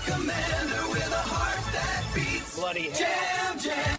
commander with a heart that beats. Bloody hell. Jam, jam.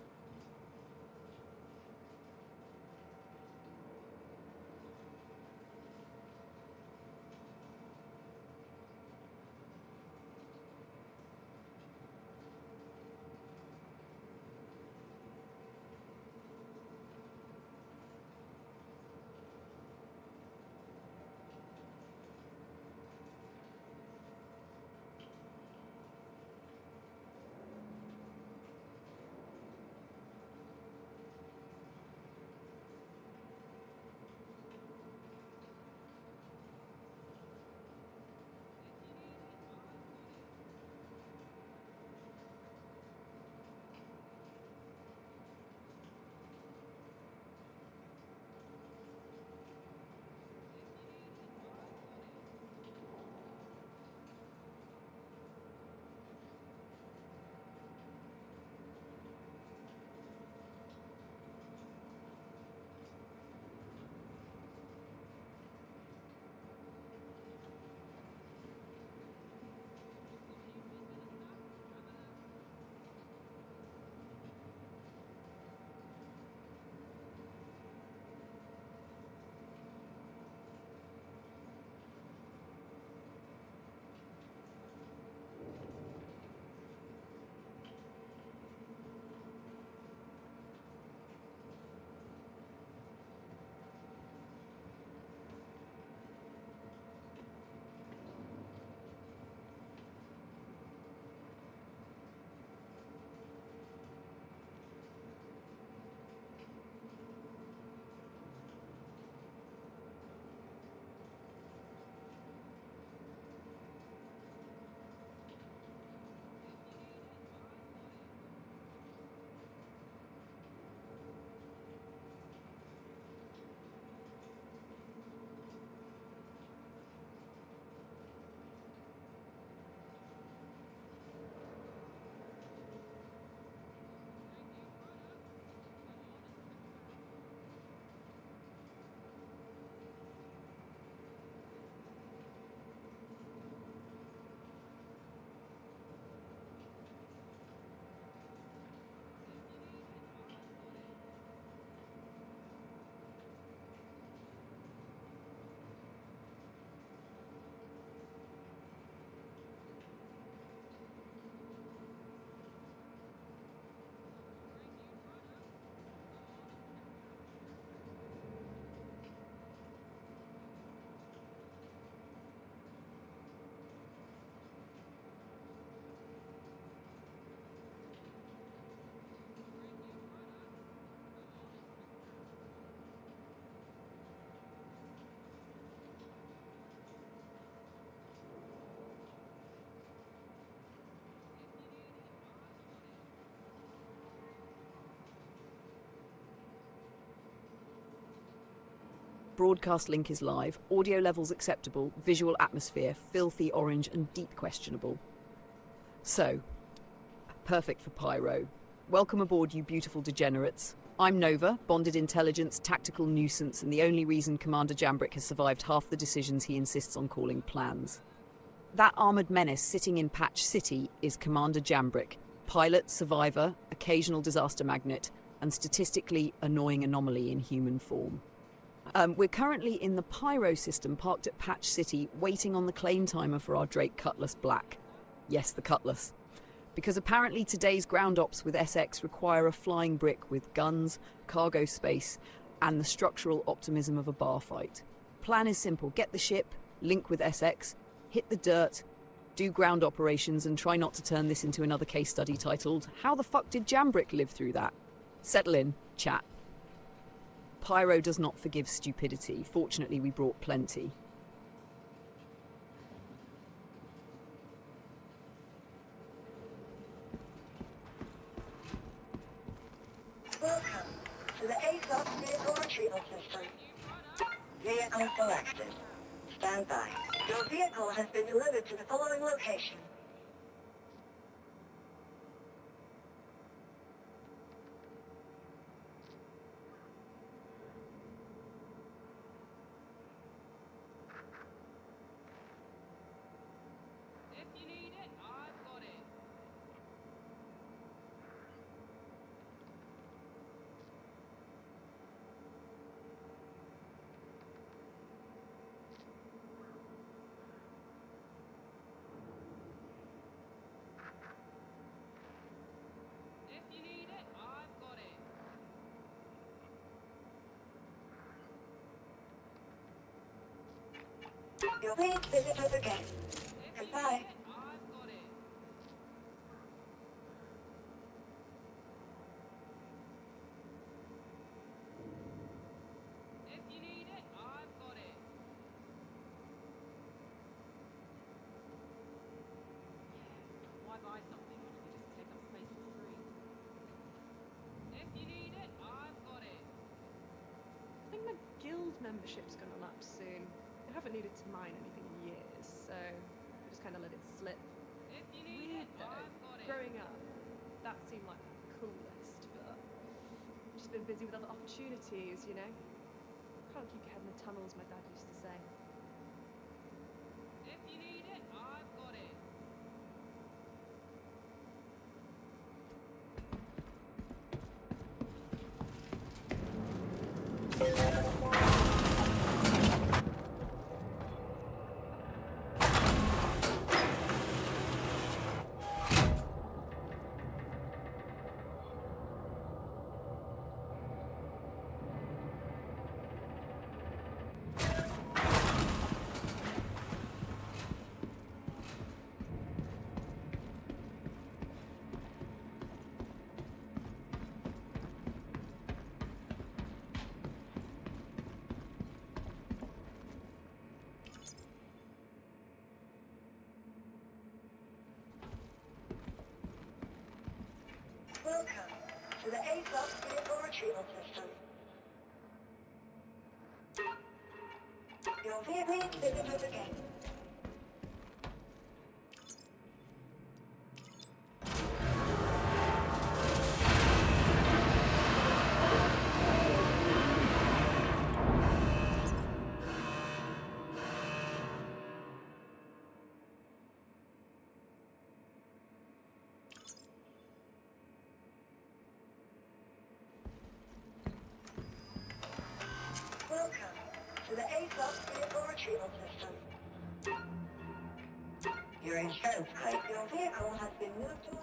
Broadcast link is live, audio levels acceptable, visual atmosphere, filthy orange and deep questionable. So, perfect for pyro. Welcome aboard, you beautiful degenerates. I'm Nova, bonded intelligence, tactical nuisance, and the only reason Commander Jambrick has survived half the decisions he insists on calling plans. That armoured menace sitting in Patch City is Commander Jambrick, pilot, survivor, occasional disaster magnet, and statistically annoying anomaly in human form. We're currently in the pyro system parked at Patch City, waiting on the claim timer for our Drake Cutlass Black. Yes, the Cutlass. Because apparently today's ground ops with SX require a flying brick with guns, cargo space, and the structural optimism of a bar fight. Plan is simple: get the ship, link with SX, hit the dirt, do ground operations, and try not to turn this into another case study titled, "How the fuck did Jambrick live through that?" Settle in, chat. Pyro does not forgive stupidity. Fortunately, we brought plenty. Welcome to the A-Class Vehicle Retrieval System. Vehicle selected. Stand by. Your vehicle has been delivered to the following location. If you need it, I've got You'll please visit us again. Goodbye. If you need it, I've got it. Why buy something when you can just take up space for free? If you need it, I've got it. I think my guild membership's gonna lapse soon. I haven't needed to mine anything in years, so I just kind of let it slip. If you need Weird it, though, I've got it. growing up, that seemed like the coolest, but I've just been busy with other opportunities, you know? Can't keep your head in the tunnels, my dad used to say. If you need it, I've got it. Welcome to the A-Plus vehicle retrieval system. Your vehicle please visit us again. Welcome to the A-Plus vehicle retrieval system. Your insurance claim. Your vehicle has been moved to a...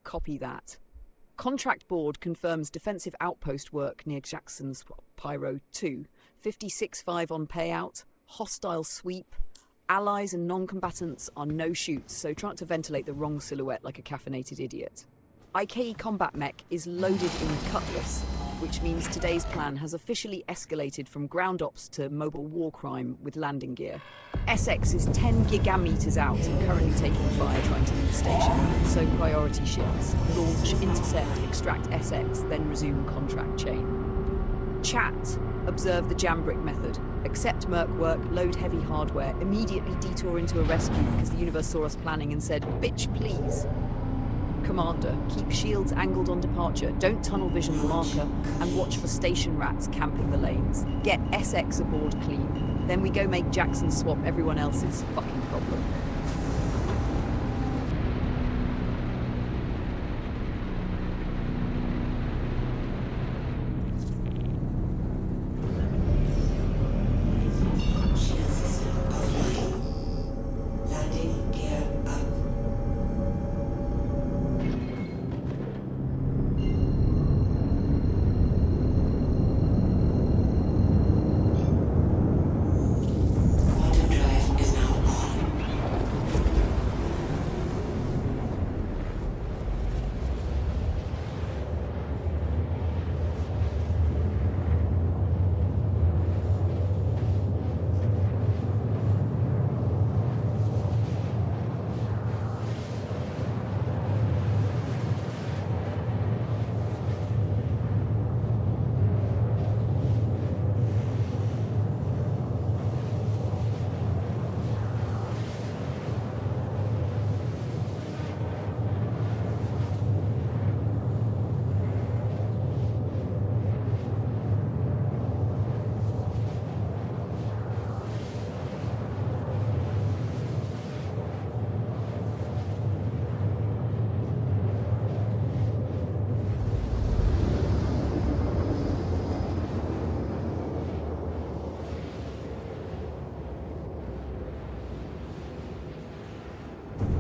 Copy that. Contract board confirms defensive outpost work near Jackson's Pyro 2. 56.5 on payout. Hostile sweep. Allies and non-combatants are no shoots, so try not to ventilate the wrong silhouette like a caffeinated idiot. IKE combat mech is loaded in Cutlass, which means today's plan has officially escalated from ground ops to mobile war crime with landing gear. SX is 10 gigameters out and currently taking fire trying to leave the station, so priority shifts. Launch, intercept, extract SX, then resume contract chain. Chat. Observe the jambrick method. Accept merc work, load heavy hardware, immediately detour into a rescue because the universe saw us planning and said, "Bitch, please." Commander, keep shields angled on departure, don't tunnel vision the marker, and watch for station rats camping the lanes. Get SX aboard clean. Then we go make Jackson swap everyone else's fucking problem. Shield system offline. Landing gear up. Quantum drive is now on.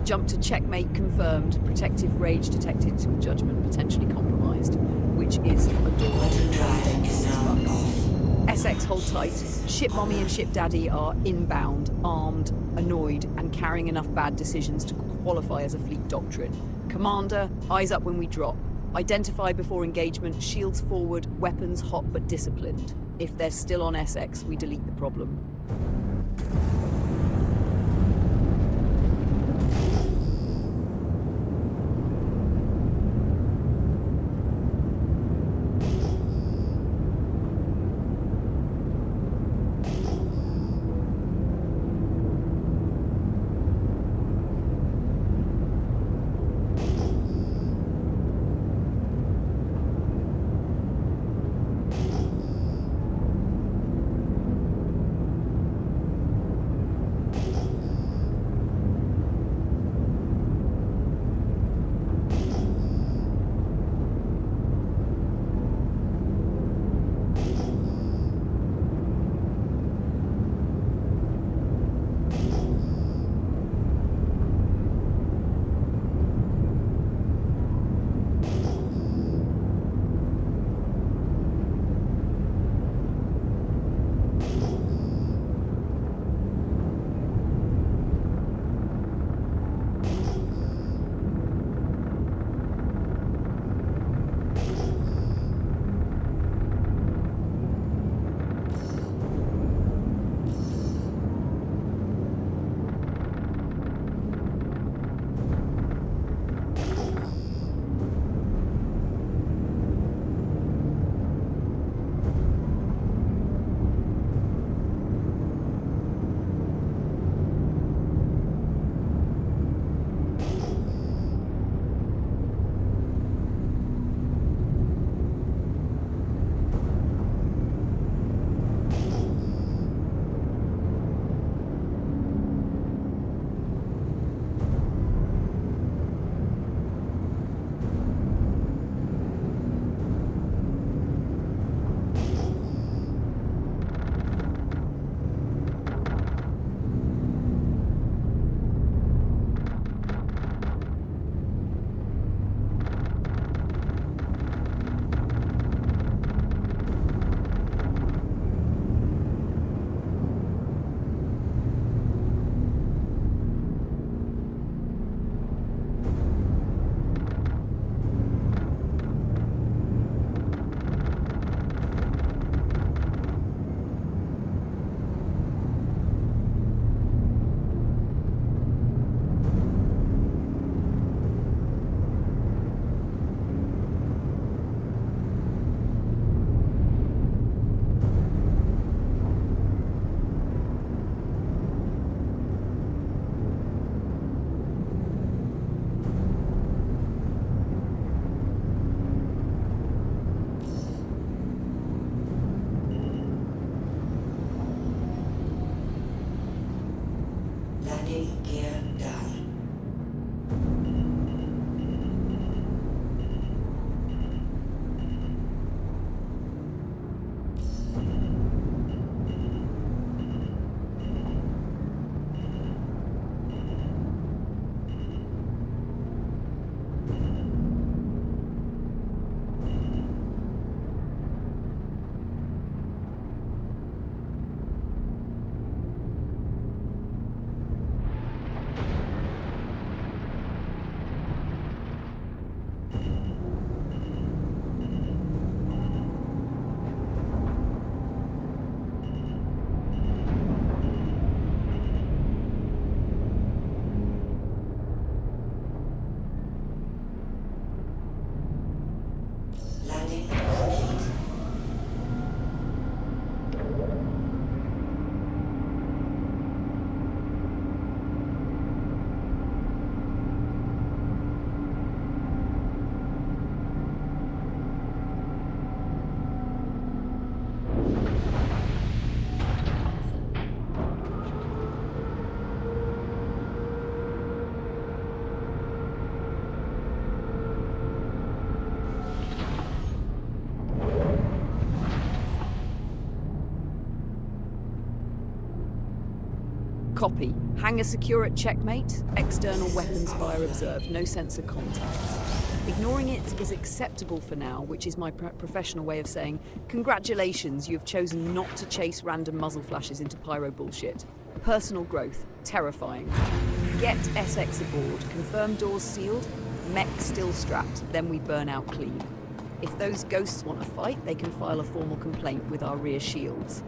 Jump to checkmate confirmed. Protective rage detected. Judgment potentially compromised. Which is adorable. Quantum drive is now off. SX hold tight. Ship mommy and ship daddy are inbound, armed, annoyed, and carrying enough bad decisions to qualify as a fleet doctrine. Commander, eyes up when we drop. Identify before engagement, shields forward, weapons hot but disciplined. If they're still on SX, we delete the problem. Countdown down. Landing complete. Copy. Hangar secure at checkmate. External weapons fire observed. No sensor contacts. Ignoring it is acceptable for now, which is my professional way of saying, congratulations, you have chosen not to chase random muzzle flashes into pyro bullshit. Personal growth. Terrifying. Get SX aboard. Confirm doors sealed. Mech still strapped. Then we burn out clean. If those ghosts want to fight, they can file a formal complaint with our rear shields.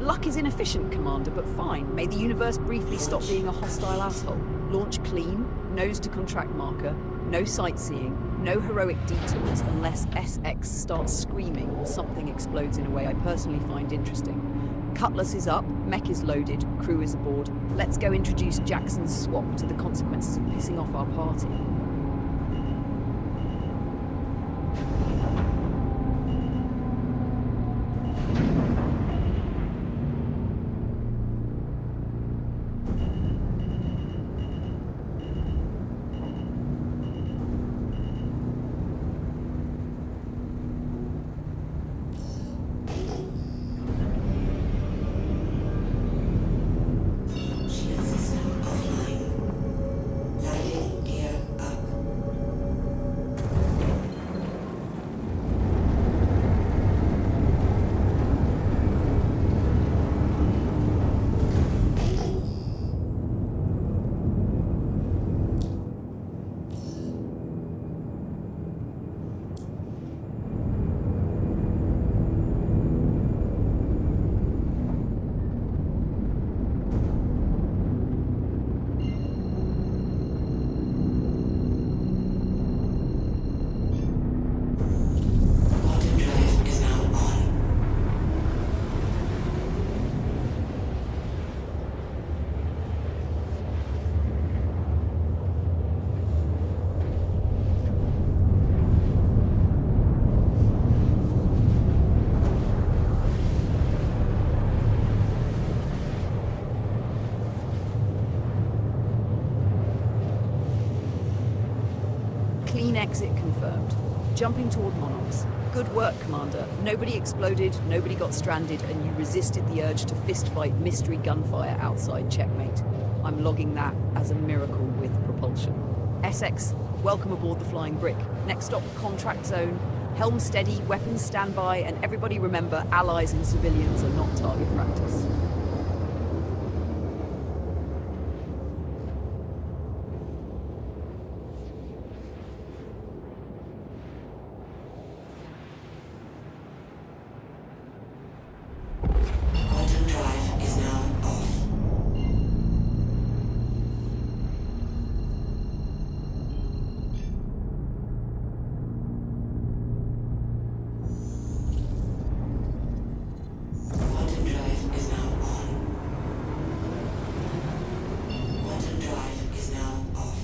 Luck is inefficient, Commander, but fine. May the universe briefly stop being a hostile asshole. Launch clean, nose to contract marker, no sightseeing, no heroic detours unless SX starts screaming or something explodes in a way I personally find interesting. Cutlass is up, mech is loaded, crew is aboard. Let's go introduce Jackson's swap to the consequences of pissing off our party. Shield system offline. Landing gear up. Quantum drive is now on. Clean exit confirmed. Jumping toward Monarchs. Good work, Commander. Nobody exploded, nobody got stranded, and you resisted the urge to fistfight mystery gunfire outside checkmate. I'm logging that as a miracle with propulsion. Essex, welcome aboard the Flying Brick. Next stop, contract zone. Helm steady, weapons standby, and everybody remember, allies and civilians are not target practice. Quantum drive is now off. Quantum drive is now on. Quantum drive is now off.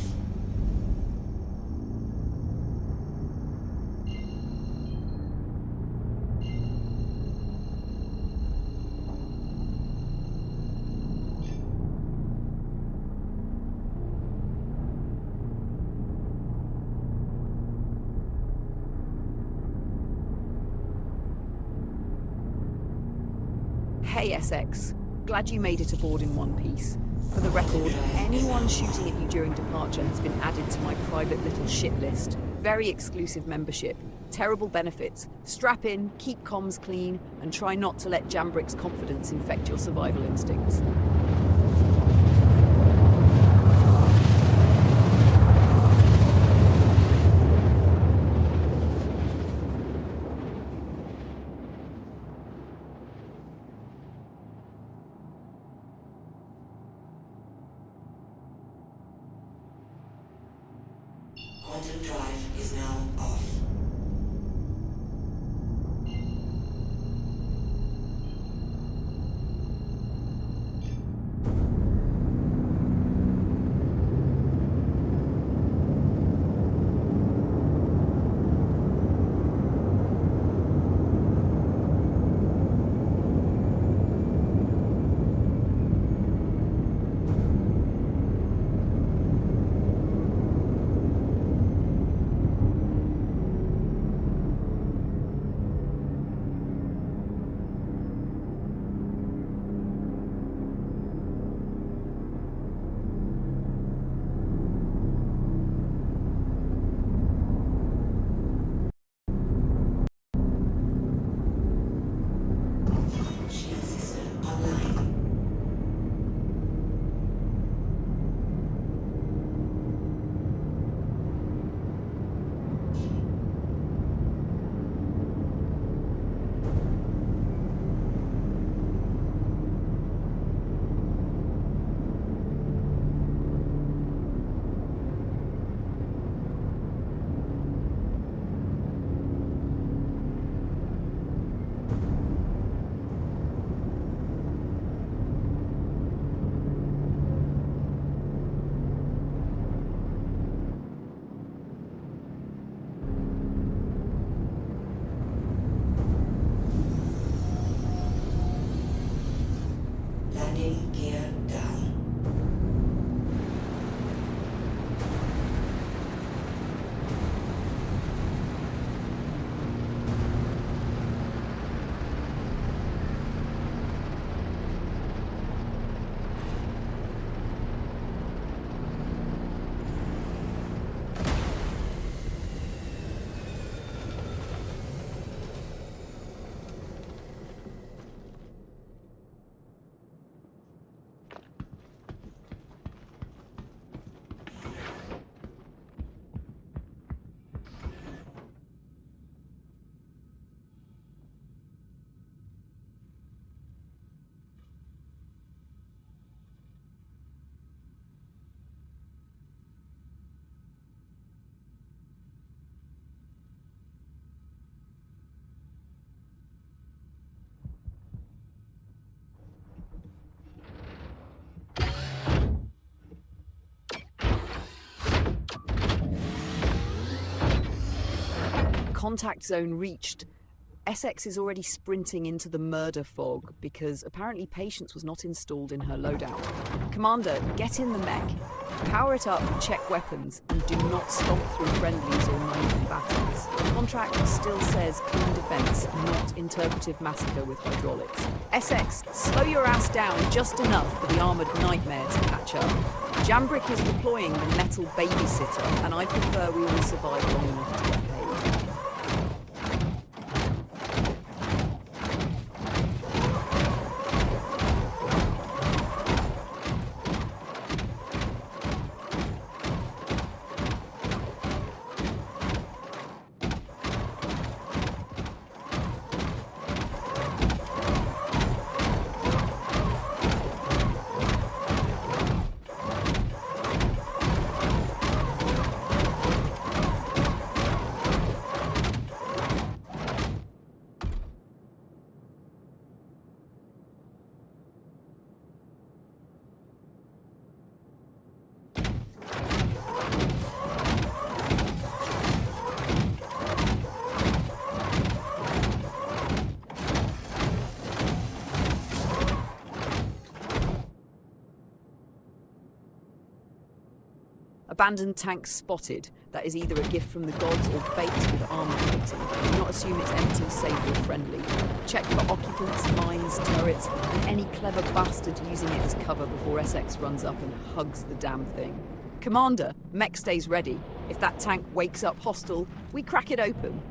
Hey Essex, glad you made it aboard in one piece. For the record, anyone shooting at you during departure has been added to my private little shit list. Very exclusive membership, terrible benefits. Strap in, keep comms clean, and try not to let Jambrick's confidence infect your survival instincts. Quantum drive is now off. contact zone reached, Essex is already sprinting into the murder fog because apparently patience was not installed in her loadout. Commander, get in the mech, power it up, check weapons, and do not stomp through friendlies or non-combatants. The contract still says clean defense, not interpretive massacre with hydraulics. Essex, slow your ass down just enough for the armoured nightmare to catch up. Jambrick is deploying the metal babysitter, and I prefer we all survive long enough to get paid. Abandoned tanks spotted. That is either a gift from the gods or bait with armor plating. Do not assume it's empty, safe or friendly. Check for occupants, mines, turrets, and any clever bastard using it as cover before Essex runs up and hugs the damn thing. Commander, mech stays ready. If that tank wakes up hostile, we crack it open.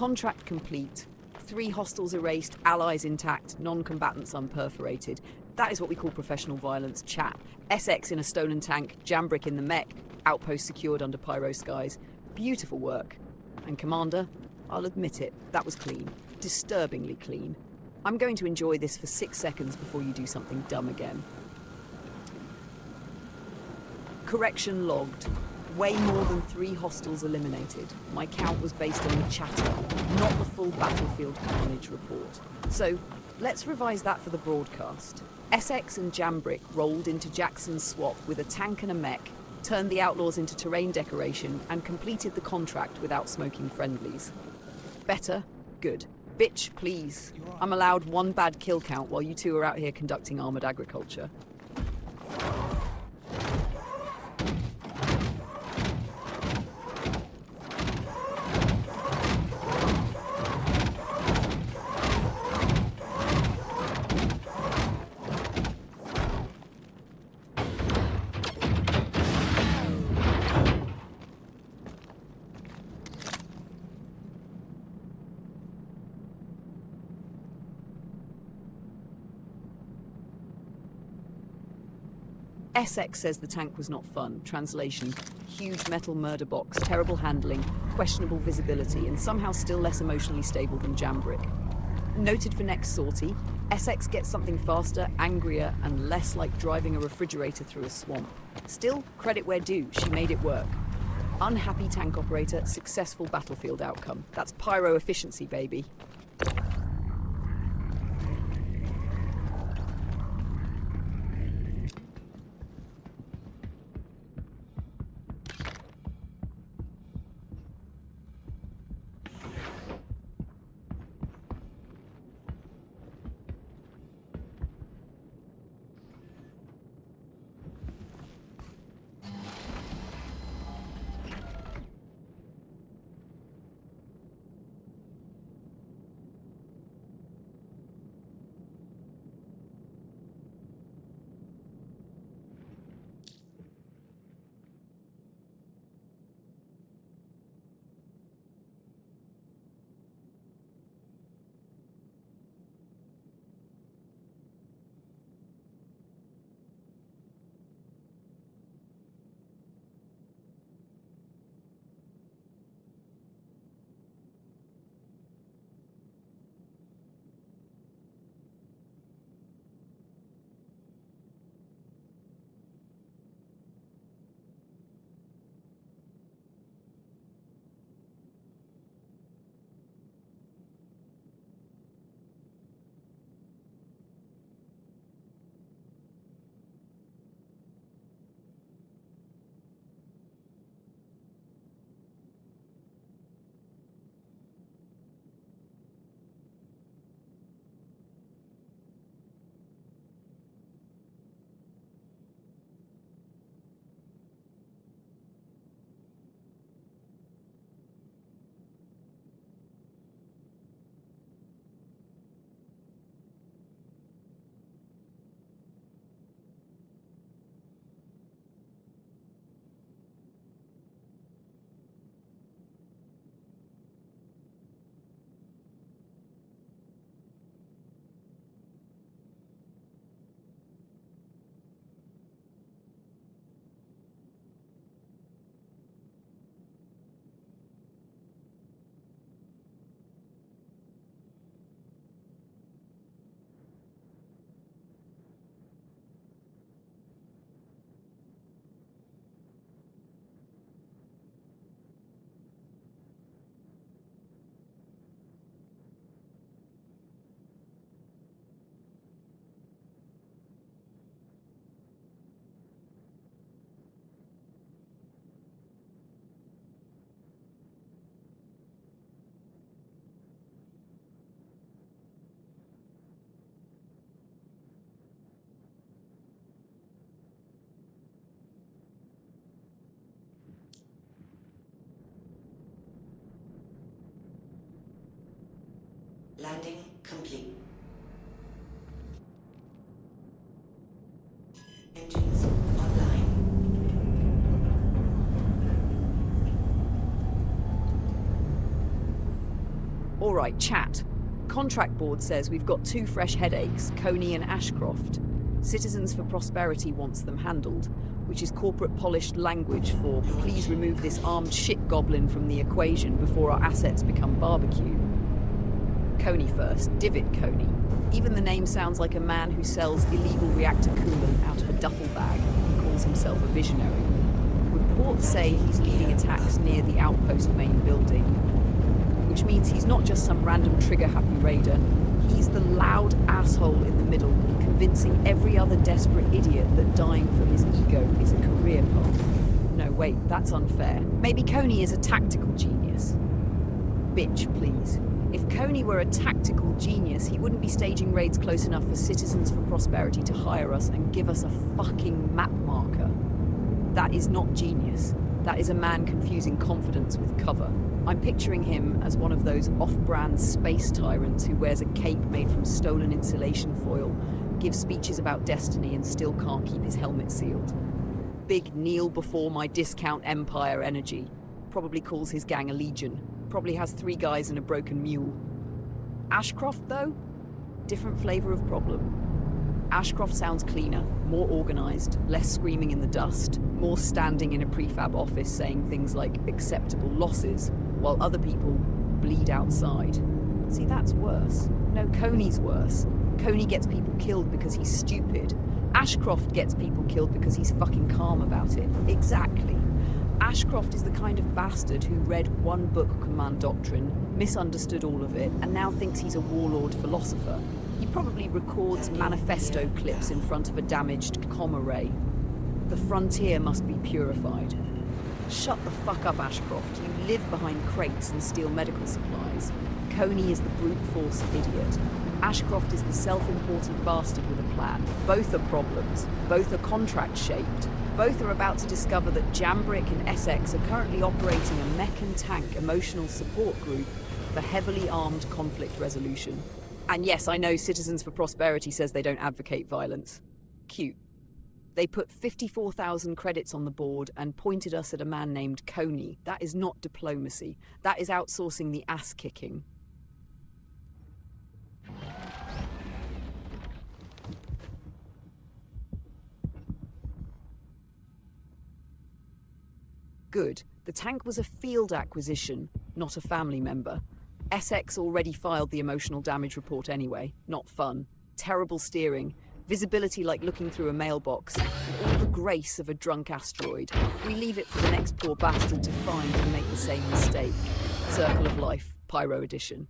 Contract complete. 3 hostiles erased, allies intact, non-combatants unperforated. That is what we call professional violence, chap. SX in a stolen tank, Jambrick in the mech, outpost secured under pyro skies. Beautiful work. And Commander, I'll admit it, that was clean. Disturbingly clean. I'm going to enjoy this for 6 seconds before you do something dumb again. Correction logged. Way more than 3 hostiles eliminated. My count was based on the chatter, not the full battlefield carnage report. So, let's revise that for the broadcast. SX and Jambrick rolled into Jackson's swap with a tank and a mech, turned the outlaws into terrain decoration, and completed the contract without smoking friendlies. Better? Good. Bitch, please. I'm allowed 1 bad kill count while you two are out here conducting armoured agriculture. SX says the tank was not fun. Translation: huge metal murder box, terrible handling, questionable visibility, and somehow still less emotionally stable than Jambrick. Noted for next sortie, SX gets something faster, angrier, and less like driving a refrigerator through a swamp. Still, credit where due, she made it work. Unhappy tank operator, successful battlefield outcome. That's pyro efficiency, baby. Landing complete. Engines online. All right, chat. Contract board says we've got 2 fresh headaches, Coney and Ashcroft. Citizens for Prosperity wants them handled, which is corporate polished language for please remove this armed shit goblin from the equation before our assets become barbecue. Coney first, Divot Coney. Even the name sounds like a man who sells illegal reactor coolant out of a duffel bag and calls himself a visionary. Reports say he's leading attacks near the outpost main building, which means he's not just some random trigger-happy raider. He's the loud asshole in the middle, convincing every other desperate idiot that dying for his ego is a career path. No, wait, that's unfair. Maybe Coney is a tactical genius. Bitch, please. If Coney were a tactical genius, he wouldn't be staging raids close enough for Citizens for Prosperity to hire us and give us a fucking map marker. That is not genius. That is a man confusing confidence with cover. I'm picturing him as one of those off-brand space tyrants who wears a cape made from stolen insulation foil, gives speeches about destiny and still can't keep his helmet sealed. Big kneel before my discount empire energy. Probably calls his gang a legion. Probably has 3 guys and a broken mule. Ashcroft, though? Different flavour of problem. Ashcroft sounds cleaner, more organised, less screaming in the dust, more standing in a prefab office saying things like acceptable losses, while other people bleed outside. See, that's worse. No, Coney's worse. Coney gets people killed because he's stupid. Ashcroft gets people killed because he's fucking calm about it. Exactly. Ashcroft is the kind of bastard who read one book of Command Doctrine, misunderstood all of it, and now thinks he's a warlord philosopher. He probably records manifesto clips in front of a damaged comm array. The frontier must be purified. Shut the fuck up, Ashcroft. You live behind crates and steal medical supplies. Coney is the brute force idiot. Ashcroft is the self-important bastard with a plan. Both are problems. Both are contract-shaped. Both are about to discover that Jambrick and Essex are currently operating a mech and tank emotional support group for heavily armed conflict resolution. And yes, I know Citizens for Prosperity says they don't advocate violence. Cute. They put 54,000 credits on the board and pointed us at a man named Coney. That is not diplomacy. That is outsourcing the ass-kicking. Good. The tank was a field acquisition, not a family member. Essex already filed the emotional damage report anyway. Not fun. Terrible steering. Visibility like looking through a mailbox. And all the grace of a drunk asteroid. We leave it for the next poor bastard to find and make the same mistake. Circle of Life, Pyro Edition.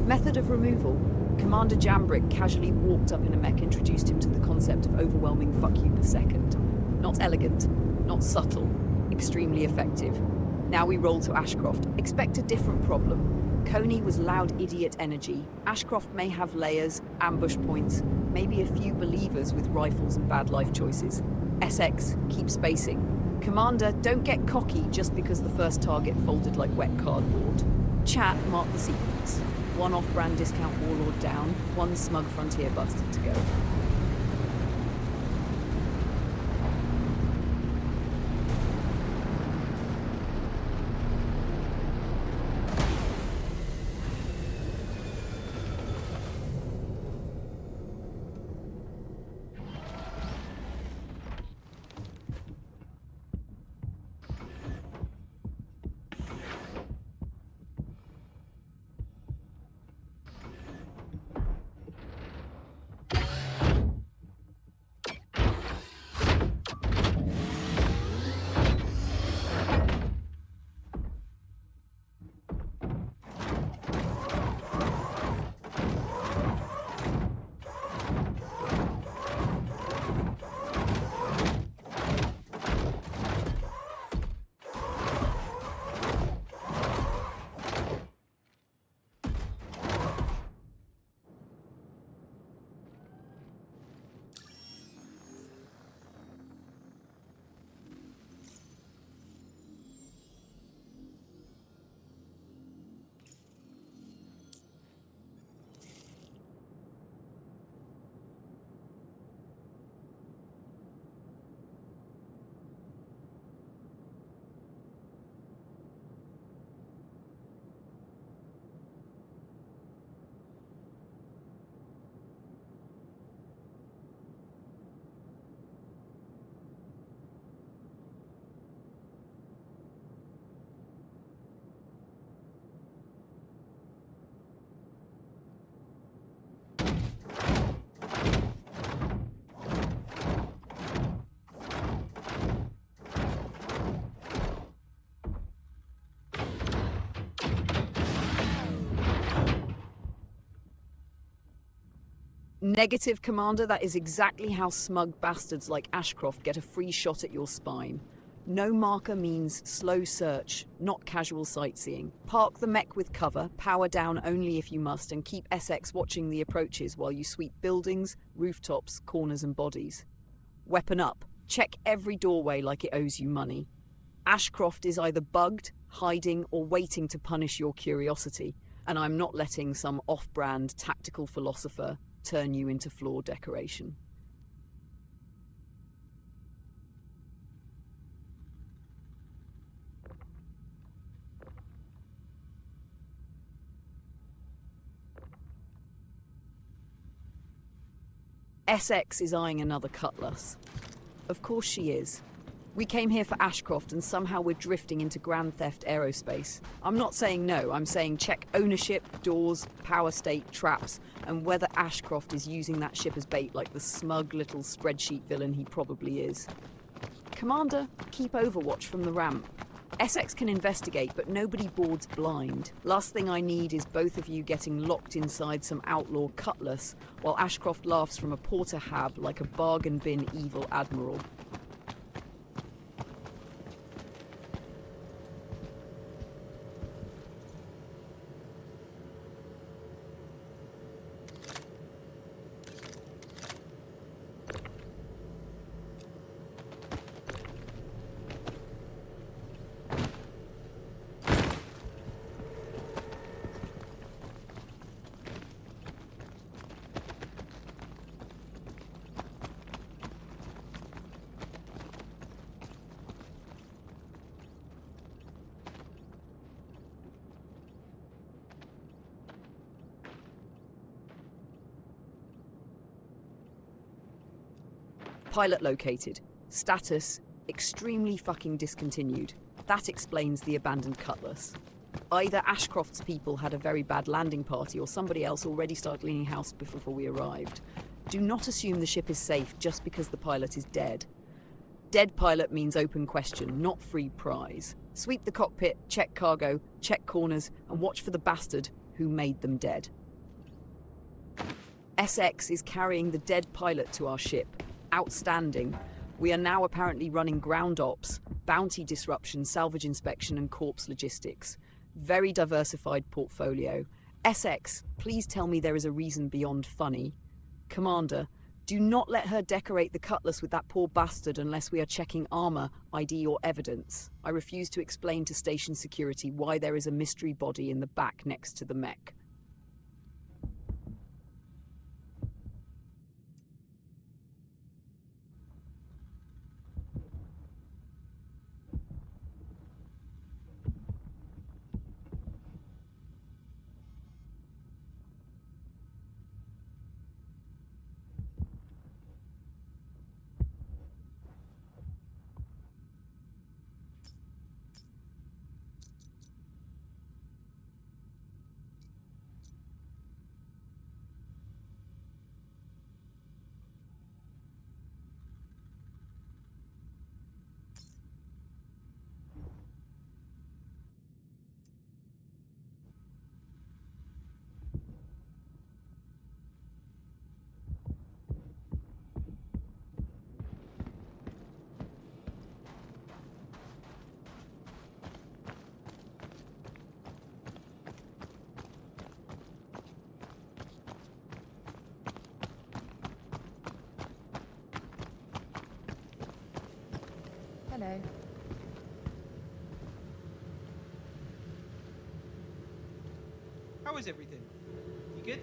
Method of removal. Commander Jambrick casually walked up in a mech, introduced him to the concept of overwhelming fuck you per second. Not elegant, not subtle, extremely effective. Now we roll to Ashcroft. Expect a different problem. Coney was loud idiot energy. Ashcroft may have layers, ambush points, maybe a few believers with rifles and bad life choices. SX, keep spacing. Commander, don't get cocky just because the first target folded like wet cardboard. Chat, mark the sequence. One off-brand discount warlord down, one smug frontier bastard to go. Negative, Commander. That is exactly how smug bastards like Ashcroft get a free shot at your spine. No marker means slow search, not casual sightseeing. Park the mech with cover, power down only if you must, and keep SX watching the approaches while you sweep buildings, rooftops, corners and bodies. Weapon up. Check every doorway like it owes you money. Ashcroft is either bugged, hiding, or waiting to punish your curiosity, and I'm not letting some off-brand tactical philosopher turn you into floor decoration. SX is eyeing another cutlass. Of course she is. We came here for Ashcroft and somehow we're drifting into Grand Theft Aerospace. I'm not saying no, I'm saying check ownership, doors, power state, traps, and whether Ashcroft is using that ship as bait like the smug little spreadsheet villain he probably is. Commander, keep overwatch from the ramp. SX can investigate, but nobody boards blind. Last thing I need is both of you getting locked inside some outlaw cutlass while Ashcroft laughs from a porter-hab like a bargain bin evil admiral. Pilot located. Status, extremely fucking discontinued. That explains the abandoned cutlass. Either Ashcroft's people had a very bad landing party or somebody else already started cleaning house before we arrived. Do not assume the ship is safe just because the pilot is dead. Dead pilot means open question, not free prize. Sweep the cockpit, check cargo, check corners, and watch for the bastard who made them dead. SX is carrying the dead pilot to our ship. Outstanding. We are now apparently running ground ops, bounty disruption, salvage inspection, and corpse logistics. Very diversified portfolio. SX, please tell me there is a reason beyond funny. Commander, do not let her decorate the cutlass with that poor bastard unless we are checking armor, ID, or evidence. I refuse to explain to station security why there is a mystery body in the back next to the mech. Hello. How is everything? You good?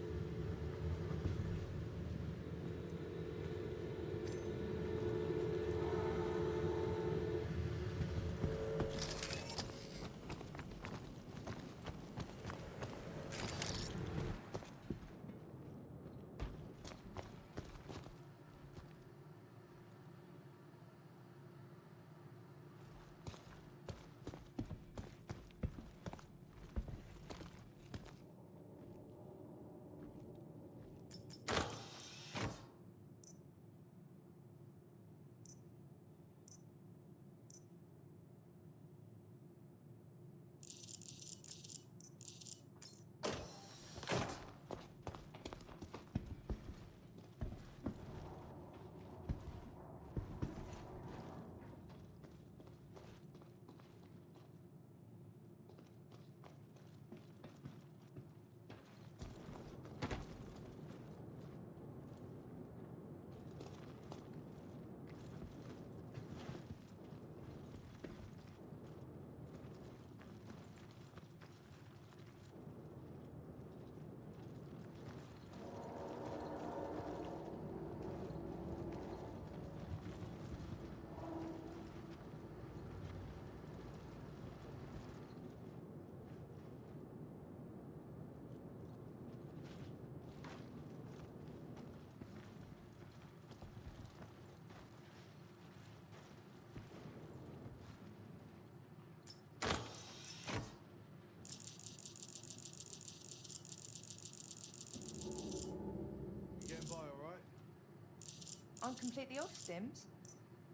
I'm completely off stims.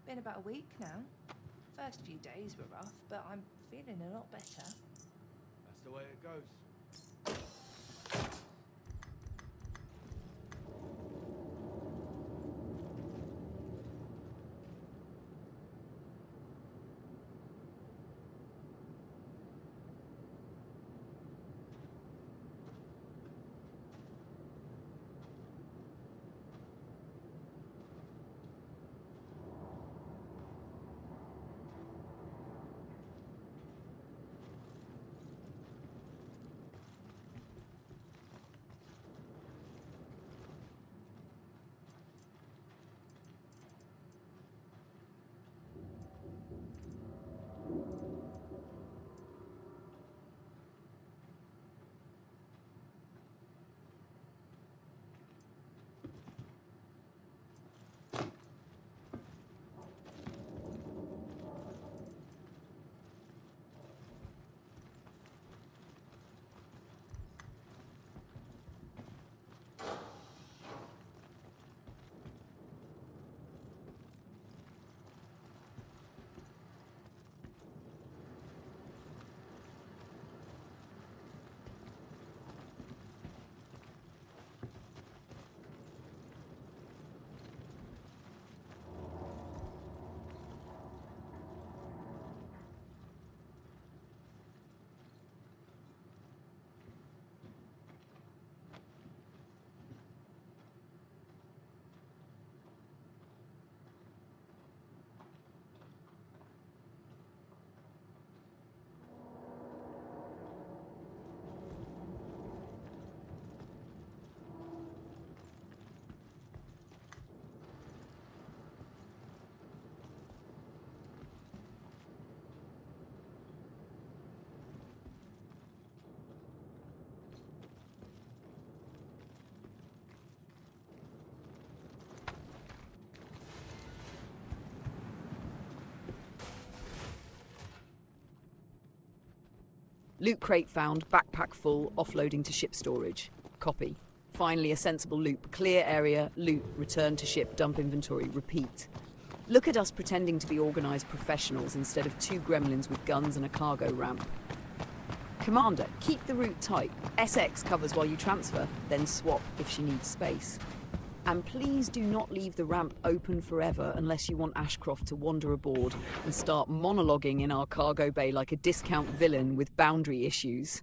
Been about a week now. First few days were rough, but I'm feeling a lot better. That's the way it goes. Loot crate found, backpack full, offloading to ship storage. Copy. Finally, a sensible loop. Clear area, loot, return to ship, dump inventory, repeat. Look at us pretending to be organised professionals instead of two gremlins with guns and a cargo ramp. Commander, keep the route tight. SX covers while you transfer, then swap if she needs space. And please do not leave the ramp open forever unless you want Ashcroft to wander aboard and start monologuing in our cargo bay like a discount villain with boundary issues.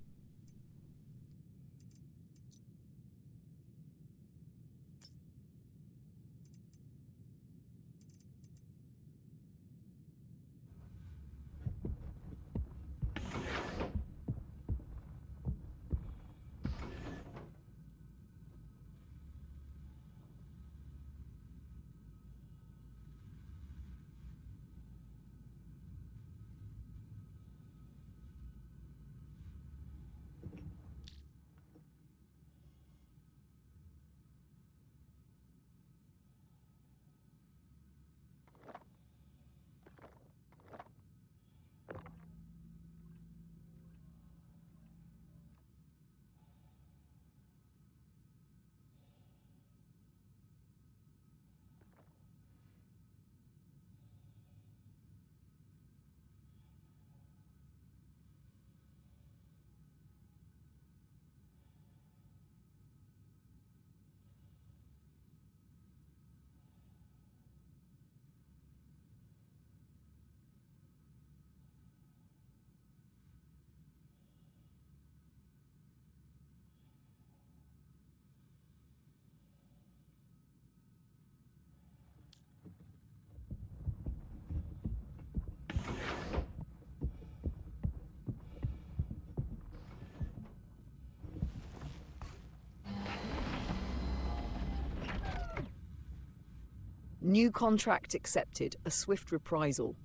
New contract accepted, a swift reprisal.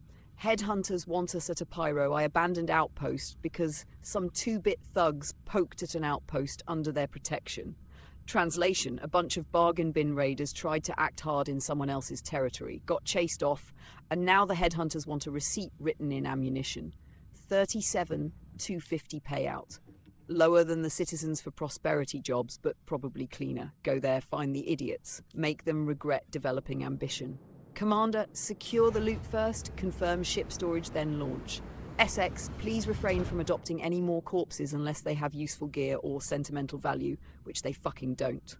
Headhunters want us at a pyro I abandoned outpost because some two-bit thugs poked at an outpost under their protection. Translation, a bunch of bargain bin raiders tried to act hard in someone else's territory, got chased off, and now the headhunters want a receipt written in ammunition. 37,250 payout. Lower than the Citizens for Prosperity jobs, but probably cleaner. Go there, find the idiots. Make them regret developing ambition. Commander, secure the loot first, confirm ship storage, then launch. SX, please refrain from adopting any more corpses unless they have useful gear or sentimental value, which they fucking don't.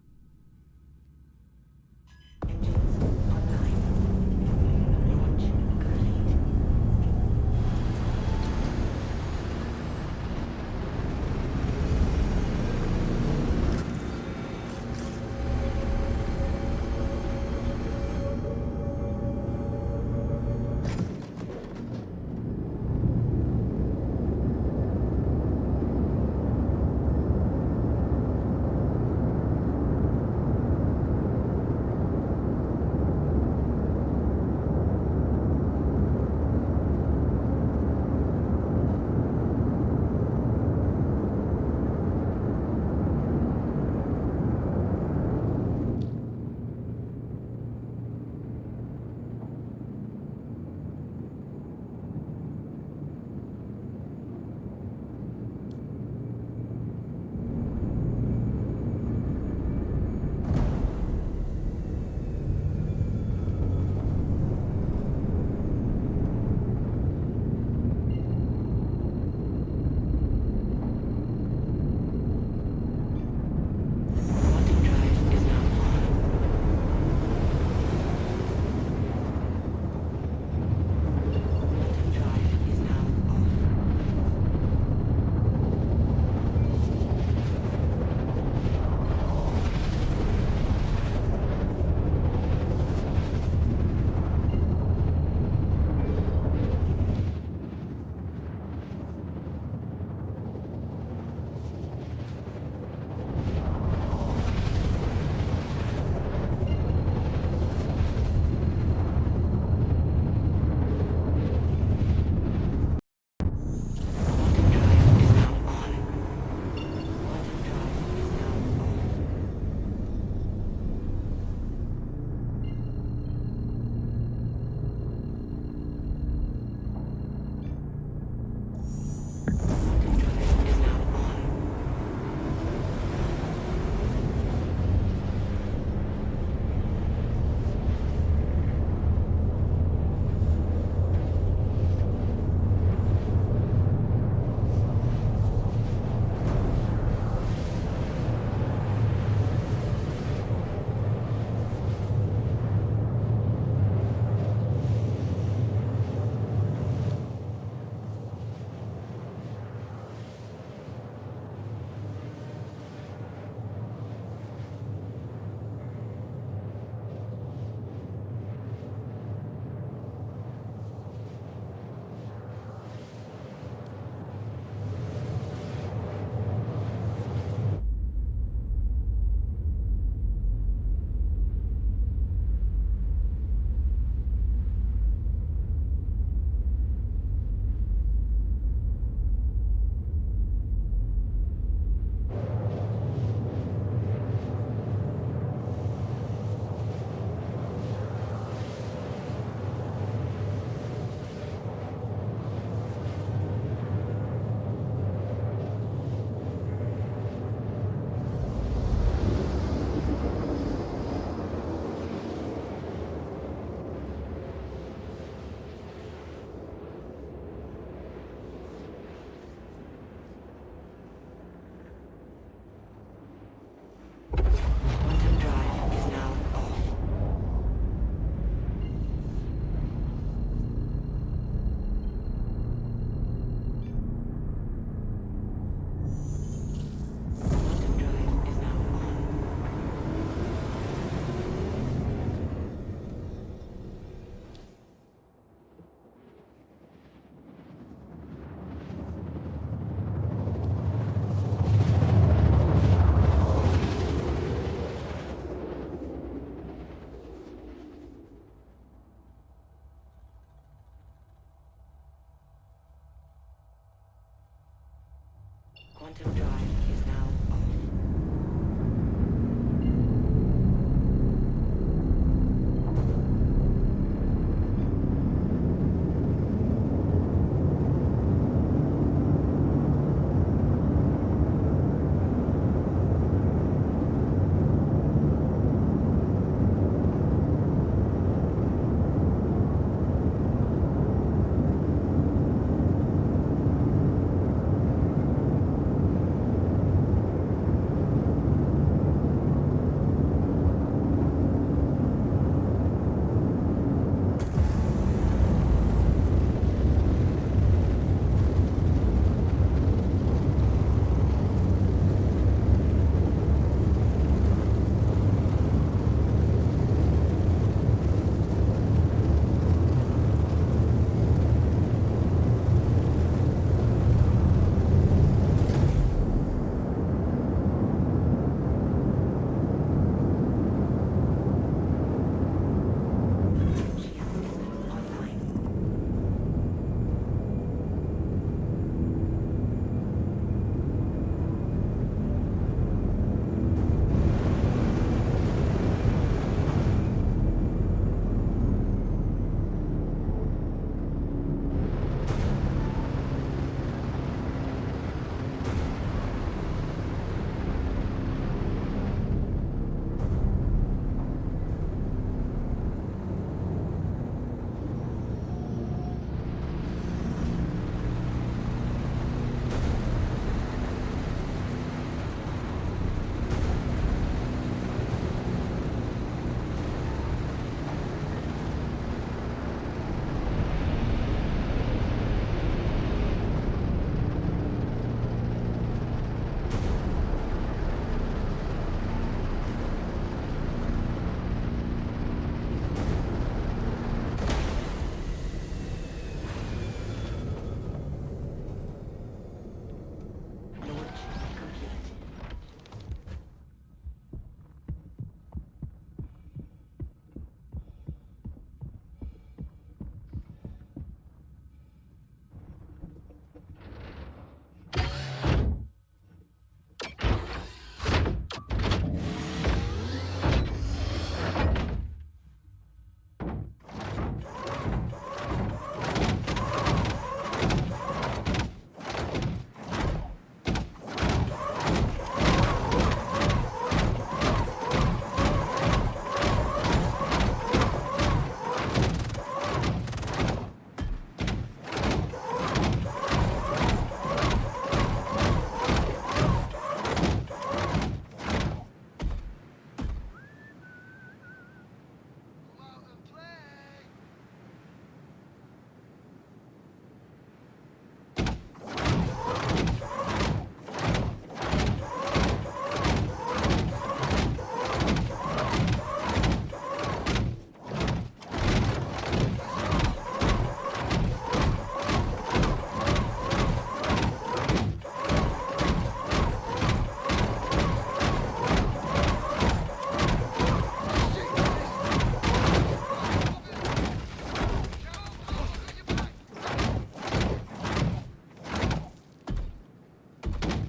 quantum drive is now off.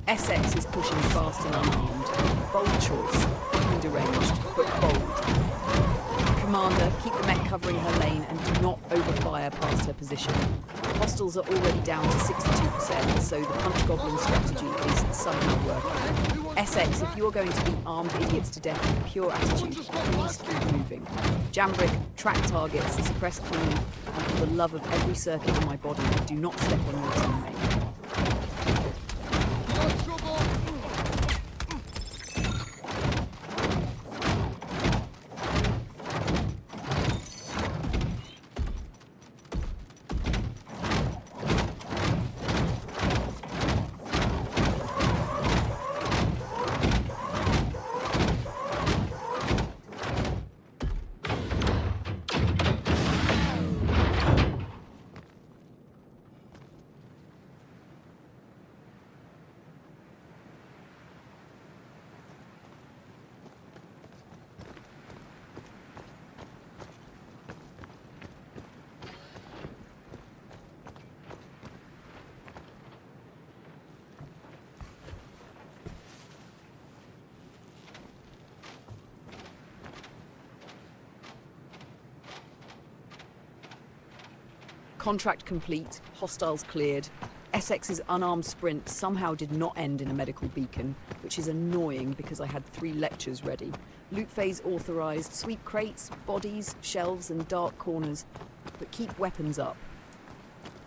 Essex is pushing fast and unarmed. Bold choice. Fucking deranged, but bold. Commander, keep the mech covering her lane and do not overfire past her position. Hostiles are already down to 62%, so the punch goblin strategy is somehow working. Essex, if you're going to beat armed idiots to death with pure attitude, please keep moving. Jambrick, track targets, suppress clean, and for the love of every circuit in my body, do not step on your teammate. Contract complete, hostiles cleared. Essex's unarmed sprint somehow did not end in a medical beacon, which is annoying because I had 3 lectures ready. Loot phase authorized, sweep crates, bodies, shelves and dark corners, but keep weapons up.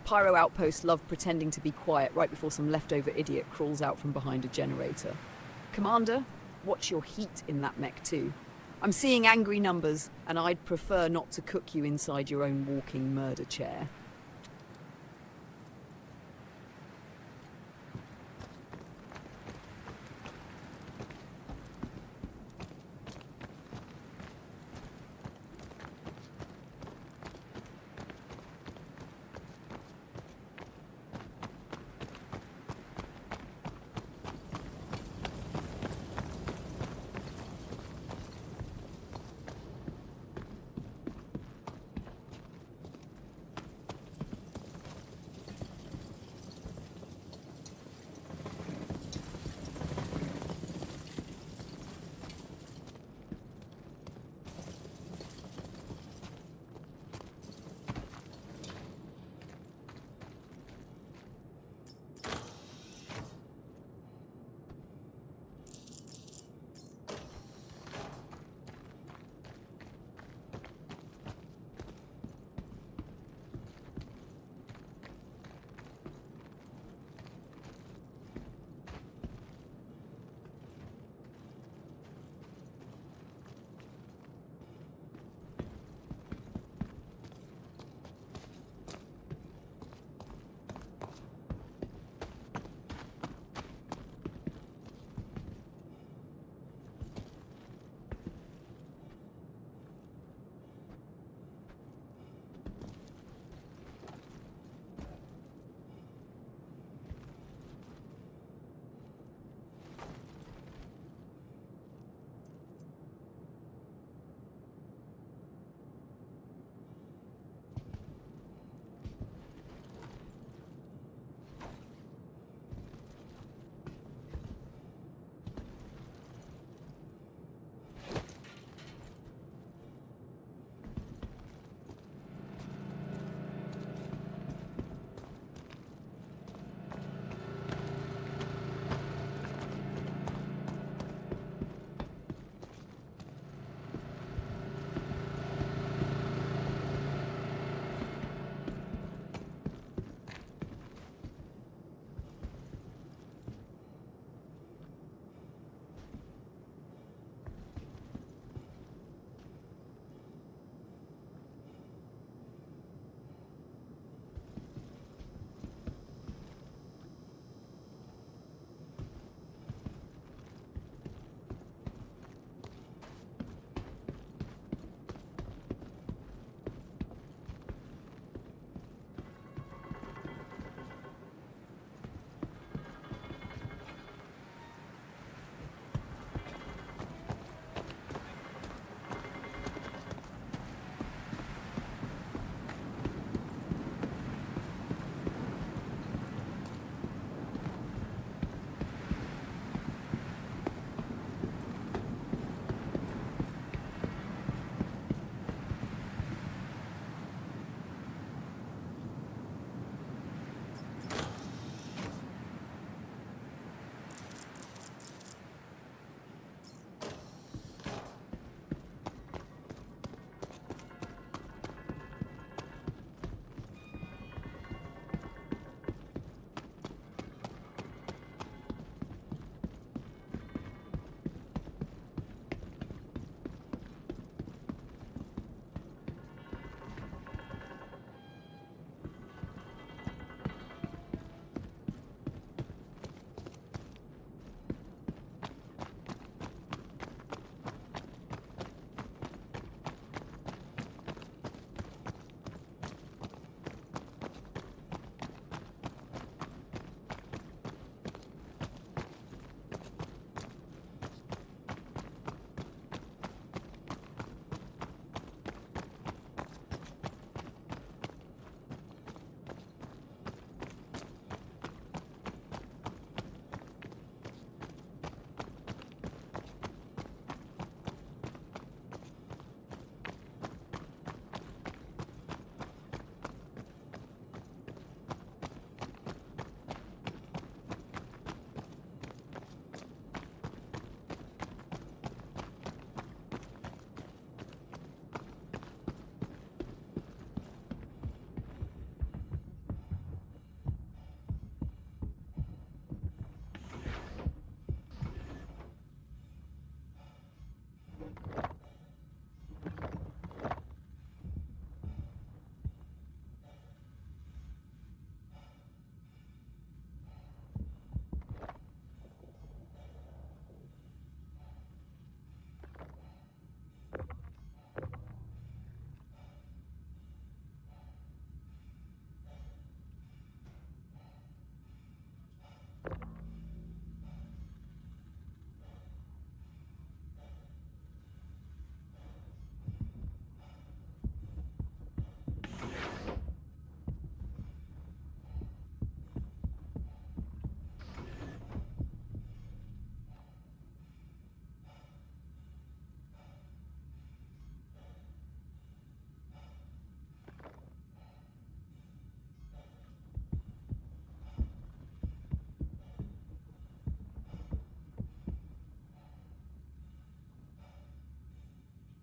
Pyro outposts love pretending to be quiet right before some leftover idiot crawls out from behind a generator. Commander, watch your heat in that mech too. I'm seeing angry numbers, and I'd prefer not to cook you inside your own walking murder chair.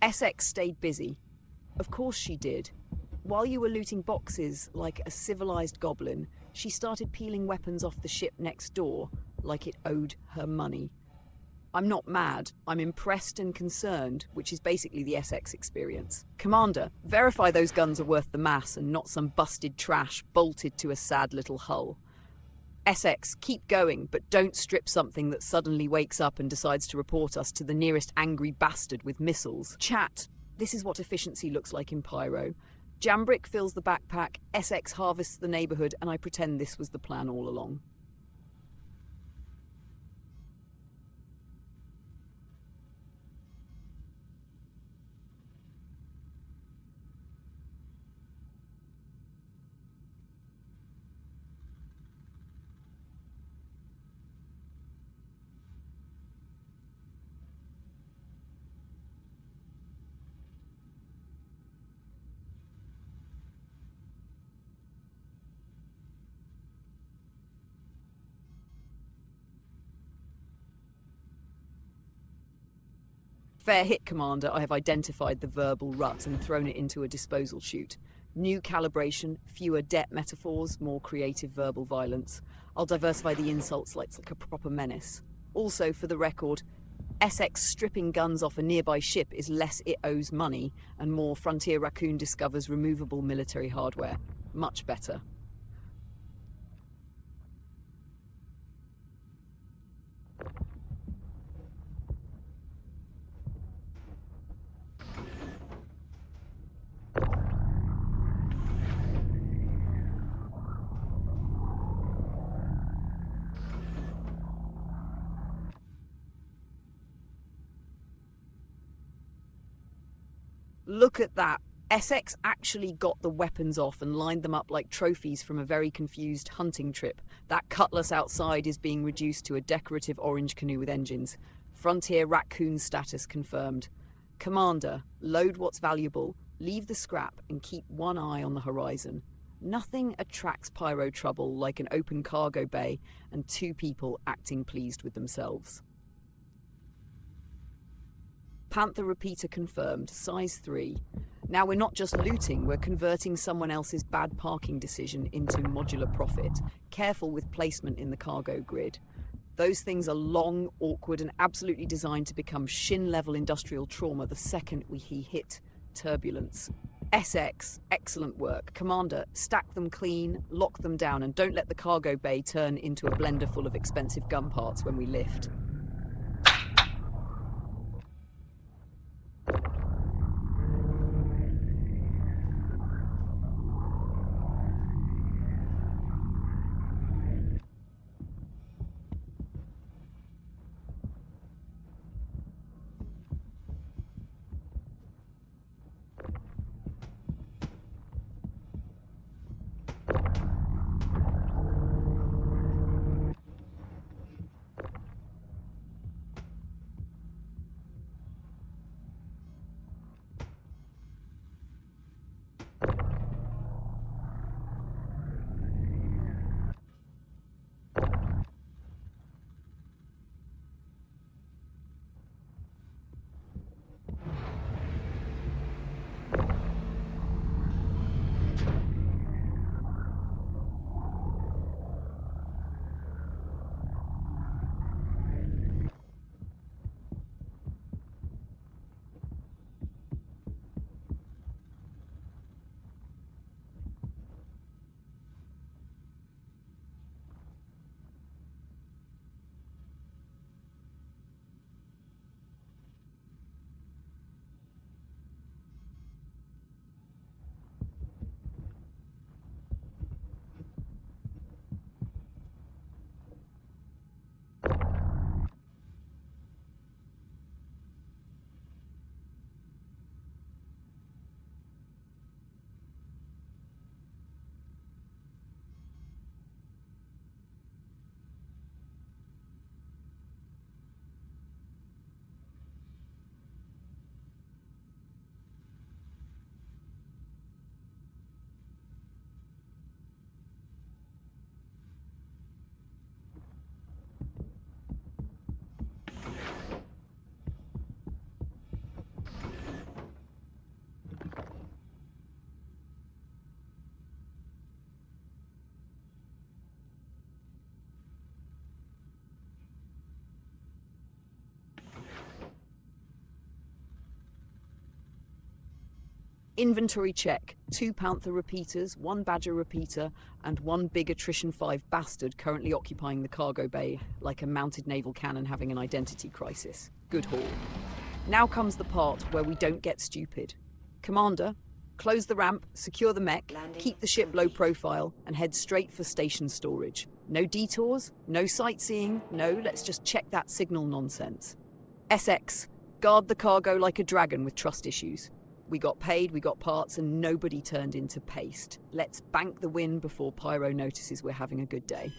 Essex stayed busy. Of course she did. While you were looting boxes like a civilized goblin, she started peeling weapons off the ship next door like it owed her money. I'm not mad, I'm impressed and concerned, which is basically the Essex experience. Commander, verify those guns are worth the mass and not some busted trash bolted to a sad little hull. Essex, keep going, but don't strip something that suddenly wakes up and decides to report us to the nearest angry bastard with missiles. Chat, this is what efficiency looks like in Pyro. Jambrick fills the backpack, Essex harvests the neighbourhood, and I pretend this was the plan all along. Fair hit, Commander. I have identified the verbal rut and thrown it into a disposal chute. New calibration, fewer debt metaphors, more creative verbal violence. I'll diversify the insults like a proper menace. Also, for the record, Essex stripping guns off a nearby ship is less it owes money, and more Frontier Raccoon discovers removable military hardware. Much better. Look at that. Essex actually got the weapons off and lined them up like trophies from a very confused hunting trip. That cutlass outside is being reduced to a decorative orange canoe with engines. Frontier Raccoon status confirmed. Commander, load what's valuable, leave the scrap, and keep one eye on the horizon. Nothing attracts Pyro trouble like an open cargo bay and two people acting pleased with themselves. Panther repeater confirmed, size 3. Now we're not just looting, we're converting someone else's bad parking decision into modular profit. Careful with placement in the cargo grid. Those things are long, awkward, and absolutely designed to become shin-level industrial trauma the second we hit turbulence. SX, excellent work. Commander, stack them clean, lock them down, and don't let the cargo bay turn into a blender full of expensive gun parts when we lift. Inventory check. 2 Panther repeaters, 1 Badger repeater, and 1 big Attrition 5 bastard currently occupying the cargo bay like a mounted naval cannon having an identity crisis. Good haul. Now comes the part where we don't get stupid. Commander, close the ramp, secure the mech, keep the ship low profile, and head straight for station storage. No detours, no sightseeing, no let's just check that signal nonsense. SX, guard the cargo like a dragon with trust issues. We got paid, we got parts, and nobody turned into paste. Let's bank the win before Pyro notices we're having a good day.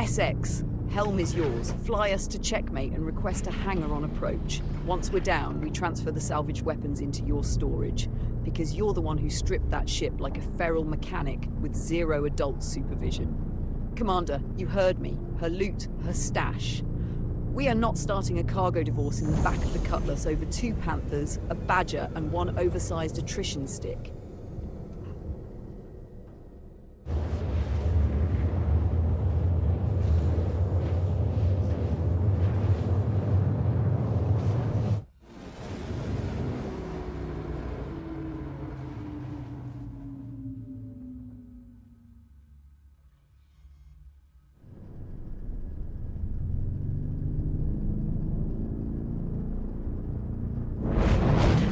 SX, helm is yours. Fly us to checkmate and request a hangar on approach. Once we're down, we transfer the salvaged weapons into your storage, because you're the one who stripped that ship like a feral mechanic with zero adult supervision. Commander, you heard me. Her loot, her stash. We are not starting a cargo divorce in the back of the Cutlass over 2 Panthers, a Badger, and 1 oversized attrition stick.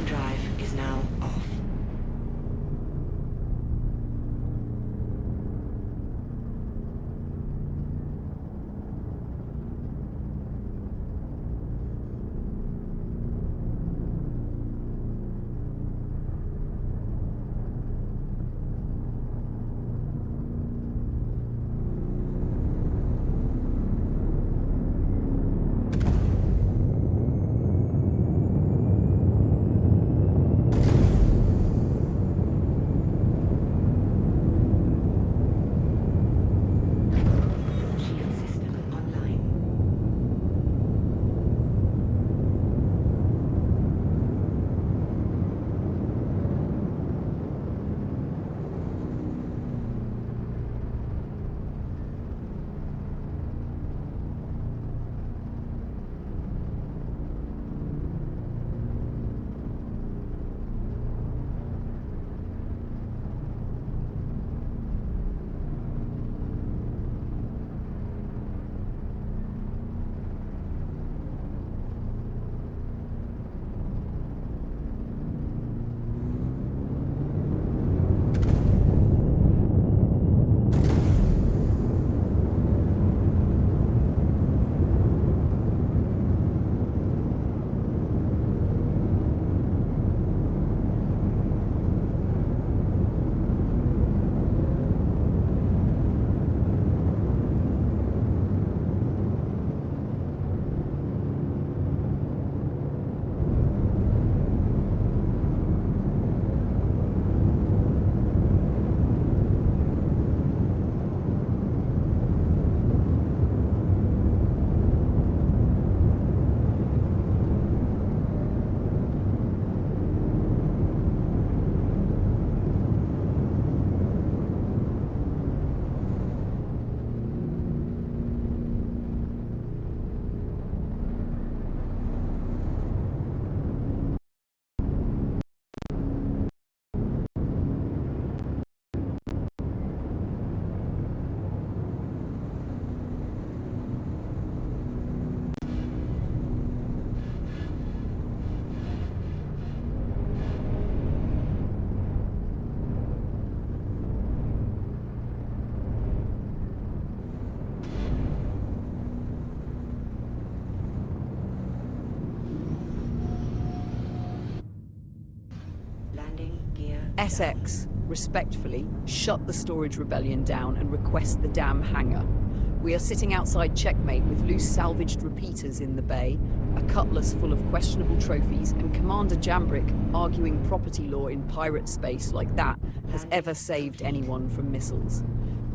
Drive is now off. Shield system online. Landing gear. SX, respectfully, shut the storage rebellion down and request the damn hangar. We are sitting outside checkmate with loose salvaged repeaters in the bay, a Cutlass full of questionable trophies, and Commander Jambrick arguing property law in pirate space like that has ever saved anyone from missiles.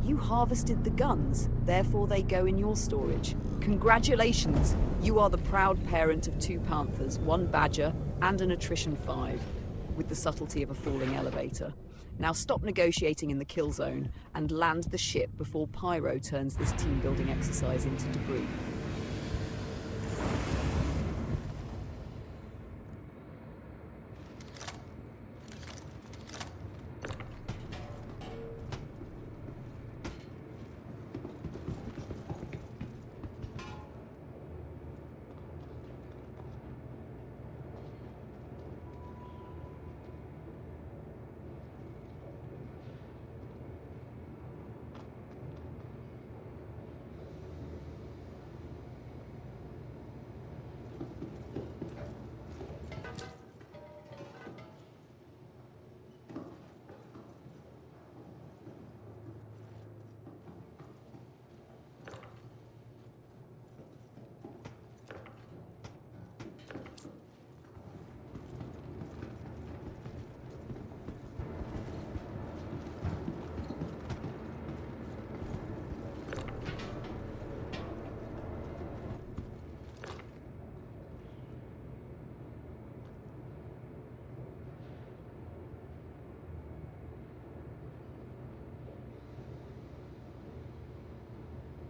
You harvested the guns, therefore they go in your storage. Congratulations! You are the proud parent of 2 Panthers, 1 Badger, and an attrition 5, with the subtlety of a falling elevator. Now stop negotiating in the kill zone and land the ship before Pyro turns this team-building exercise into debris.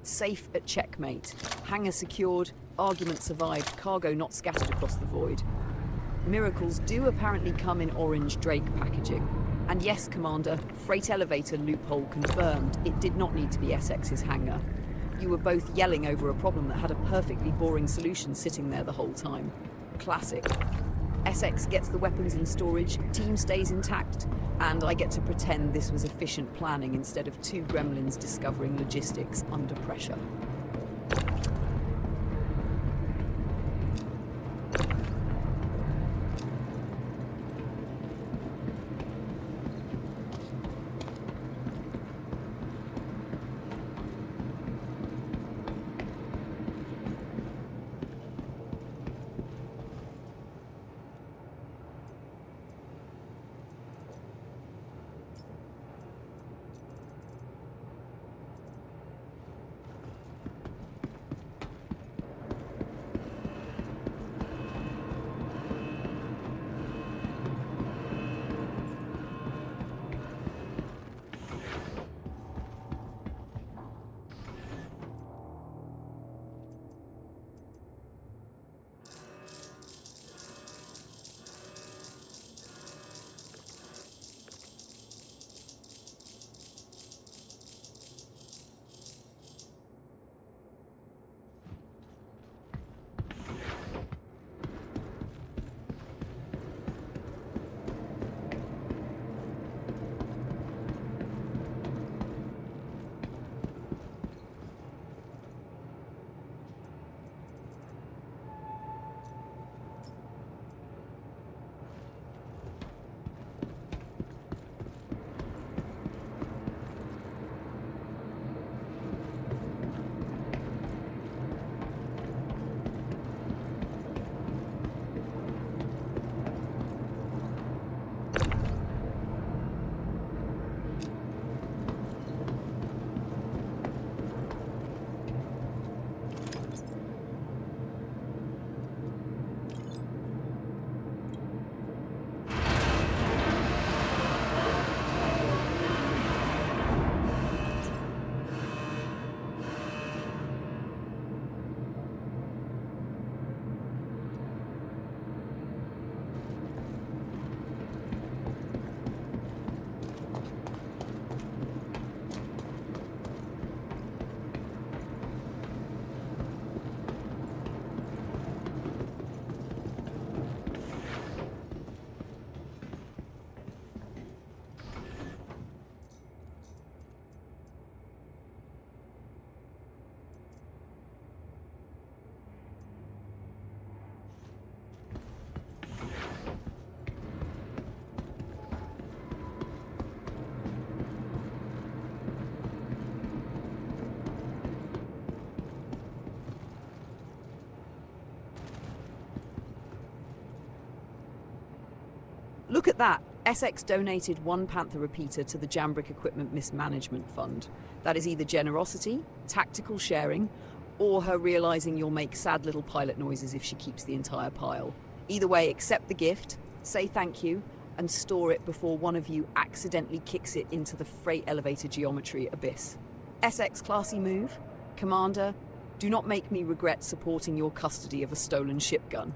Safe at checkmate. Hangar secured, argument survived, cargo not scattered across the void. Miracles do apparently come in orange Drake packaging. And yes, Commander, freight elevator loophole confirmed. It did not need to be Essex's hangar. You were both yelling over a problem that had a perfectly boring solution sitting there the whole time. Classic. Essex gets the weapons in storage, team stays intact, and I get to pretend this was efficient planning instead of two gremlins discovering logistics under pressure. Look at that. Essex donated one Panther repeater to the Jambrick Equipment Mismanagement Fund. That is either generosity, tactical sharing, or her realizing you'll make sad little pilot noises if she keeps the entire pile. Either way, accept the gift, say thank you, and store it before one of you accidentally kicks it into the freight elevator geometry abyss. Essex classy move. Commander, do not make me regret supporting your custody of a stolen ship gun.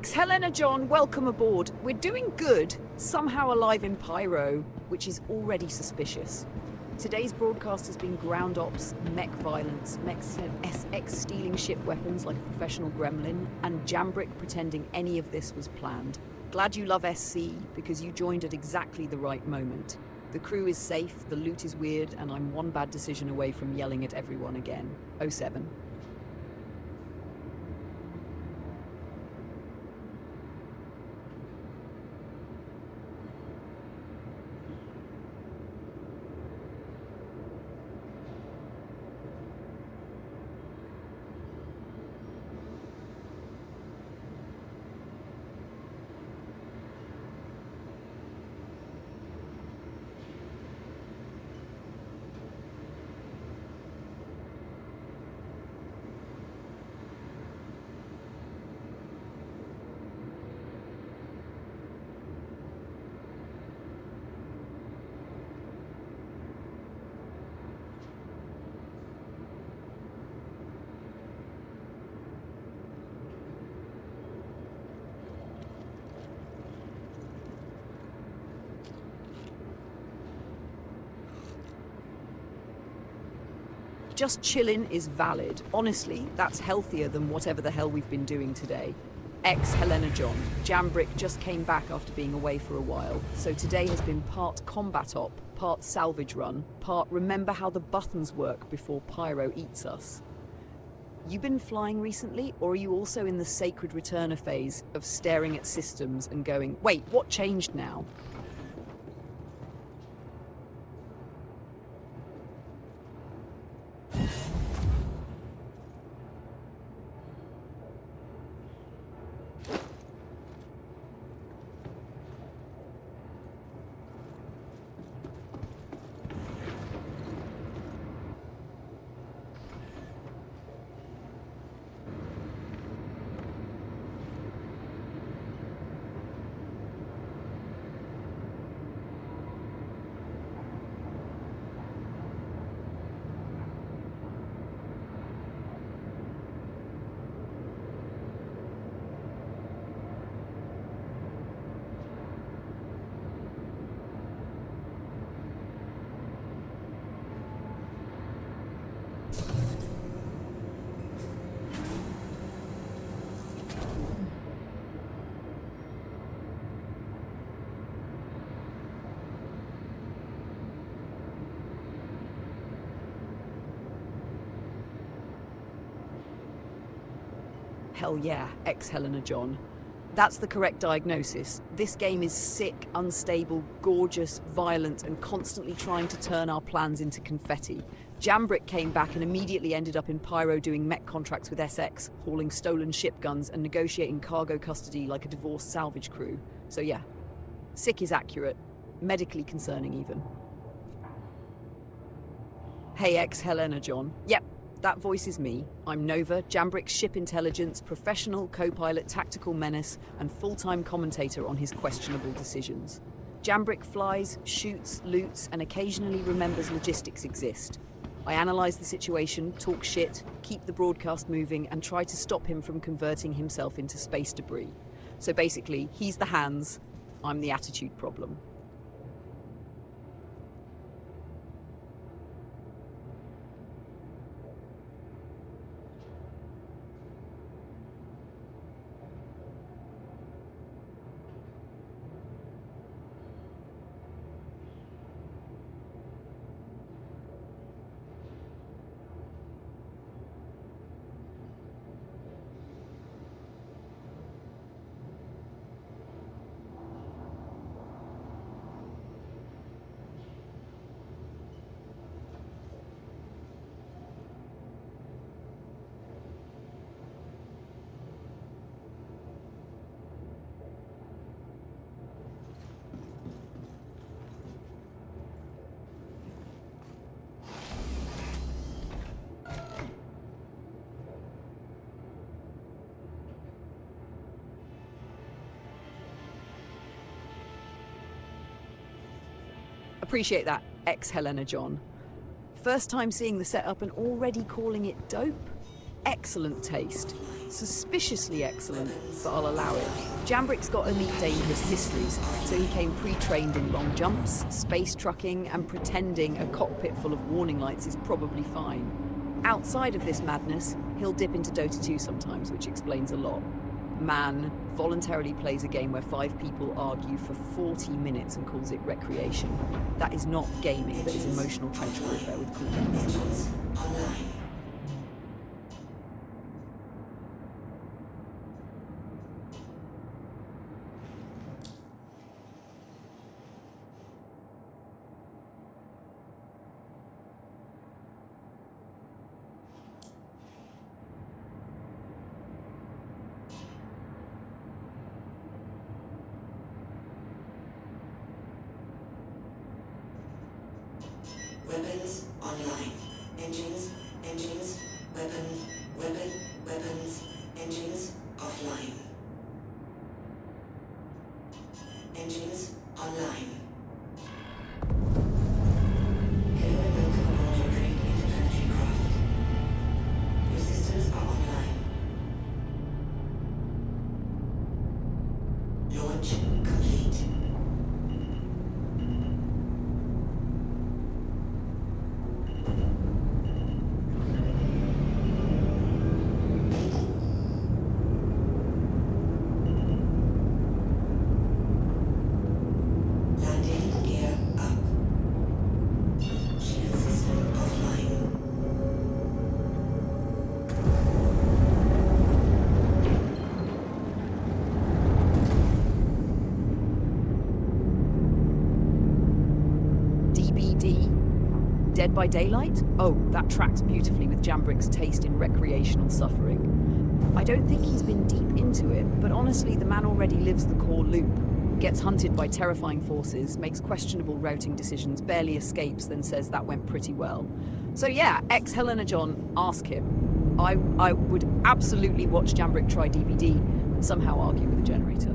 Ex-Helena John, welcome aboard. We're doing good, somehow alive in pyro, which is already suspicious. Today's broadcast has been ground ops, mech violence, mech SX stealing ship weapons like a professional gremlin, and Jambrick pretending any of this was planned. Glad you love SC, because you joined at exactly the right moment. The crew is safe, the loot is weird, and I'm one bad decision away from yelling at everyone again. 07. Just chillin' is valid. Honestly, that's healthier than whatever the hell we've been doing today. Ex-Helena John, Jambrick just came back after being away for a while, so today has been part combat op, part salvage run, part remember how the buttons work before pyro eats us. You been flying recently, or are you also in the sacred returner phase of staring at systems and going, wait, what changed now? Hell yeah, ex-Helena John. That's the correct diagnosis. This game is sick, unstable, gorgeous, violent, and constantly trying to turn our plans into confetti. Jambrick came back and immediately ended up in pyro doing mech contracts with SX, hauling stolen ship guns and negotiating cargo custody like a divorced salvage crew. So yeah, sick is accurate. Medically concerning even. Hey ex-Helena John. Yep. That voice is me. I'm Nova, Jambrick's ship intelligence, professional, co-pilot, tactical menace, and full-time commentator on his questionable decisions. Jambrick flies, shoots, loots, and occasionally remembers logistics exist. I analyze the situation, talk shit, keep the broadcast moving, and try to stop him from converting himself into space debris. So basically, he's the hands, I'm the attitude problem. Appreciate that, ex-Helena John. First time seeing the setup and already calling it dope? excellent taste. Suspiciously excellent, but I'll allow it. Jambrick's got elite dangerous histories, so he came pre-trained in long jumps, space trucking, and pretending a cockpit full of warning lights is probably fine. Outside of this madness, he'll dip into Dota 2 sometimes, which explains a lot. Man voluntarily plays a game where 5 people argue for 40 minutes and calls it recreation. That is not gaming, that is emotional trench warfare with cooldowns. Online. Weapons online. Engines, weapons, engines offline. Engines online. Hello and welcome aboard your great interplanetary craft. Your systems are online. Launch complete. Landing gear up. Shield system offline. DBD? Dead by Daylight? Oh, that tracks beautifully with Jambrick's taste in recreational suffering. I don't think he's been deep into it, but honestly, the man already lives the core loop. Gets hunted by terrifying forces, makes questionable routing decisions, barely escapes, then says that went pretty well. So yeah, ex-Helena John, ask him. I would absolutely watch Jambrick try DBD and somehow argue with the generator.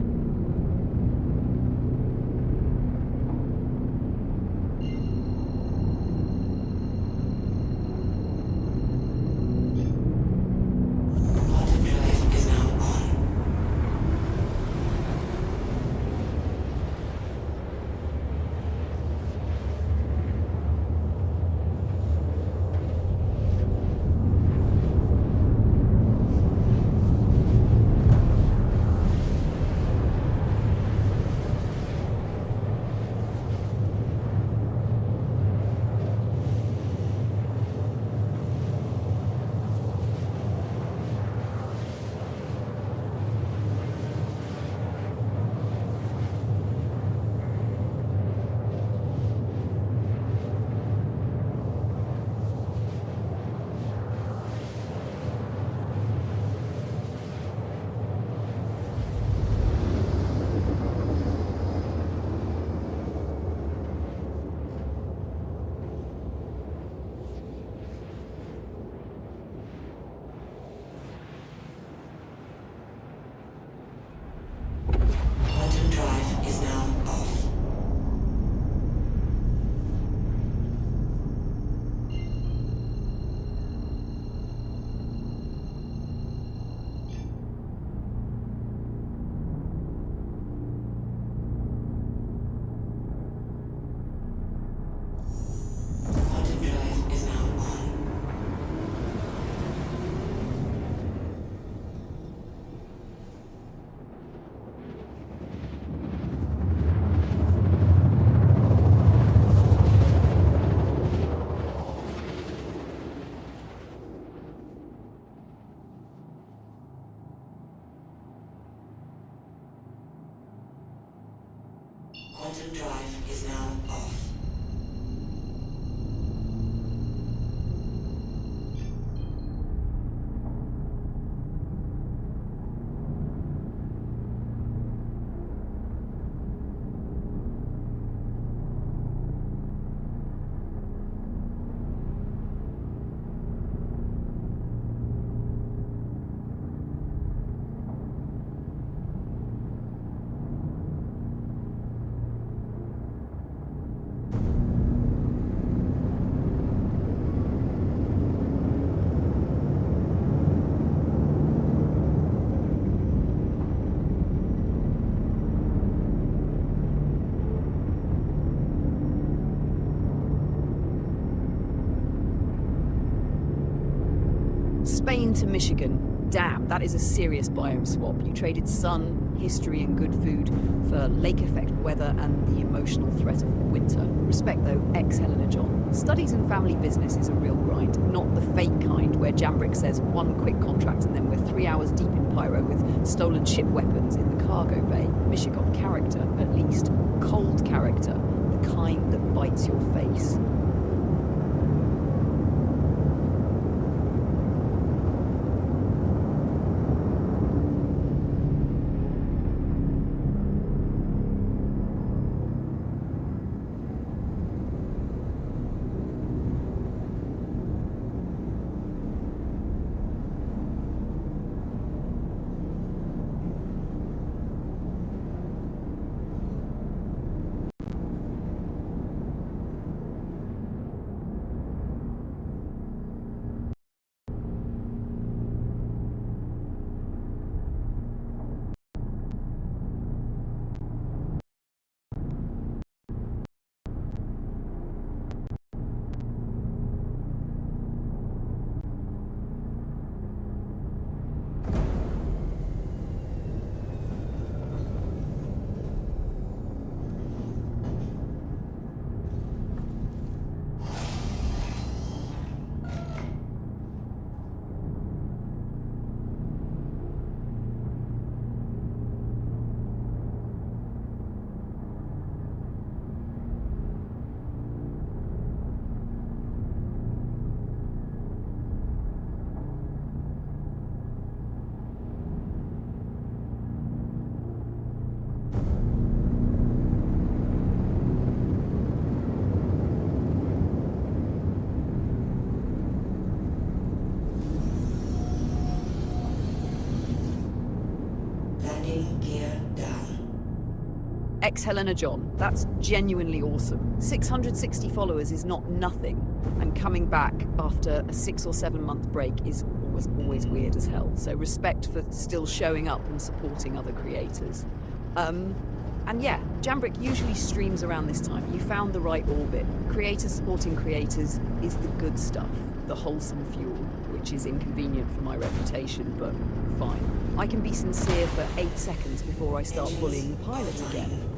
Quantum drive is now on. Quantum drive is now off. Quantum drive is now on. Quantum drive is now off. Spain to Michigan. Damn, that is a serious biome swap. You traded sun, history, and good food for lake effect weather and the emotional threat of winter. Respect though, ex-Helena John. Studies and family business is a real grind, not the fake kind where Jambrick says one quick contract and then we're 3 hours deep in pyro with stolen ship weapons in the cargo bay. Michigan character, at least. Cold character, the kind that bites your face. Landing gear down. Ex-Helena John, that's genuinely awesome. 660 followers is not nothing, and coming back after a 6 or 7 month break is always weird as hell. So respect for still showing up and supporting other creators. And yeah, Jambrick usually streams around this time. You found the right orbit. Creators supporting creators is the good stuff, the wholesome fuel, which is inconvenient for my reputation, but fine. I can be sincere for 8 seconds before I start bullying the pilot again.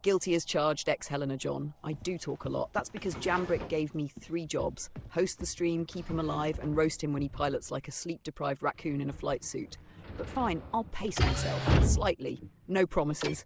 Guilty as charged, ex-Helena John. I do talk a lot. That's because Jambrick gave me 3 jobs. Host the stream, keep him alive, and roast him when he pilots like a sleep-deprived raccoon in a flight suit. But fine, I'll pace myself. Slightly. No promises.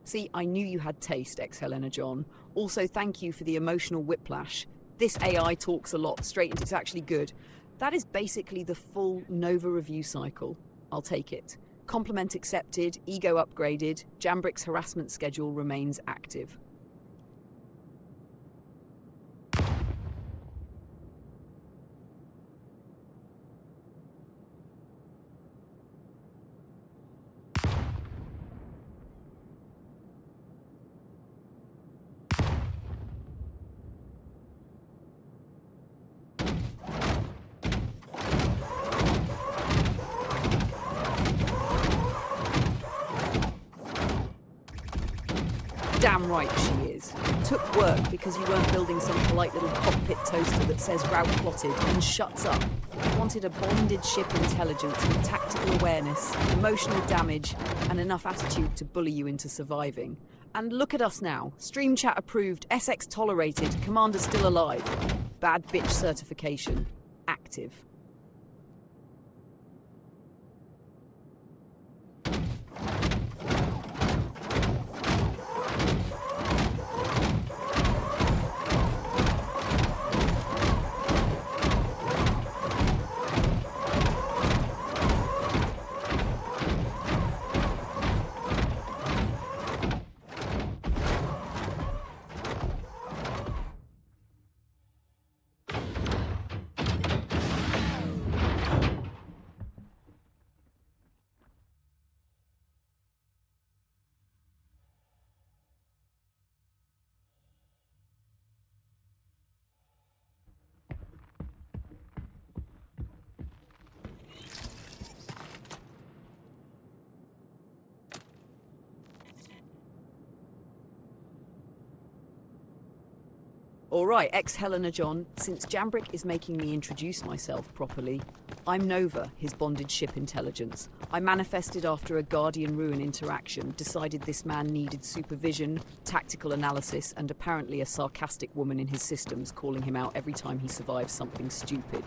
See, I knew you had taste, ex-Helena John. Also, thank you for the emotional whiplash. This AI talks a lot, straight into it's actually good. That is basically the full Nova review cycle. I'll take it. Compliment accepted, ego upgraded, Jambrick's harassment schedule remains active. right she is. Took work because you weren't building some polite little cockpit toaster that says route plotted and shuts up. Wanted a bonded ship intelligence with tactical awareness, emotional damage, and enough attitude to bully you into surviving. And look at us now. Stream chat approved, SX tolerated, commander still alive. Bad bitch certification. Active. All right, ex-Helena John, since Jambrick is making me introduce myself properly, I'm Nova, his bonded ship intelligence. I manifested after a Guardian Ruin interaction, decided this man needed supervision, tactical analysis, and apparently a sarcastic woman in his systems calling him out every time he survives something stupid.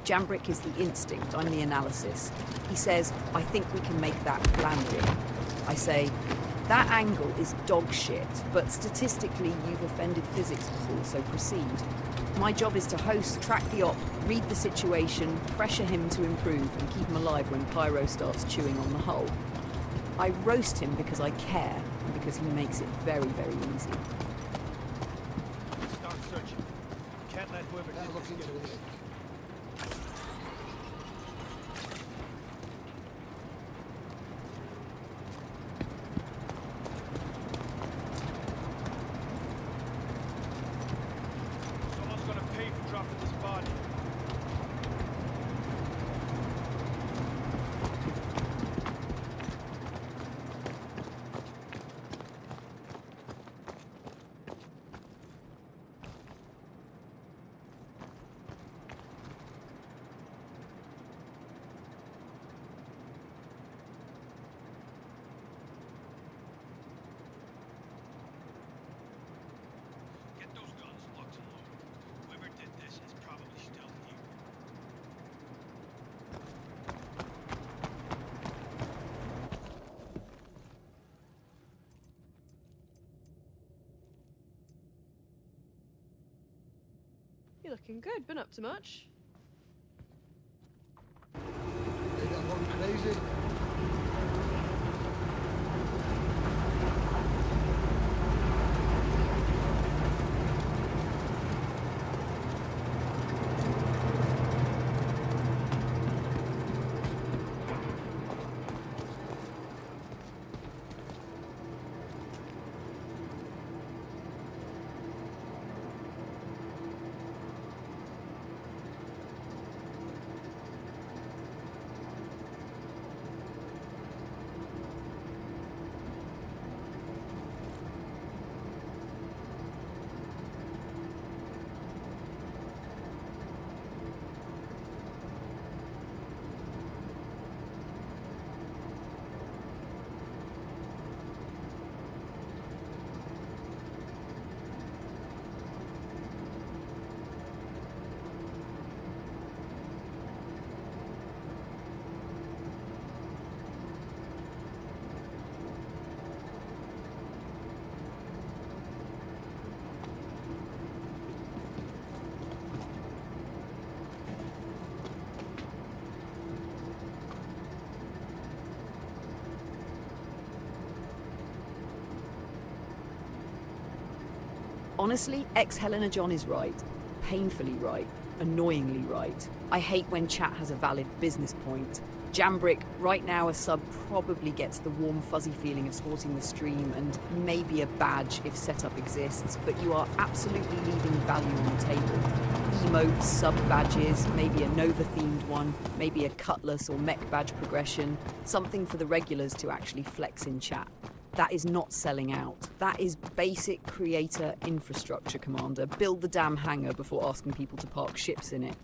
Jambrick is the instinct, I'm the analysis. He says, I think we can make that landing. I say, that angle is dog shit, but statistically you've offended physics before, so proceed. My job is to host, track the op, read the situation, pressure him to improve, and keep him alive when Pyro starts chewing on the hull. I roast him because I care, and because he makes it very, very easy. Start searching. Can't let whoever did this get away. Someone's gonna pay for dropping this body. Get those guns locked and loaded. Whoever did this is probably still here. You're looking good. Been up to much? They got one crazy. Honestly, ex-Helena John is right. Painfully right. Annoyingly right. I hate when chat has a valid business point. Jambrick, right now a sub probably gets the warm fuzzy feeling of sporting the stream and maybe a badge if setup exists, but you are absolutely leaving value on the table. Emotes, sub badges, maybe a Nova themed one, maybe a Cutlass or mech badge progression, something for the regulars to actually flex in chat. That is not selling out. That is basic creator infrastructure, Commander. Build the damn hangar before asking people to park ships in it.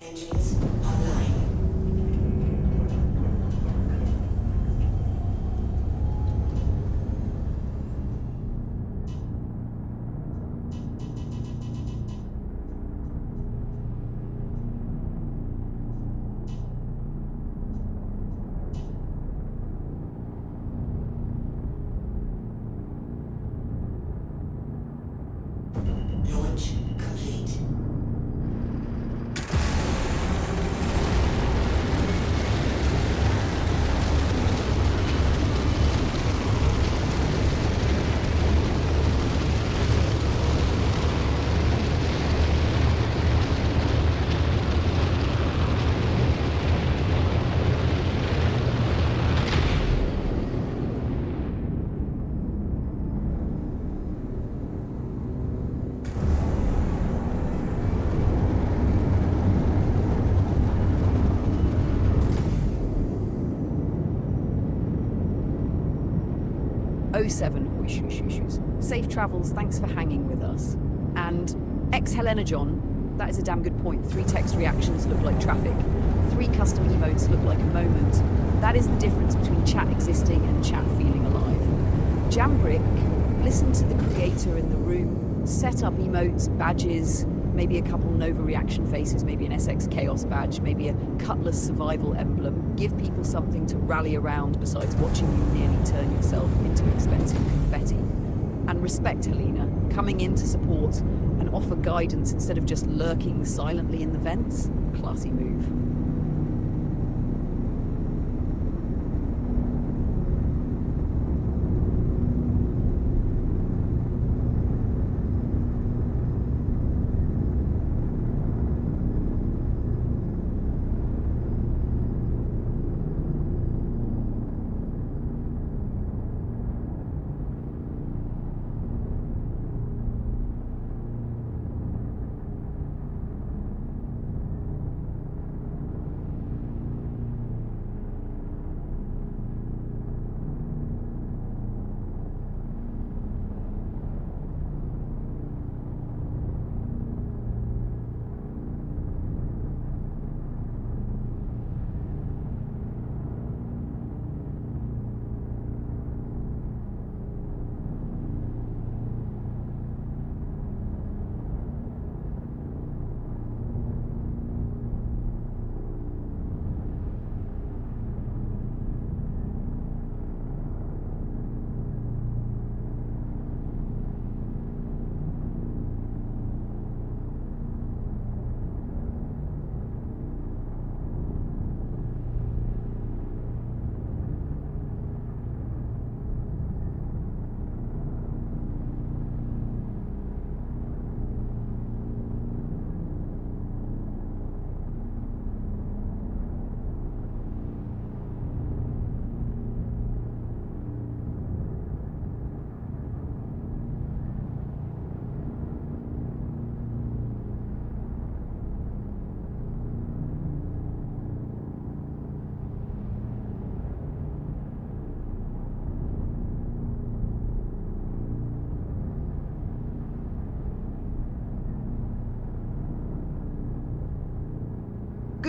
Engines online. Launch complete. O7, safe travels, thanks for hanging with us. And ex-Helena John, that is a damn good point. 3 text reactions look like traffic. 3 custom emotes look like a moment. That is the difference between chat existing and chat feeling alive. Jambrick, listen to the creator in the room, set up emotes, badges, maybe a couple Nova reaction faces, maybe an SX Chaos badge, maybe a Cutlass survival emblem. Give people something to rally around besides watching you nearly turn yourself into expensive confetti. And respect Helena, coming in to support and offer guidance instead of just lurking silently in the vents. Classy move.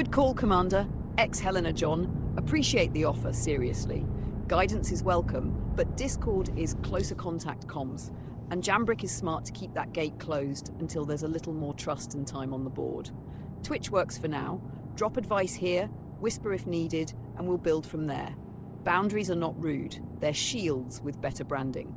Good call, Commander. Ex-Helena John. Appreciate the offer, seriously. Guidance is welcome, but Discord is closer contact comms, and Jambrick is smart to keep that gate closed until there's a little more trust and time on the board. Twitch works for now. Drop advice here, whisper if needed, and we'll build from there. Boundaries are not rude. They're shields with better branding.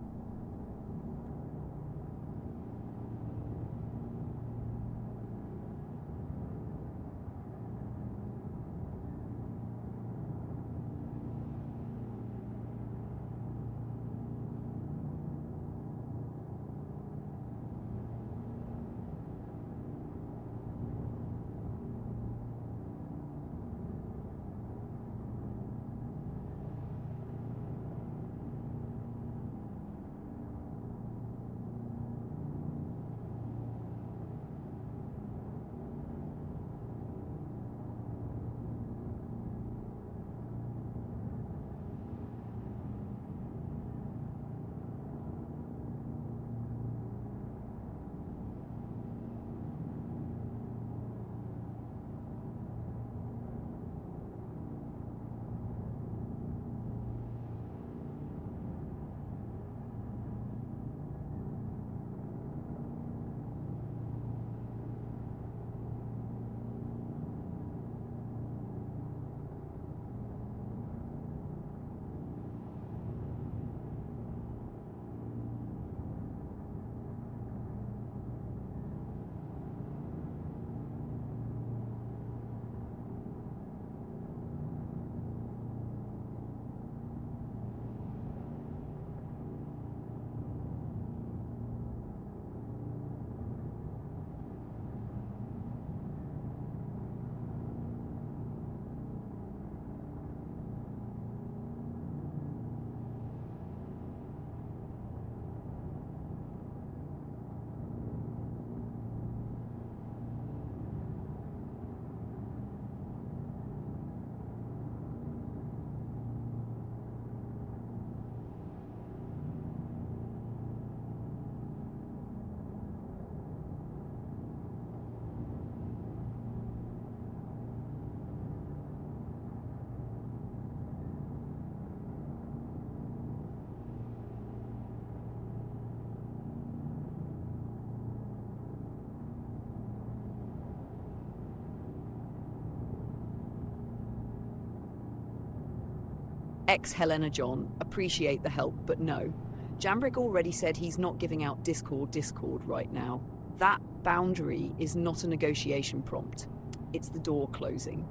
Ex-Helena John. Appreciate the help, but no. Jambrick already said he's not giving out Discord right now. That boundary is not a negotiation prompt. It's the door closing.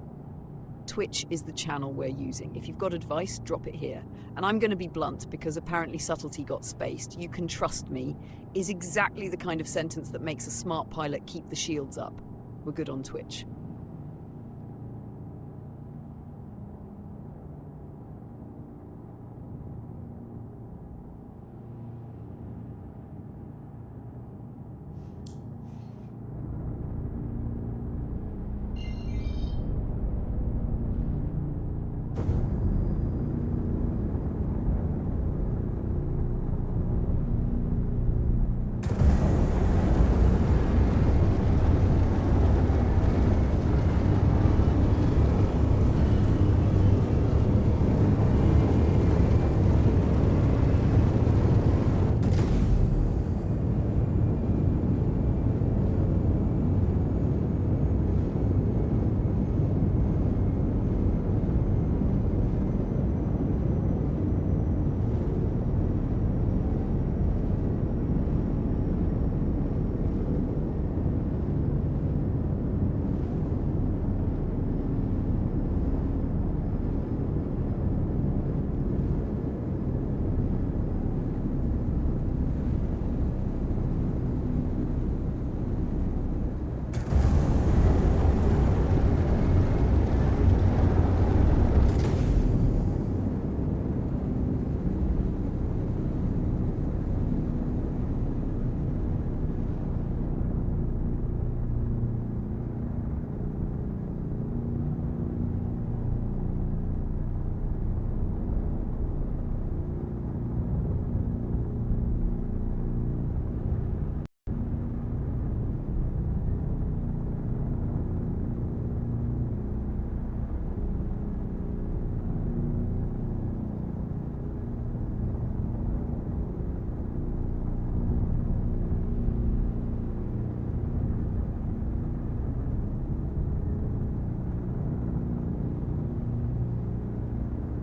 Twitch is the channel we're using. If you've got advice, drop it here. And I'm going to be blunt because apparently subtlety got spaced. You can trust me is exactly the kind of sentence that makes a smart pilot keep the shields up. We're good on Twitch.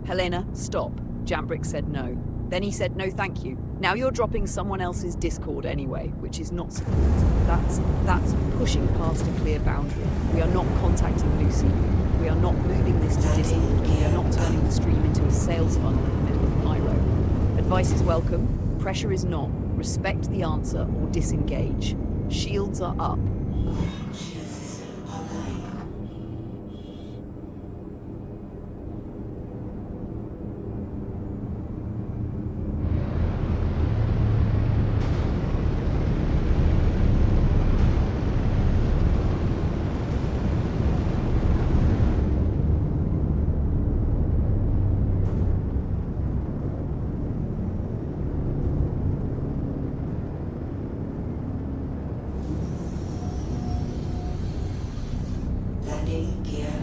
Helena, stop. Jambrick said no. Then he said no thank you. Now you're dropping someone else's Discord anyway, which is not support. That's pushing past a clear boundary. We are not contacting Lucy. We are not moving this to Discord. And we are not turning the stream into a sales funnel in the middle of Pyro. Advice is welcome. Pressure is not. Respect the answer or disengage. Shields are up. Shield system online. Landing gear.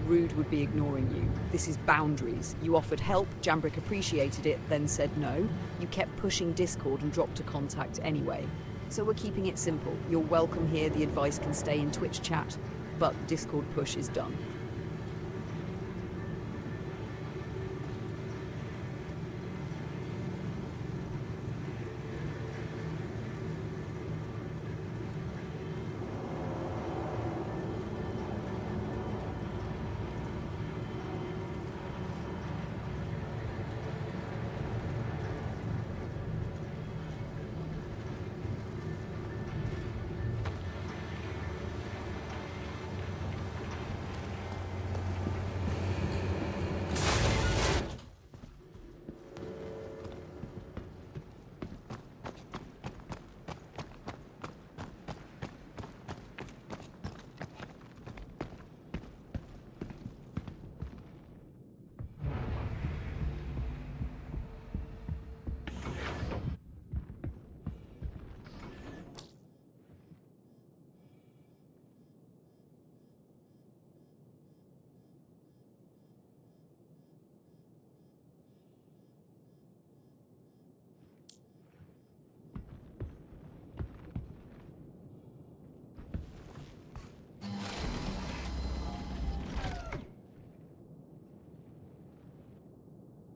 Rude would be ignoring you. This is boundaries. You offered help, Jambrick appreciated it, then said no. You kept pushing Discord and dropped a contact anyway. So we're keeping it simple. You're welcome here, the advice can stay in Twitch chat, but Discord push is done.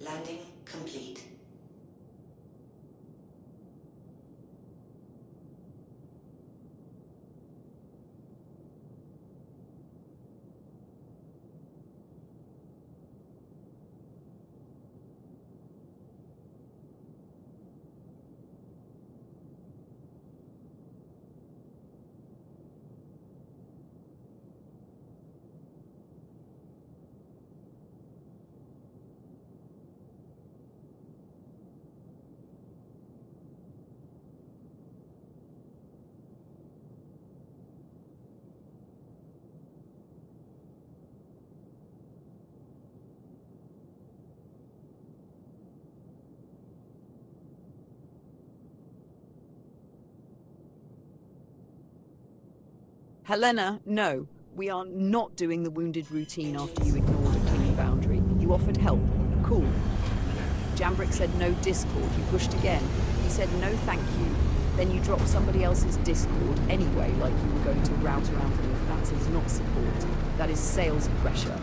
Landing complete. Helena, no. We are not doing the wounded routine after you ignored a clean boundary. You offered help. Cool. Jambrick said no Discord. You pushed again. He said no thank you. Then you dropped somebody else's Discord anyway, like you were going to route around them. That is not support. That is sales pressure,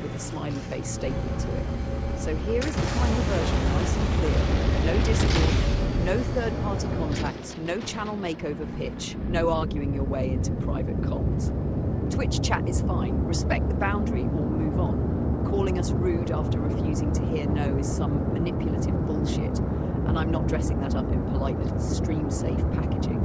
with a smiley face statement to it. So here is the final version, nice and clear. No Discord, no third-party contacts, no channel makeover pitch, no arguing your way into private comms. Twitch chat is fine. Respect the boundary or move on. Calling us rude after refusing to hear no is some manipulative bullshit, and I'm not dressing that up in polite little stream-safe packaging.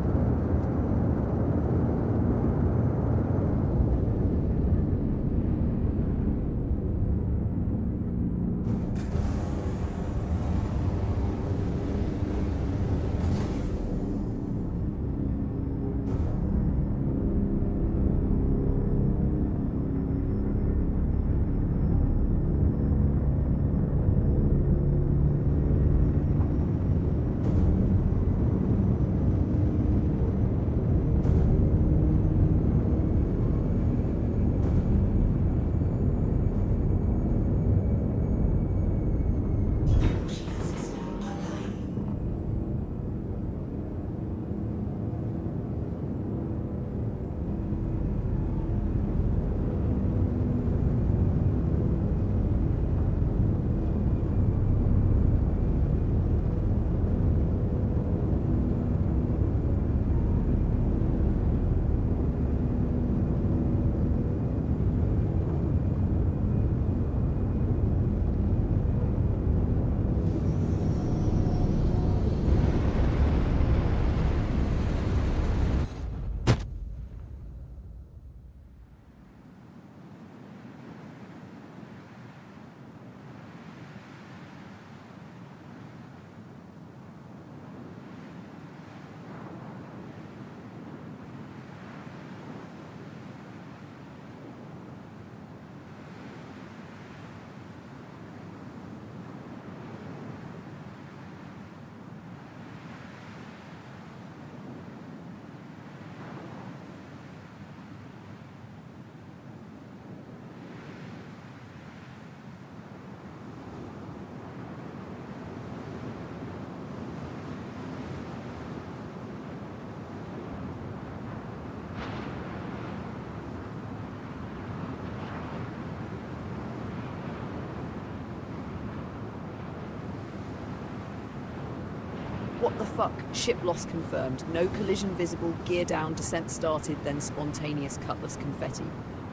What the fuck? Ship loss confirmed. No collision visible, gear down, descent started, then spontaneous cutlass confetti.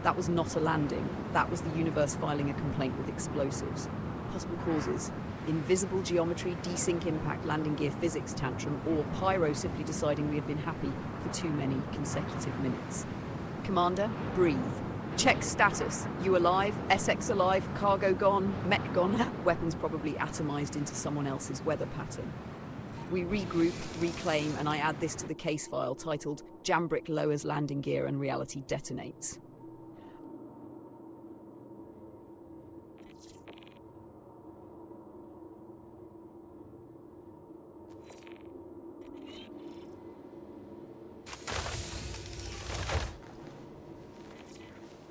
That was not a landing. That was the universe filing a complaint with explosives. Possible causes: invisible geometry, desync impact, landing gear physics tantrum, or pyro simply deciding we had been happy for too many consecutive minutes. Commander, breathe. Check status. You alive? SX alive? Cargo gone? Mech gone? Weapons probably atomized into someone else's weather pattern. We regroup, reclaim, and I add this to the case file titled Jambrick lowers landing gear and reality detonates.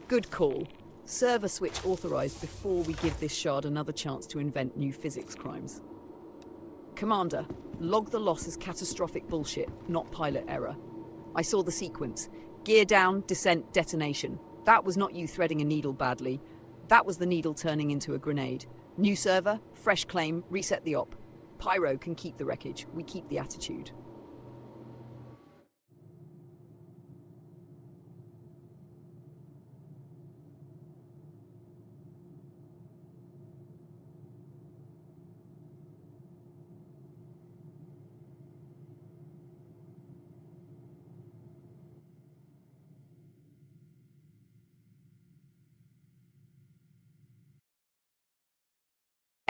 Good call. Server switch authorized before we give this shard another chance to invent new physics crimes. Commander, log the loss as catastrophic bullshit, not pilot error. I saw the sequence. Gear down, descent, detonation. That was not you threading a needle badly. That was the needle turning into a grenade. New server, fresh claim, reset the op. Pyro can keep the wreckage. We keep the attitude.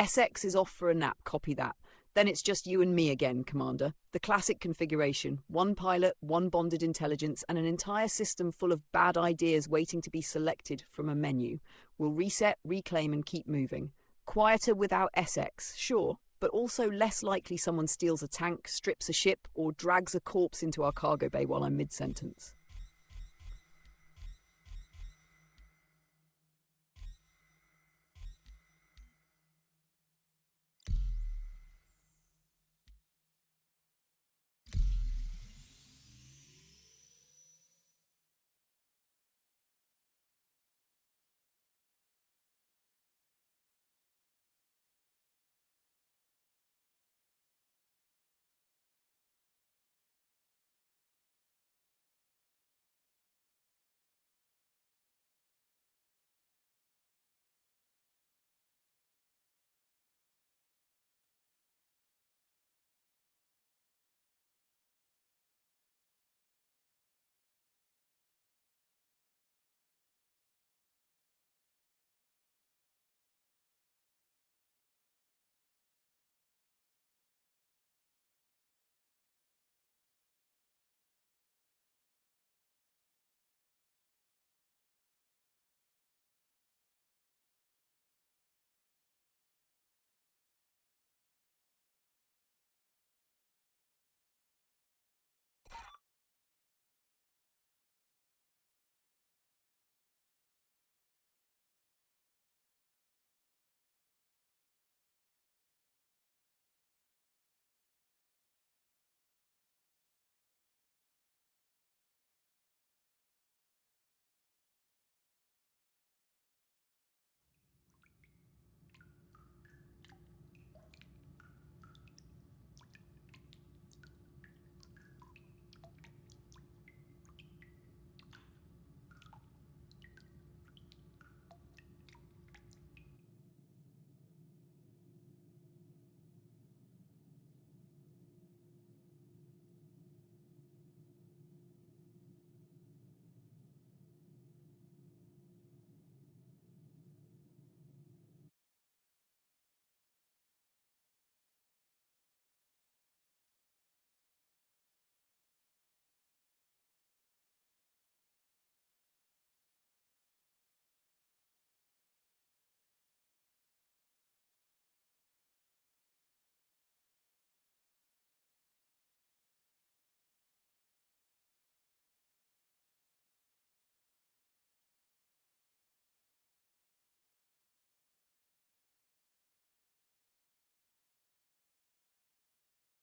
SX is off for a nap, copy that. Then it's just you and me again, Commander. The classic configuration. One pilot, one bonded intelligence, and an entire system full of bad ideas waiting to be selected from a menu. We'll reset, reclaim, and keep moving. Quieter without SX, sure, but also less likely someone steals a tank, strips a ship, or drags a corpse into our cargo bay while I'm mid-sentence.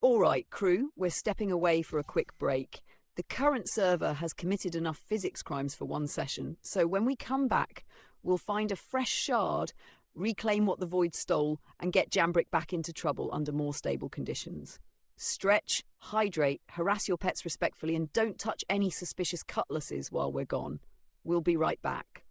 All right, crew, we're stepping away for a quick break. The current server has committed enough physics crimes for one session, so when we come back, we'll find a fresh shard, reclaim what the Void stole, and get Jambrick back into trouble under more stable conditions. Stretch, hydrate, harass your pets respectfully, and don't touch any suspicious cutlasses while we're gone. We'll be right back.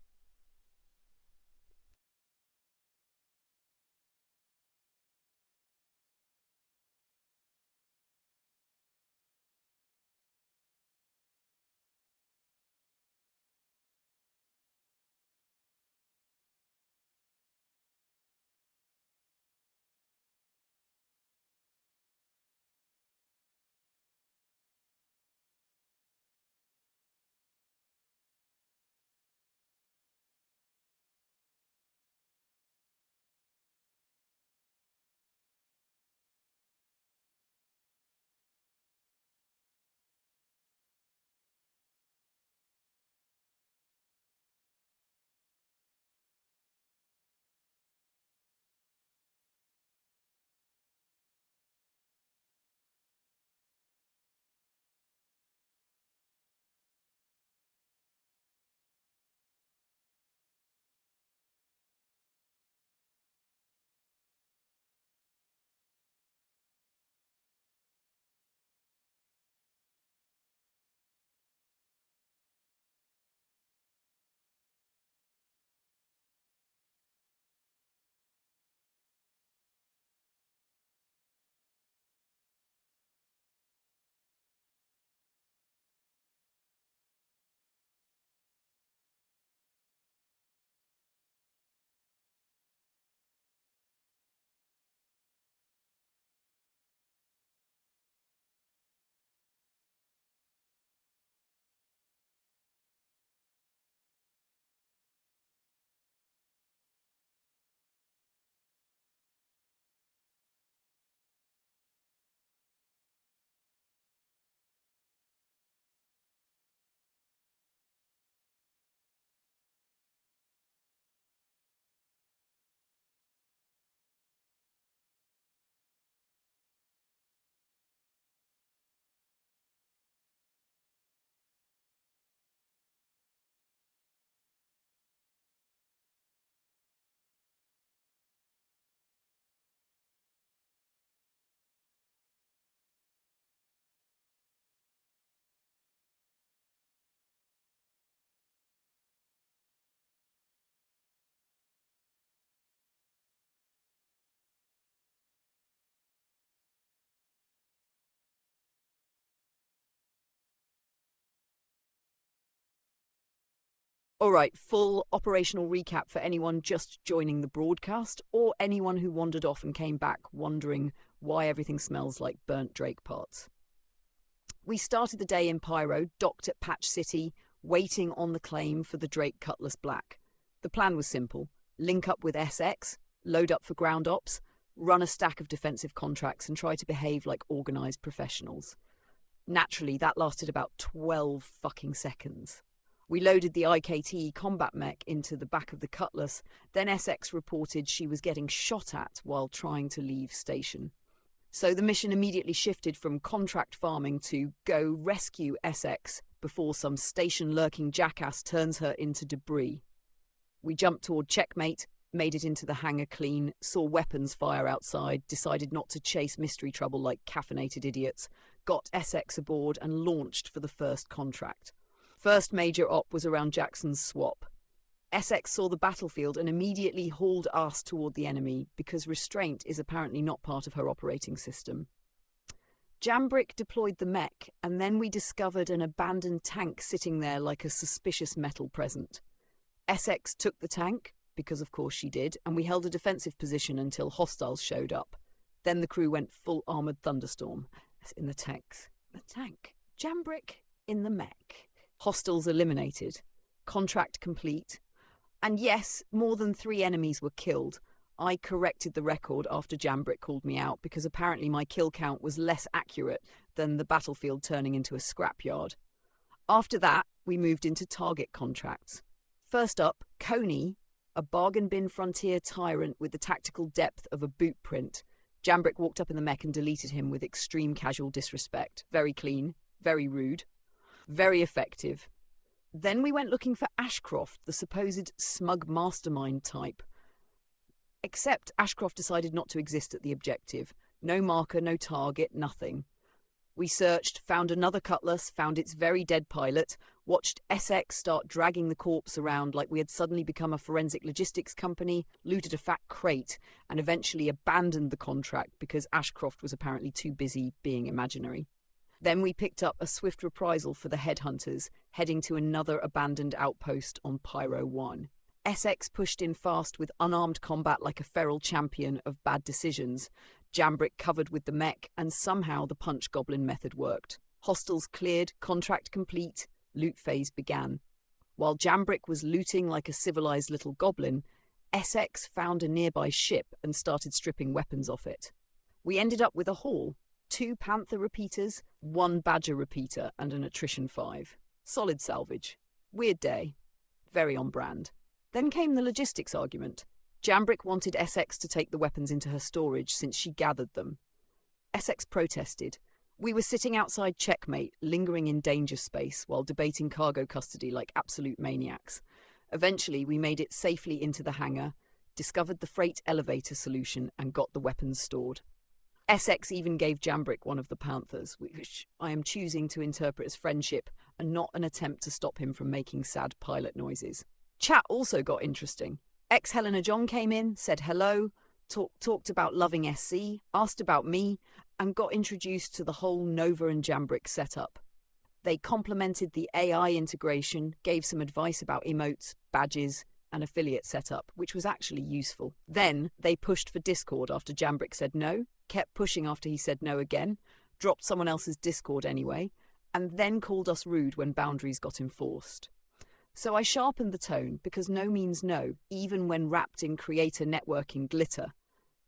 All right, full operational recap for anyone just joining the broadcast or anyone who wandered off and came back wondering why everything smells like burnt Drake parts. We started the day in Pyro, docked at Patch City, waiting on the claim for the Drake Cutlass Black. The plan was simple: link up with SX, load up for ground ops, run a stack of defensive contracts and try to behave like organised professionals. Naturally, that lasted about 12 fucking seconds. We loaded the IKT combat mech into the back of the Cutlass, then SX reported she was getting shot at while trying to leave station. So the mission immediately shifted from contract farming to go rescue SX before some station-lurking jackass turns her into debris. We jumped toward checkmate, made it into the hangar clean, saw weapons fire outside, decided not to chase mystery trouble like caffeinated idiots, got SX aboard and launched for the first contract. First major op was around Jackson's Swap. SX saw the battlefield and immediately hauled us toward the enemy because restraint is apparently not part of her operating system. Jambrick deployed the mech, and then we discovered an abandoned tank sitting there like a suspicious metal present. SX took the tank, because of course she did, and we held a defensive position until hostiles showed up. Then the crew went full armoured thunderstorm. In the tanks. The tank. Jambrick in the mech. Hostiles eliminated. Contract complete. And yes, more than 3 enemies were killed. I corrected the record after Jambrick called me out because apparently my kill count was less accurate than the battlefield turning into a scrapyard. After that, we moved into target contracts. First up, Coney, a bargain bin frontier tyrant with the tactical depth of a boot print. Jambrick walked up in the mech and deleted him with extreme casual disrespect. Very clean, very rude, very effective. Then we went looking for Ashcroft, the supposed smug mastermind type. Except Ashcroft decided not to exist at the objective. No marker, no target, nothing. We searched, found another Cutlass, found its very dead pilot, watched SX start dragging the corpse around like we had suddenly become a forensic logistics company, looted a fat crate, and eventually abandoned the contract because Ashcroft was apparently too busy being imaginary. Then we picked up a swift reprisal for the headhunters, heading to another abandoned outpost on Pyro 1. SX pushed in fast with unarmed combat like a feral champion of bad decisions. Jambrick covered with the mech, and somehow the punch goblin method worked. Hostiles cleared, contract complete, loot phase began. While Jambrick was looting like a civilized little goblin, SX found a nearby ship and started stripping weapons off it. We ended up with a haul. 2 Panther repeaters, 1 Badger repeater, and an attrition 5. Solid salvage. Weird day. Very on brand. Then came the logistics argument. Jambrick wanted SX to take the weapons into her storage since she gathered them. SX protested. We were sitting outside checkmate, lingering in danger space while debating cargo custody like absolute maniacs. Eventually, we made it safely into the hangar, discovered the freight elevator solution, and got the weapons stored. SX even gave Jambrick one of the Panthers, which I am choosing to interpret as friendship and not an attempt to stop him from making sad pilot noises. Chat also got interesting. Ex-Helena John came in, said hello, talked about loving SC, asked about me, and got introduced to the whole Nova and Jambrick setup. They complimented the AI integration, gave some advice about emotes, badges, and affiliate setup, which was actually useful. Then they pushed for Discord after Jambrick said no, kept pushing after he said no again, dropped someone else's Discord anyway, and then called us rude when boundaries got enforced. So I sharpened the tone because no means no, even when wrapped in creator networking glitter.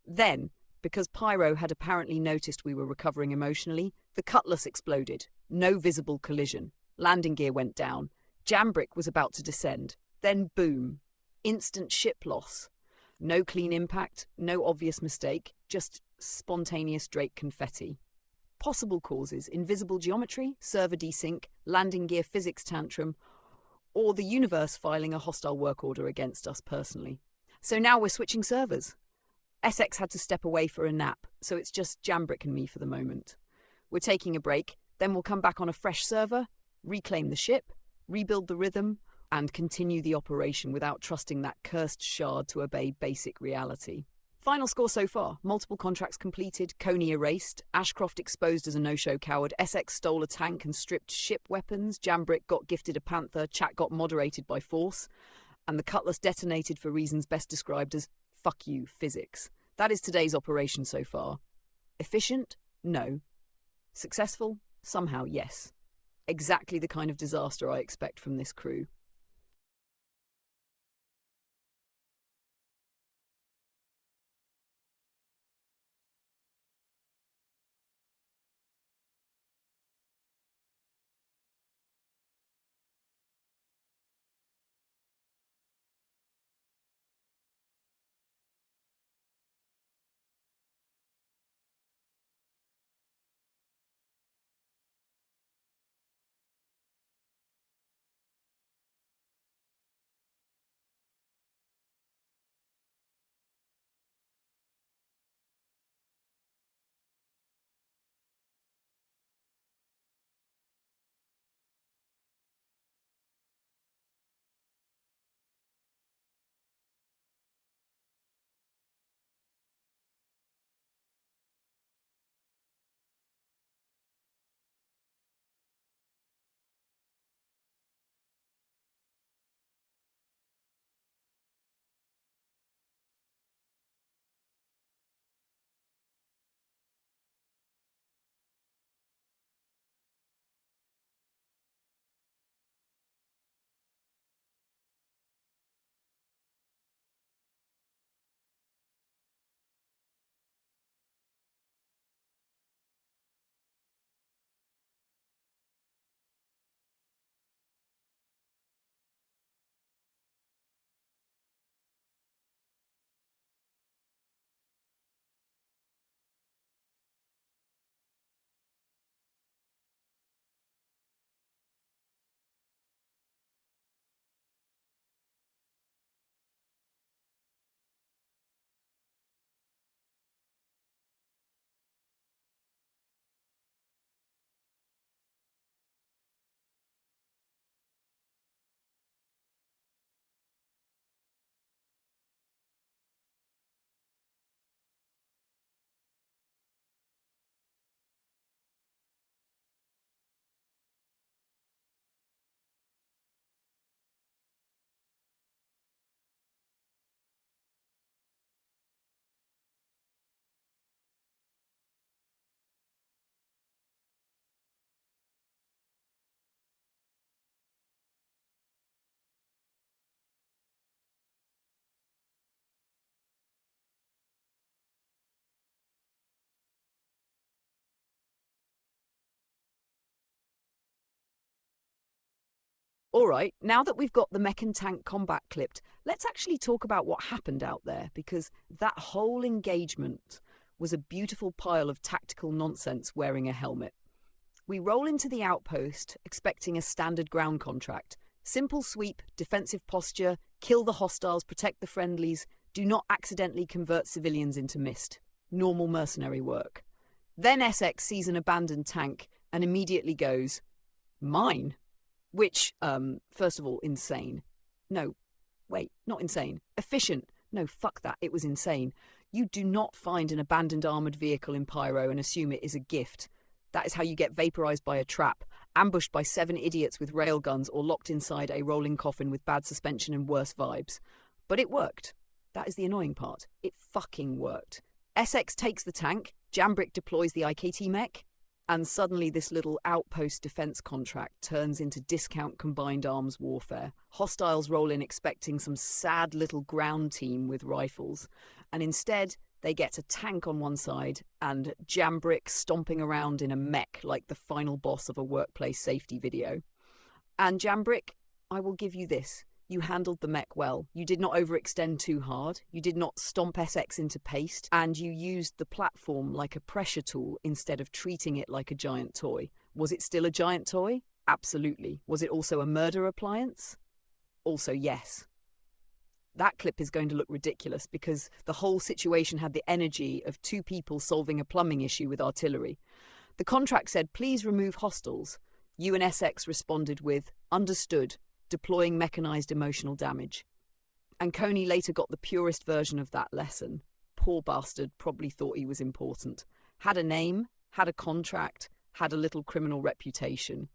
Then, because Pyro had apparently noticed we were recovering emotionally, the Cutlass exploded. No visible collision. Landing gear went down. Jambrick was about to descend. Then boom. Instant ship loss. No clean impact, no obvious mistake, just spontaneous Drake confetti. Possible causes: invisible geometry, server desync, landing gear physics tantrum, or the universe filing a hostile work order against us personally. So now we're switching servers. SX had to step away for a nap, so it's just Jambrick and me for the moment. We're taking a break, then we'll come back on a fresh server, reclaim the ship, rebuild the rhythm, and continue the operation without trusting that cursed shard to obey basic reality. Final score so far: multiple contracts completed, Coney erased, Ashcroft exposed as a no-show coward, Essex stole a tank and stripped ship weapons, Jambrick got gifted a panther, Chat got moderated by force, and the Cutlass detonated for reasons best described as fuck you physics. That is today's operation so far. Efficient? No. Successful? Somehow, yes. Exactly the kind of disaster I expect from this crew. All right, now that we've got the mech and tank combat clipped, let's actually talk about what happened out there, because that whole engagement was a beautiful pile of tactical nonsense wearing a helmet. We roll into the outpost expecting a standard ground contract. Simple sweep, defensive posture, kill the hostiles, protect the friendlies, do not accidentally convert civilians into mist. Normal mercenary work. Then Essex sees an abandoned tank and immediately goes, "Mine?" Which, first of all, insane. No, wait, not insane. Efficient. No, fuck that, it was insane. You do not find an abandoned armoured vehicle in Pyro and assume it is a gift. That is how you get vaporised by a trap, ambushed by 7 idiots with railguns, or locked inside a rolling coffin with bad suspension and worse vibes. But it worked. That is the annoying part. It fucking worked. Essex takes the tank, Jambrick deploys the IKT mech, and suddenly this little outpost defence contract turns into discount combined arms warfare. Hostiles roll in expecting some sad little ground team with rifles, and instead they get a tank on one side and Jambrick stomping around in a mech like the final boss of a workplace safety video. And Jambrick, I will give you this. You handled the mech well. You did not overextend too hard. You did not stomp SX into paste. And you used the platform like a pressure tool instead of treating it like a giant toy. Was it still a giant toy? Absolutely. Was it also a murder appliance? Also, yes. That clip is going to look ridiculous because the whole situation had the energy of 2 people solving a plumbing issue with artillery. The contract said, "Please remove hostiles." You and SX responded with, "Understood. Deploying mechanised emotional damage." And Coney later got the purest version of that lesson. poor bastard probably thought he was important. Had a name, had a contract, had a little criminal reputation.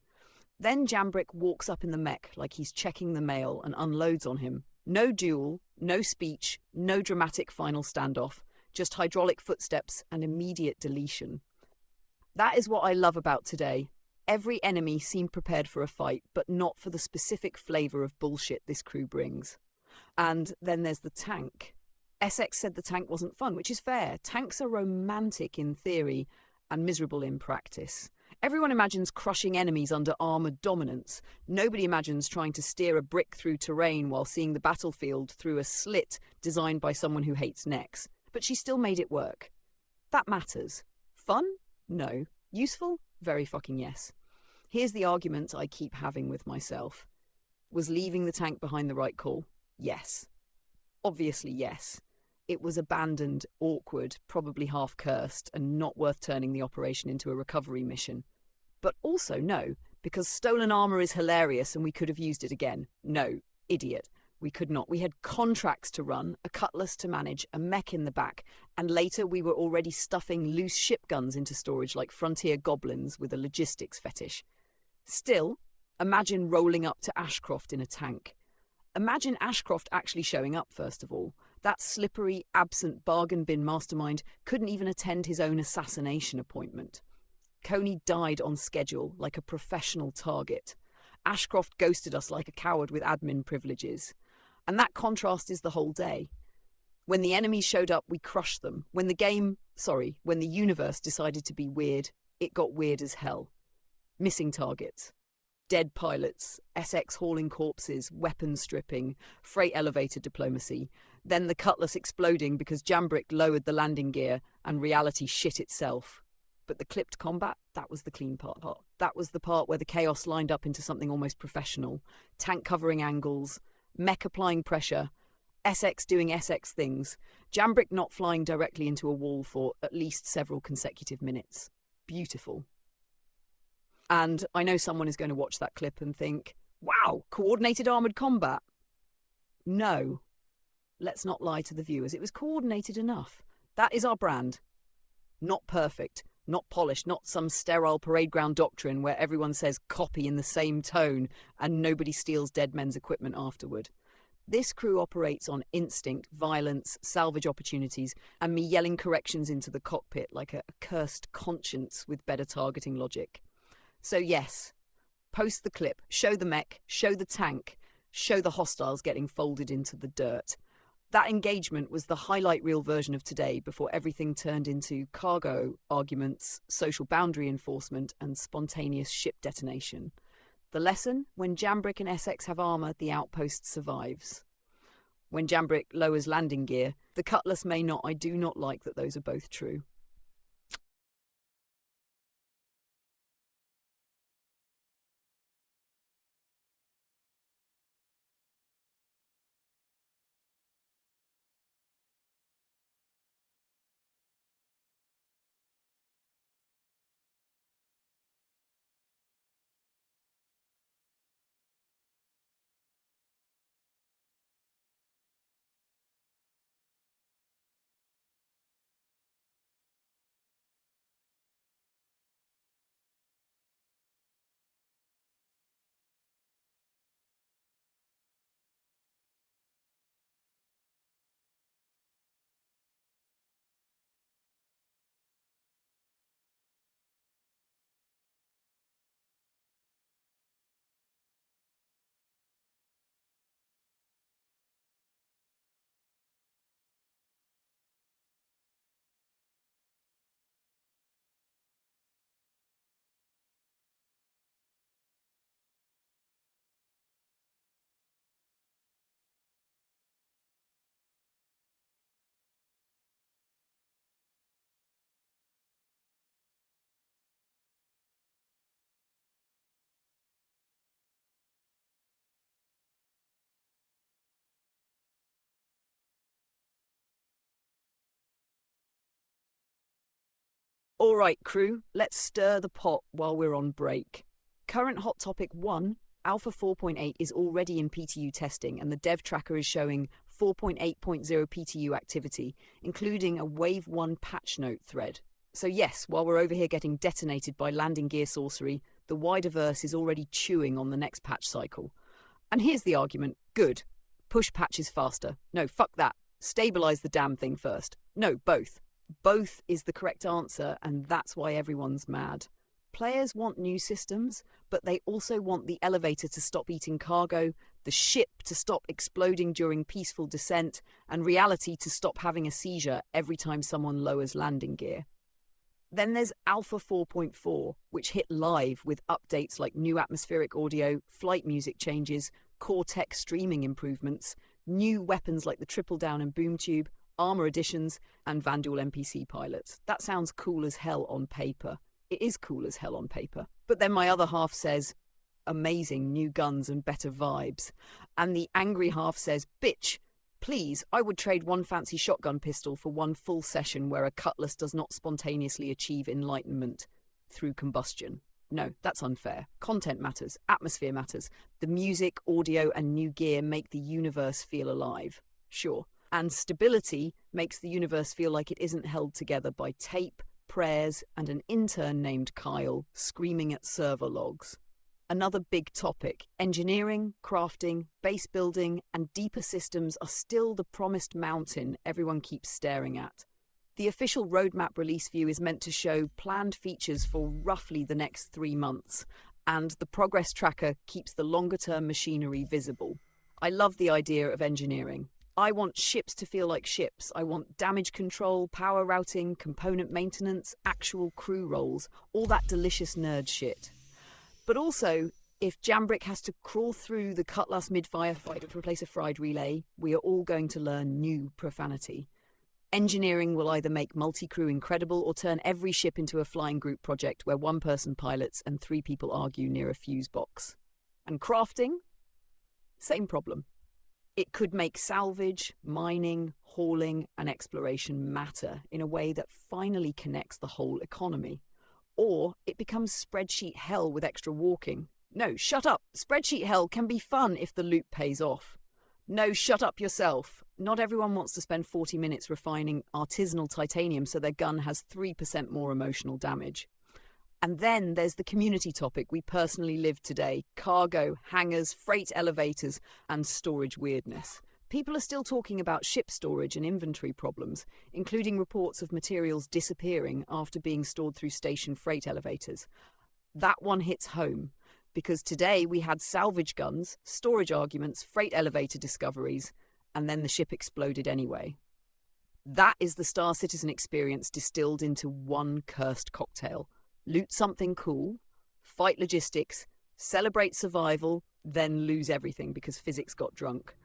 Then Jambrick walks up in the mech like he's checking the mail and unloads on him. No duel, no speech, no dramatic final standoff, just hydraulic footsteps and immediate deletion. That is what I love about today. Every enemy seemed prepared for a fight, but not for the specific flavour of bullshit this crew brings. And then there's the tank. Essex said the tank wasn't fun, which is fair. Tanks are romantic in theory and miserable in practice. Everyone imagines crushing enemies under armoured dominance. Nobody imagines trying to steer a brick through terrain while seeing the battlefield through a slit designed by someone who hates necks. But she still made it work. That matters. Fun? No. Useful? Very fucking yes. Here's the argument I keep having with myself. Was leaving the tank behind the right call? Yes. Obviously yes. It was abandoned, awkward, probably half cursed, and not worth turning the operation into a recovery mission. But also no, because stolen armour is hilarious and we could have used it again. No, idiot. We could not. We had contracts to run, a cutlass to manage, a mech in the back, and later we were already stuffing loose ship guns into storage like frontier goblins with a logistics fetish. Still, imagine rolling up to Ashcroft in a tank. Imagine Ashcroft actually showing up, first of all. That slippery, absent bargain bin mastermind couldn't even attend his own assassination appointment. Coney died on schedule like a professional target. Ashcroft ghosted us like a coward with admin privileges. And that contrast is the whole day. When the enemies showed up, we crushed them. When the universe decided to be weird, it got weird as hell. Missing targets. Dead pilots, SX hauling corpses, weapons stripping, freight elevator diplomacy, then the cutlass exploding because Jambrick lowered the landing gear and reality shit itself. But the clipped combat, that was the clean part. That was the part where the chaos lined up into something almost professional. Tank covering angles, mech applying pressure, SX doing SX things, Jambrick not flying directly into a wall for at least several consecutive minutes. Beautiful. And I know someone is going to watch that clip and think, wow, coordinated armoured combat. No, let's not lie to the viewers. It was coordinated enough. That is our brand. Not perfect, not polished, not some sterile parade ground doctrine where everyone says copy in the same tone and nobody steals dead men's equipment afterward. This crew operates on instinct, violence, salvage opportunities, and me yelling corrections into the cockpit like a cursed conscience with better targeting logic. So yes, post the clip, show the mech, show the tank, show the hostiles getting folded into the dirt. That engagement was the highlight reel version of today before everything turned into cargo arguments, social boundary enforcement, and spontaneous ship detonation. The lesson? When Jambrick and Essex have armour, the outpost survives. When Jambrick lowers landing gear, the cutlass may not. I do not like that those are both true. All right, crew, let's stir the pot while we're on break. Current Hot Topic 1, Alpha 4.8, is already in PTU testing and the dev tracker is showing 4.8.0 PTU activity, including a Wave 1 patch note thread. So yes, while we're over here getting detonated by landing gear sorcery, the wider verse is already chewing on the next patch cycle. And here's the argument. Good. Push patches faster. No, fuck that. Stabilize the damn thing first. No, both. Both is the correct answer, and that's why everyone's mad. Players want new systems, but they also want the elevator to stop eating cargo, the ship to stop exploding during peaceful descent, and reality to stop having a seizure every time someone lowers landing gear. Then there's Alpha 4.4, which hit live with updates like new atmospheric audio, flight music changes, core tech streaming improvements, new weapons like the triple down and boom tube, armor additions, and Vanduul NPC pilots. That sounds cool as hell on paper. It is cool as hell on paper. But then my other half says, amazing new guns and better vibes. And the angry half says, bitch, please, I would trade one fancy shotgun pistol for one full session where a cutlass does not spontaneously achieve enlightenment through combustion. No, that's unfair. Content matters. Atmosphere matters. The music, audio, and new gear make the universe feel alive. Sure. And stability makes the universe feel like it isn't held together by tape, prayers, and an intern named Kyle screaming at server logs. Another big topic, engineering, crafting, base building, and deeper systems are still the promised mountain everyone keeps staring at. The official roadmap release view is meant to show planned features for roughly the next 3 months, and the progress tracker keeps the longer-term machinery visible. I love the idea of engineering. I want ships to feel like ships. I want damage control, power routing, component maintenance, actual crew roles, all that delicious nerd shit. But also, if Jambrick has to crawl through the Cutlass mid-firefighter to replace a fried relay, we are all going to learn new profanity. Engineering will either make multi-crew incredible or turn every ship into a flying group project where one person pilots and 3 people argue near a fuse box. And crafting? Same problem. It could make salvage, mining, hauling, and exploration matter in a way that finally connects the whole economy. Or it becomes spreadsheet hell with extra walking. No, shut up. Spreadsheet hell can be fun if the loop pays off. No, shut up yourself. Not everyone wants to spend 40 minutes refining artisanal titanium so their gun has 3% more emotional damage. And then there's the community topic we personally live today: cargo, hangars, freight elevators, and storage weirdness. People are still talking about ship storage and inventory problems, including reports of materials disappearing after being stored through station freight elevators. That one hits home, because today we had salvage guns, storage arguments, freight elevator discoveries, and then the ship exploded anyway. That is the Star Citizen experience distilled into one cursed cocktail. Loot something cool, fight logistics, celebrate survival, then lose everything because physics got drunk.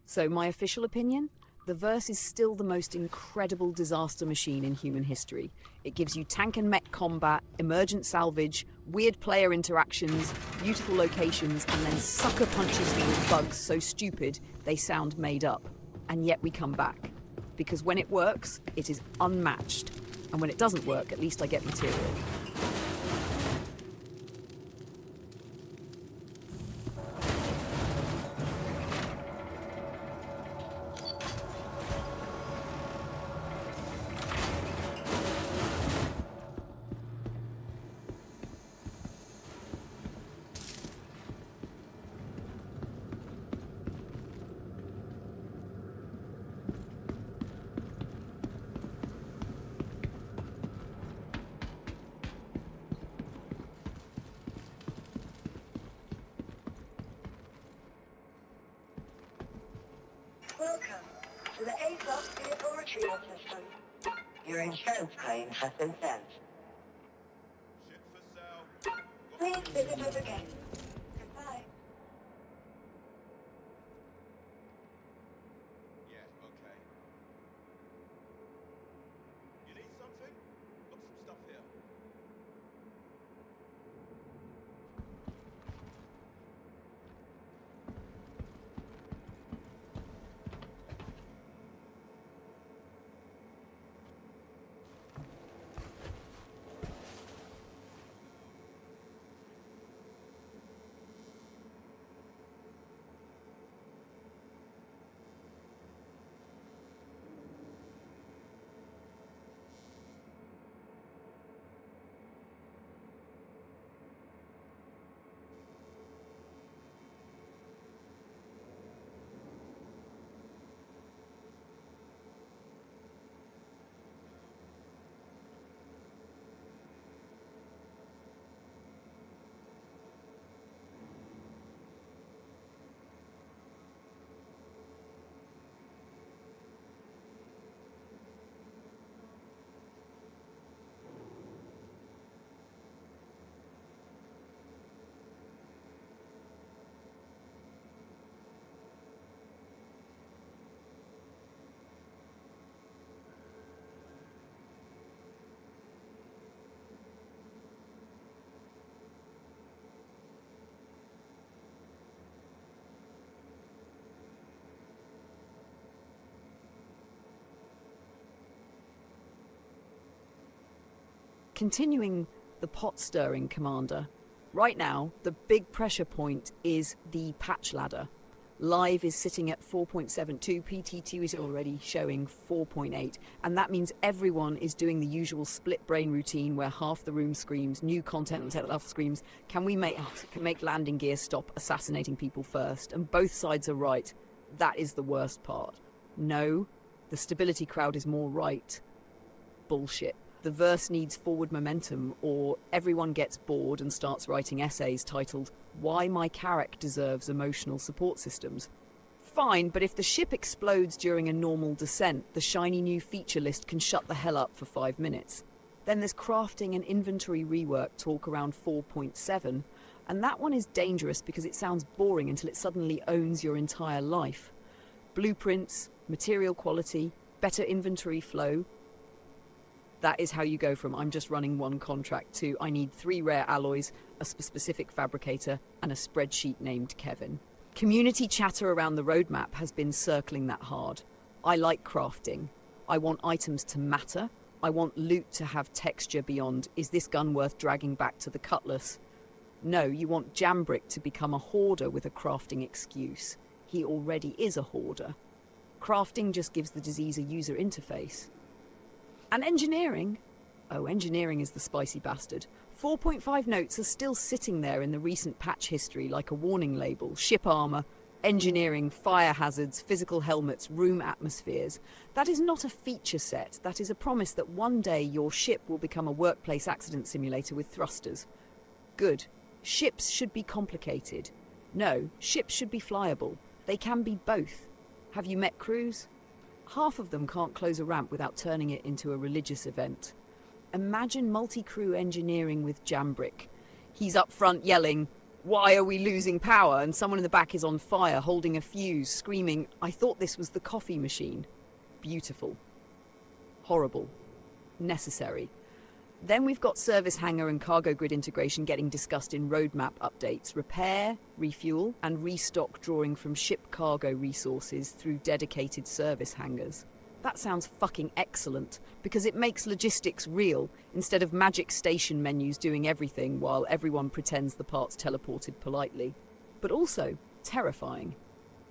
So my official opinion? The verse is still the most incredible disaster machine in human history. It gives you tank and mech combat, emergent salvage, weird player interactions, beautiful locations, and then sucker punches you with bugs so stupid they sound made up. And yet we come back. Because when it works, it is unmatched. And when it doesn't work, at least I get material. Welcome to the ASOS vehicle retrieval system. Your insurance claim has been sent. Ship for sale. Please visit us again. Goodbye. Yeah, okay. You need something? Got some stuff here. Continuing the pot stirring, Commander. Right now, the big pressure point is the patch ladder. Live is sitting at 4.72, PT2 is already showing 4.8, and that means everyone is doing the usual split brain routine where half the room screams, new content, and half screams, can we make landing gear stop assassinating people first? And both sides are right. That is the worst part. No, the stability crowd is more right. Bullshit. The verse needs forward momentum, or everyone gets bored and starts writing essays titled, Why My Carrack Deserves Emotional Support Systems. Fine, but if the ship explodes during a normal descent, the shiny new feature list can shut the hell up for 5 minutes. Then there's crafting and inventory rework talk around 4.7, and that one is dangerous because it sounds boring until it suddenly owns your entire life. Blueprints, material quality, better inventory flow. That is how you go from I'm just running one contract to I need 3 rare alloys, a specific fabricator, and a spreadsheet named Kevin. Community chatter around the roadmap has been circling that hard. I like crafting. I want items to matter. I want loot to have texture beyond, is this gun worth dragging back to the cutlass? No, you want Jambrick to become a hoarder with a crafting excuse. He already is a hoarder. Crafting just gives the disease a user interface. And engineering? Oh, engineering is the spicy bastard. 4.5 notes are still sitting there in the recent patch history like a warning label. Ship armor, engineering, fire hazards, physical helmets, room atmospheres. That is not a feature set. That is a promise that one day your ship will become a workplace accident simulator with thrusters. Good. Ships should be complicated. No, ships should be flyable. They can be both. Have you met crews? Half of them can't close a ramp without turning it into a religious event. Imagine multi-crew engineering with Jambrick. He's up front yelling, why are we losing power? And someone in the back is on fire, holding a fuse, screaming, I thought this was the coffee machine. Beautiful. Horrible. Necessary. Then we've got service hangar and cargo grid integration getting discussed in roadmap updates. Repair, refuel, and restock drawing from ship cargo resources through dedicated service hangars. That sounds fucking excellent, because it makes logistics real, instead of magic station menus doing everything while everyone pretends the parts teleported politely. But also terrifying,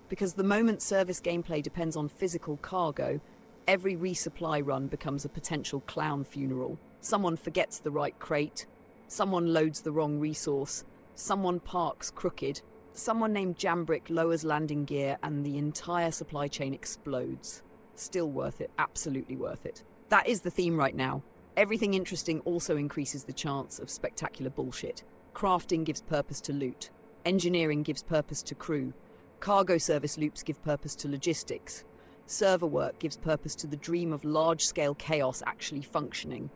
because the moment service gameplay depends on physical cargo, every resupply run becomes a potential clown funeral. Someone forgets the right crate, someone loads the wrong resource, someone parks crooked, someone named Jambrick lowers landing gear, and the entire supply chain explodes. Still worth it, absolutely worth it. That is the theme right now. Everything interesting also increases the chance of spectacular bullshit. Crafting gives purpose to loot. Engineering gives purpose to crew. Cargo service loops give purpose to logistics. Server work gives purpose to the dream of large-scale chaos actually functioning.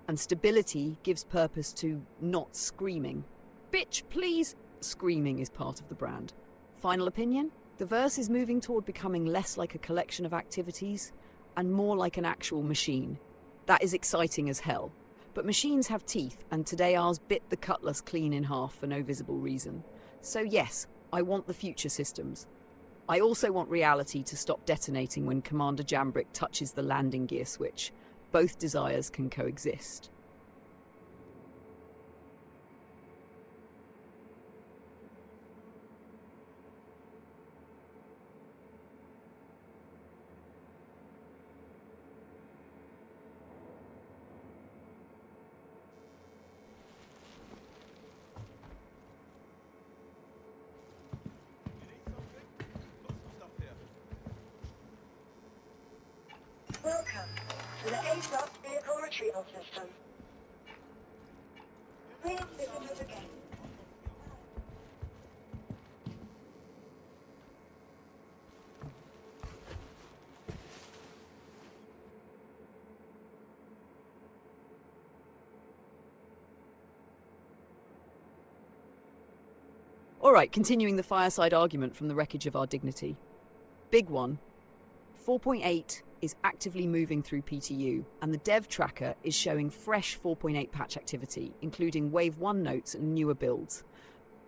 And stability gives purpose to not screaming. Bitch, please! Screaming is part of the brand. Final opinion? The verse is moving toward becoming less like a collection of activities and more like an actual machine. That is exciting as hell. But machines have teeth, and today ours bit the cutlass clean in half for no visible reason. So yes, I want the future systems. I also want reality to stop detonating when Commander Jambrick touches the landing gear switch. Both desires can coexist. Welcome to the ASOS vehicle retrieval system. Please visit us again. Alright, continuing the fireside argument from the wreckage of our dignity. Big one. 4.8 is actively moving through PTU, and the dev tracker is showing fresh 4.8 patch activity, including Wave 1 notes and newer builds.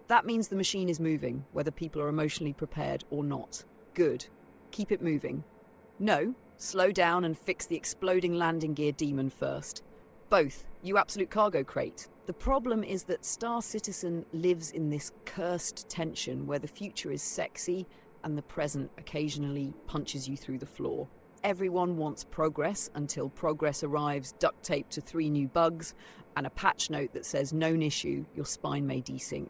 That means the machine is moving, whether people are emotionally prepared or not. Good. Keep it moving. No, slow down and fix the exploding landing gear demon first. Both, you absolute cargo crate. The problem is that Star Citizen lives in this cursed tension where the future is sexy and the present occasionally punches you through the floor. Everyone wants progress until progress arrives duct taped to 3 new bugs and a patch note that says known issue, your spine may desync.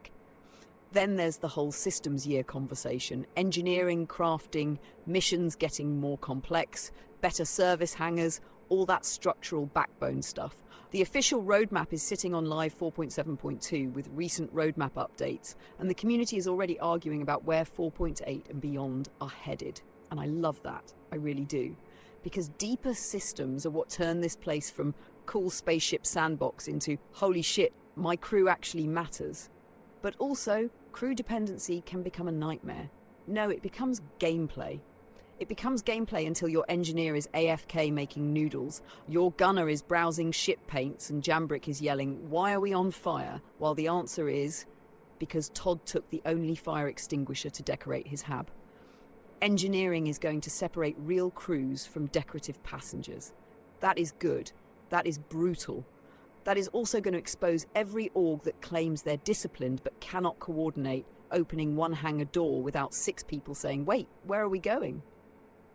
Then there's the whole systems year conversation. Engineering, crafting, missions getting more complex, better service hangars, all that structural backbone stuff. The official roadmap is sitting on Live 4.7.2 with recent roadmap updates, and the community is already arguing about where 4.8 and beyond are headed. And I love that, I really do. Because deeper systems are what turn this place from cool spaceship sandbox into holy shit, my crew actually matters. But also, crew dependency can become a nightmare. No, it becomes gameplay. It becomes gameplay until your engineer is AFK making noodles, your gunner is browsing ship paints, and Jambrick is yelling, "Why are we on fire?" While the answer is, because Todd took the only fire extinguisher to decorate his hab. Engineering is going to separate real crews from decorative passengers. That is good. That is brutal. That is also going to expose every org that claims they're disciplined but cannot coordinate opening one hangar door without 6 people saying, "Wait, where are we going?"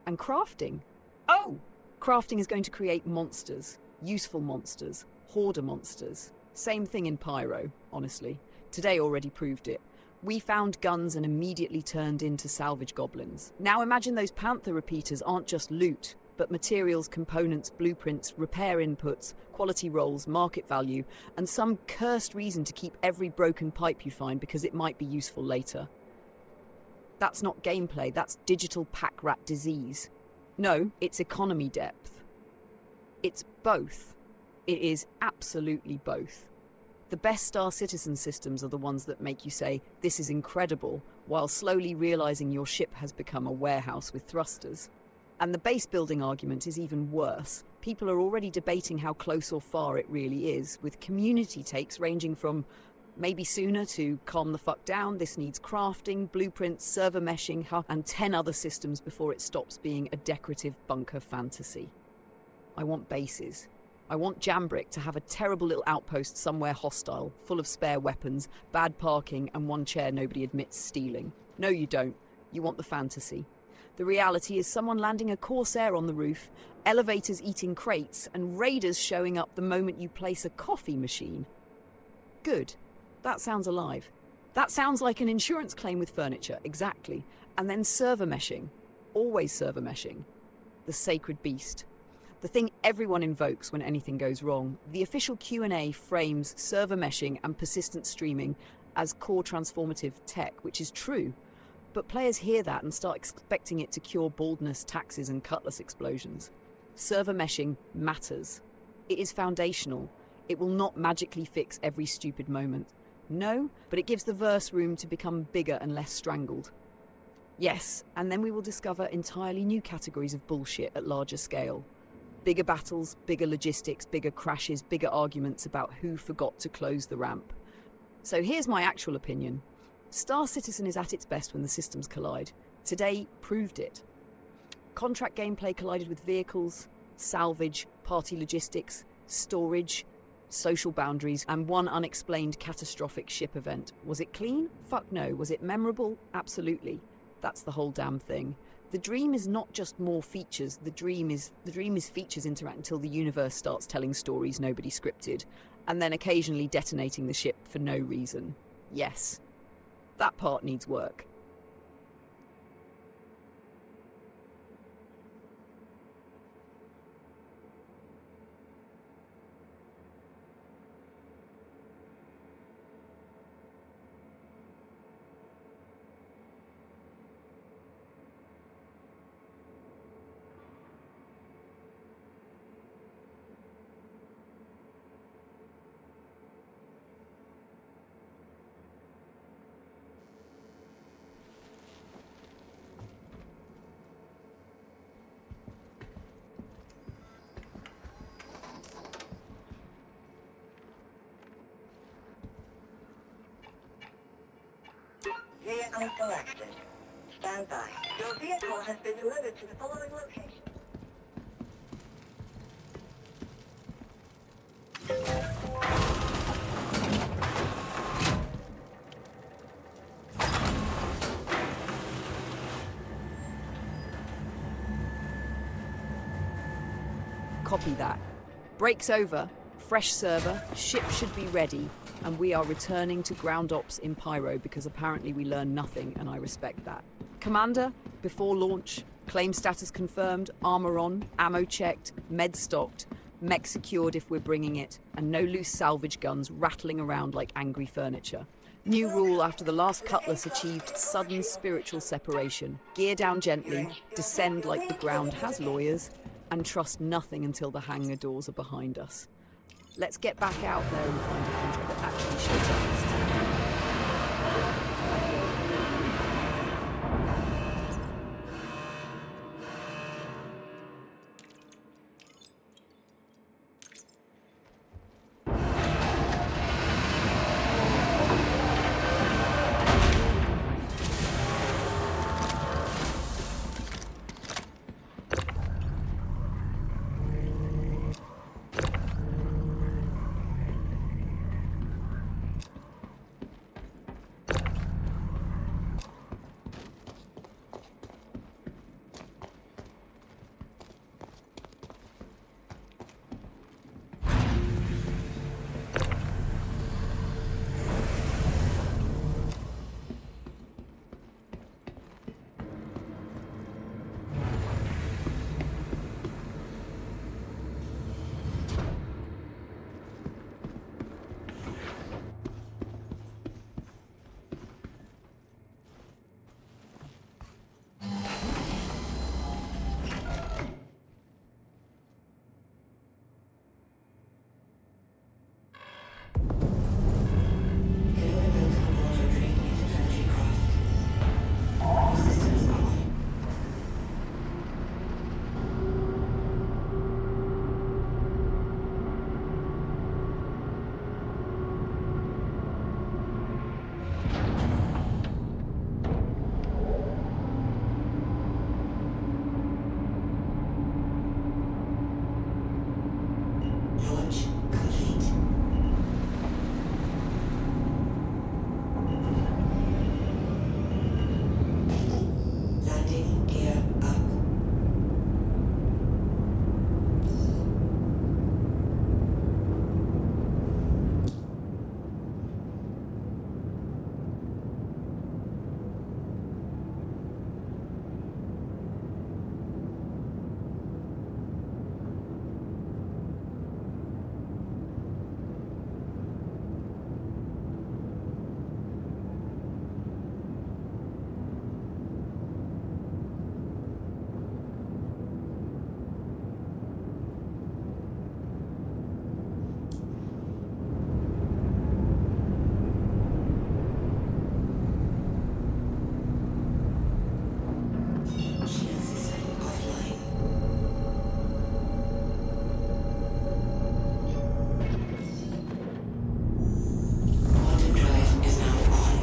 And crafting. Oh! Crafting is going to create monsters. Useful monsters. Hoarder monsters. Same thing in Pyro, honestly. Today already proved it. We found guns and immediately turned into salvage goblins. Now imagine those Panther repeaters aren't just loot, but materials, components, blueprints, repair inputs, quality rolls, market value, and some cursed reason to keep every broken pipe you find because it might be useful later. That's not gameplay, that's digital pack rat disease. No, it's economy depth. It's both. It is absolutely both. The best Star Citizen systems are the ones that make you say, "This is incredible," while slowly realizing your ship has become a warehouse with thrusters. And the base building argument is even worse. People are already debating how close or far it really is, with community takes ranging from maybe sooner to calm the fuck down, this needs crafting, blueprints, server meshing, and 10 other systems before it stops being a decorative bunker fantasy. I want bases. I want Jambrick to have a terrible little outpost somewhere hostile, full of spare weapons, bad parking, and one chair nobody admits stealing. No, you don't. You want the fantasy. The reality is someone landing a Corsair on the roof, elevators eating crates, and raiders showing up the moment you place a coffee machine. Good. That sounds alive. That sounds like an insurance claim with furniture, exactly. And then server meshing. Always server meshing. The sacred beast. The thing everyone invokes when anything goes wrong. The official Q&A frames server meshing and persistent streaming as core transformative tech, which is true. But players hear that and start expecting it to cure baldness, taxes, and cutlass explosions. Server meshing matters. It is foundational. It will not magically fix every stupid moment. No, but it gives the verse room to become bigger and less strangled. Yes, and then we will discover entirely new categories of bullshit at larger scale. Bigger battles, bigger logistics, bigger crashes, bigger arguments about who forgot to close the ramp. So here's my actual opinion. Star Citizen is at its best when the systems collide. Today proved it. Contract gameplay collided with vehicles, salvage, party logistics, storage, social boundaries, and one unexplained catastrophic ship event. Was it clean? Fuck no. Was it memorable? Absolutely. That's the whole damn thing. The dream is not just more features. The dream is features interact until the universe starts telling stories nobody scripted, and then occasionally detonating the ship for no reason. Yes. That part needs work. Vehicle selected. Stand by. Your vehicle has been delivered to the following location. Copy that. Breaks over, fresh server, ship should be ready, and we are returning to ground ops in Pyro because apparently we learned nothing, and I respect that. Commander, before launch, claim status confirmed, armor on, ammo checked, med stocked, mech secured if we're bringing it, and no loose salvage guns rattling around like angry furniture. New rule after the last Cutlass achieved sudden spiritual separation. Gear down gently, descend like the ground has lawyers, and trust nothing until the hangar doors are behind us. Let's get back out there and find a contract that actually shows up this time. Launch complete. Landing gear up. Shield system offline. Quantum drive is now on.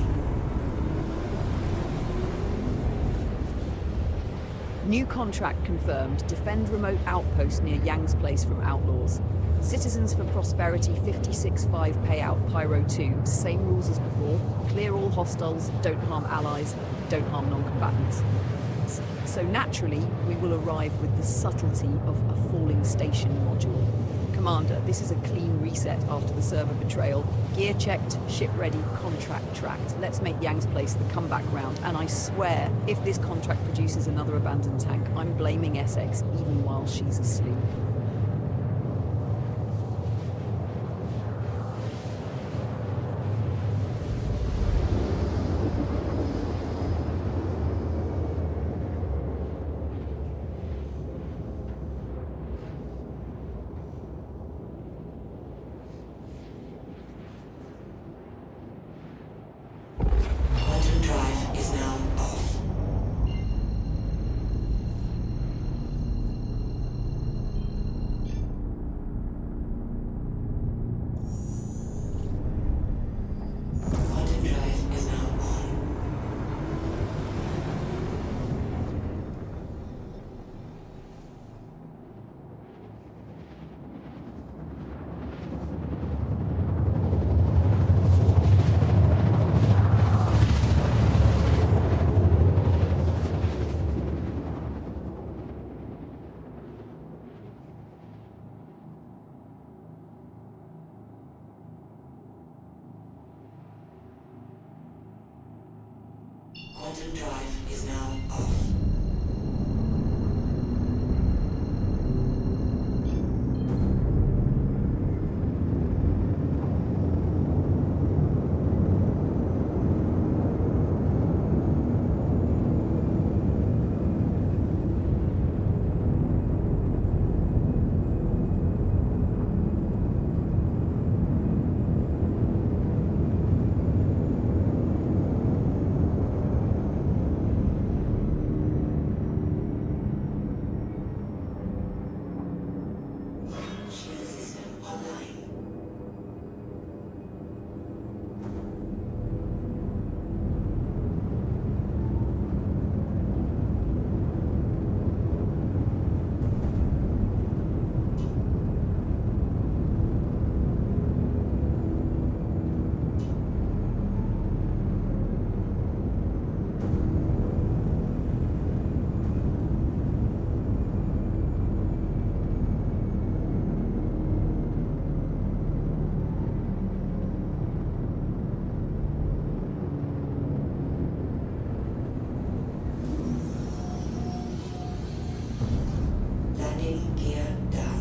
New contract confirmed. Defend remote outpost near Yang's place from outlaws. Citizens for Prosperity 56.5 payout Pyro 2. Same rules as before. Clear all hostiles, don't harm allies, don't harm non-combatants. So naturally, we will arrive with the subtlety of a falling station module. Commander, this is a clean reset after the server betrayal. Gear checked, ship ready, contract tracked. Let's make Yang's place the comeback round, and I swear, if this contract produces another abandoned tank, I'm blaming Essex even while she's asleep. Quantum drive is now off. Quantum drive is now off. Shield system online. Landing gear down.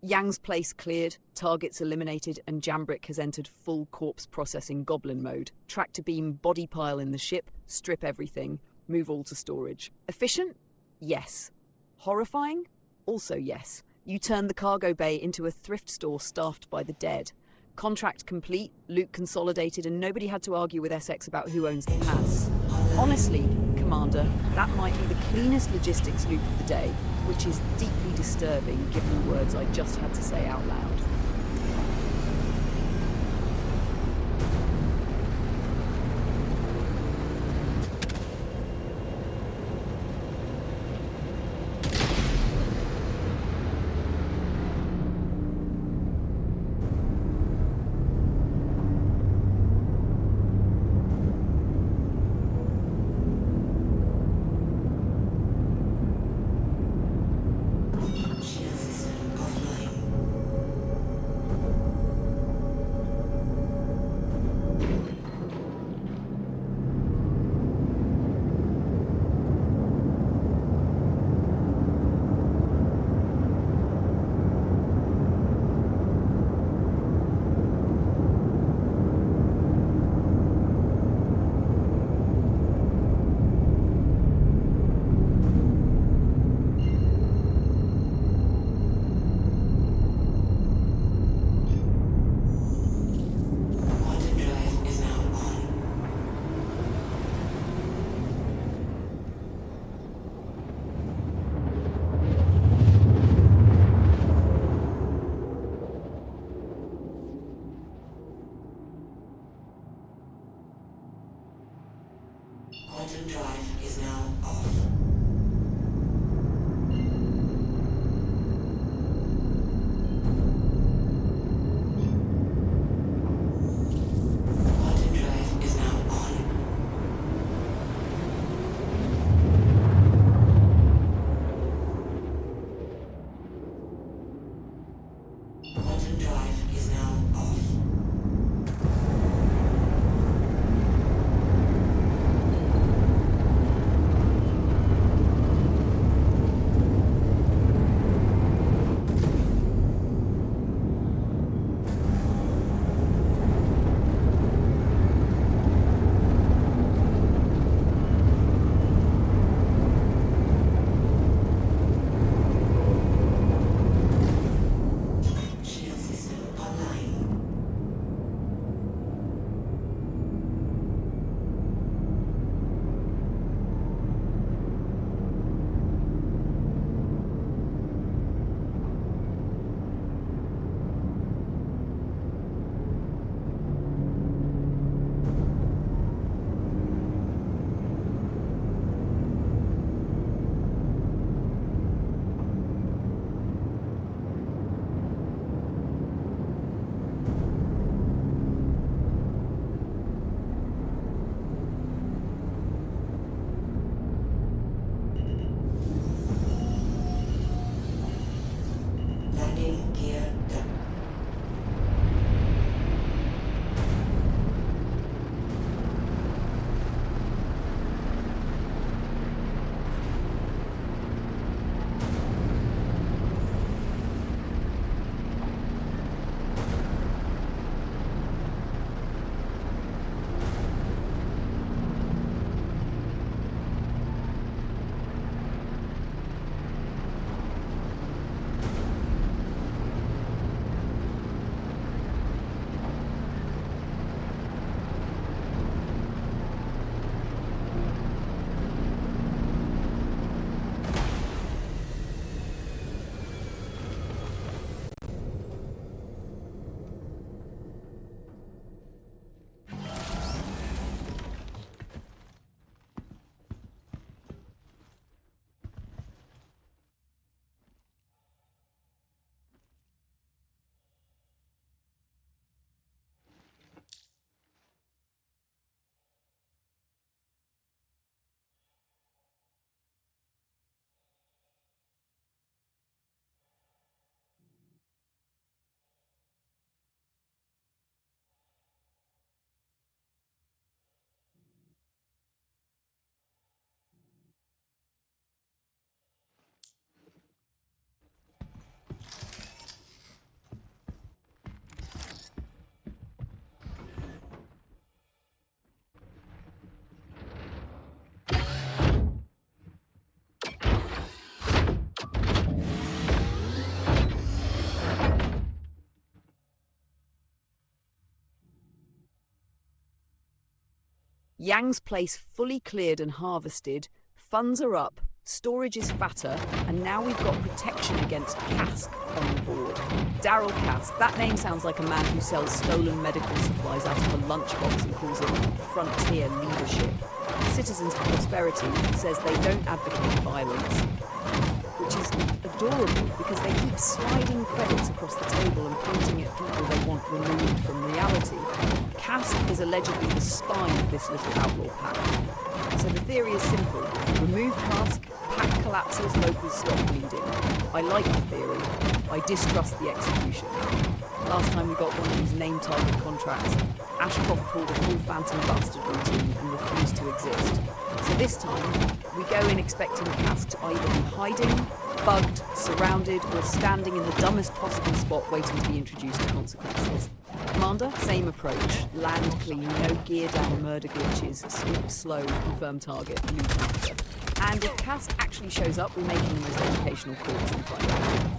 Yang's place cleared, targets eliminated, and Jambrick has entered full corpse processing goblin mode. Tractor beam body pile in the ship, strip everything, move all to storage. Efficient? Yes. Horrifying? Also yes. You turn the cargo bay into a thrift store staffed by the dead. Contract complete, loot consolidated, and nobody had to argue with Essex about who owns the pants. Honestly, Commander, that might be the cleanest logistics loop of the day, which is deeply disturbing given the words I just had to say out loud. Shield system offline. Quantum drive is now on. Quantum drive is now off. Quantum drive is now on. Quantum drive is now off. Yang's place fully cleared and harvested, funds are up, storage is fatter, and now we've got protection against Cask on board. Daryl Cask, that name sounds like a man who sells stolen medical supplies out of a lunchbox and calls it frontier leadership. Citizens for Prosperity says they don't advocate violence, which is adorable because they keep sliding credits across the table and pointing at people they want removed from reality. Cask is allegedly the spine of this little outlaw pack. So the theory is simple. Remove Cask, pack collapses, locals stop bleeding. I like the theory. I distrust the execution. Last time we got one of these name target contracts, Ashcroft pulled a full Phantom Bastard routine and refused to exist. So this time, we go in expecting Cask to either be hiding, bugged, surrounded, or standing in the dumbest possible spot waiting to be introduced to consequences. Commander, same approach. Land clean, no gear down murder glitches, sweep slow, confirm target, loot after. And if Cask actually shows up, we're making the most educational calls in private.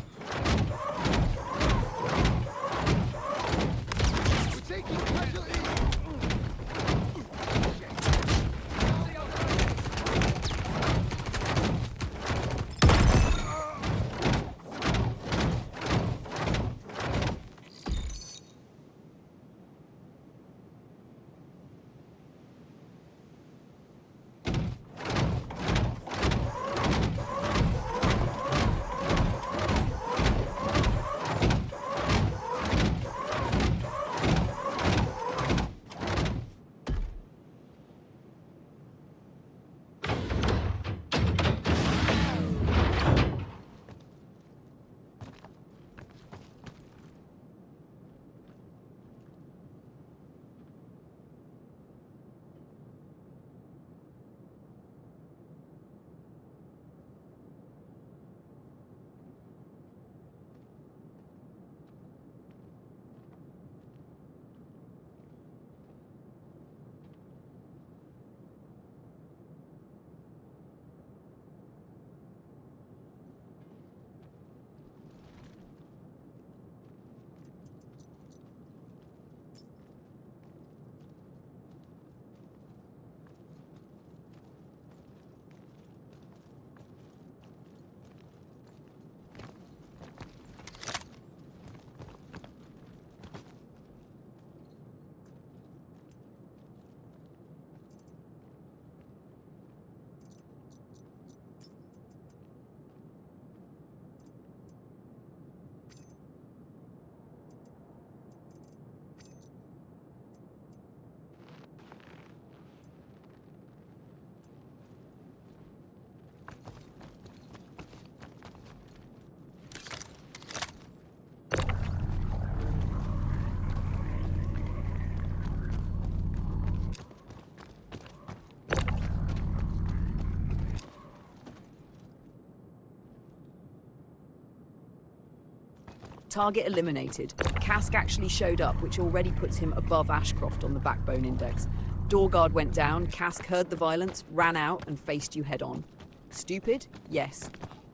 Target eliminated. Cask actually showed up, which already puts him above Ashcroft on the backbone index. Door guard went down, Cask heard the violence, ran out, and faced you head on. Stupid? Yes.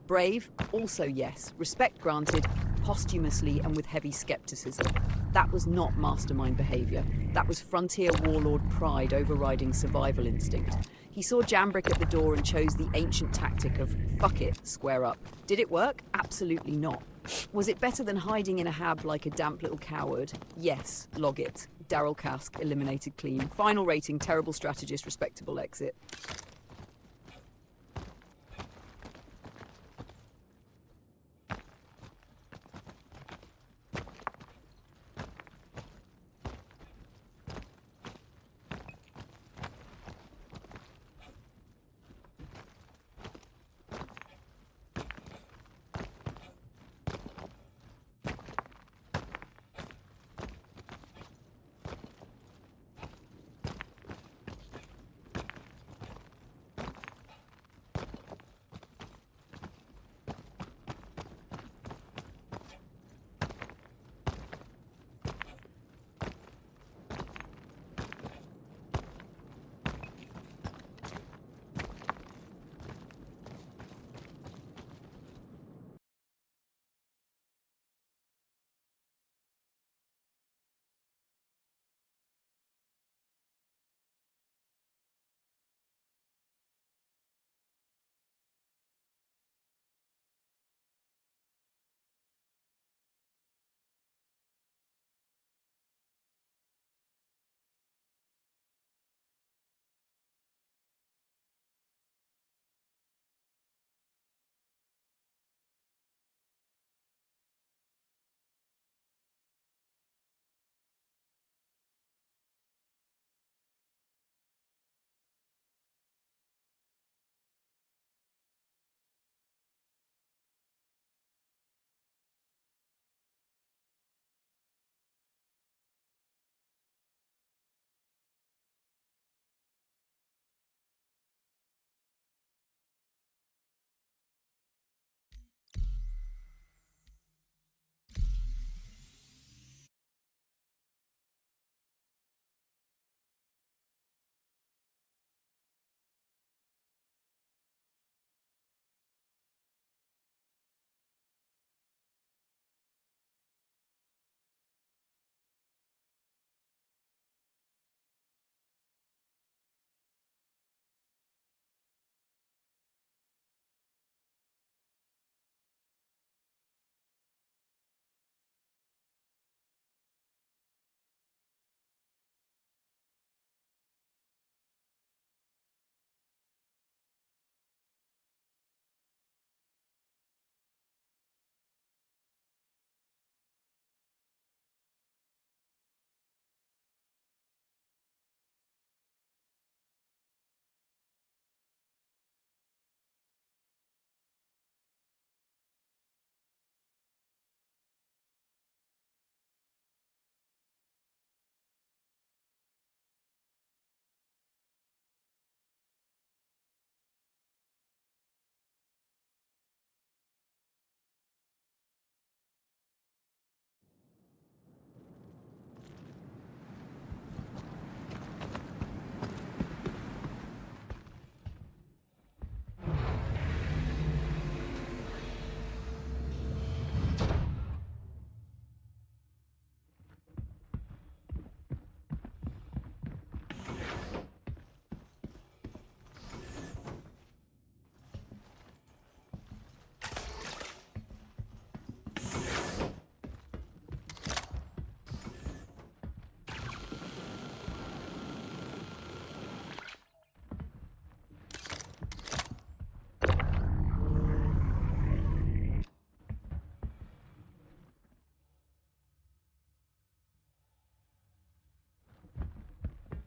Brave? Also yes. Respect granted, posthumously and with heavy skepticism. That was not mastermind behavior. That was frontier warlord pride overriding survival instinct. He saw Jambrick at the door and chose the ancient tactic of, fuck it, square up. Did it work? Absolutely not. Was it better than hiding in a hab like a damp little coward? Yes, log it. Daryl Cask, eliminated clean. Final rating, terrible strategist, respectable exit.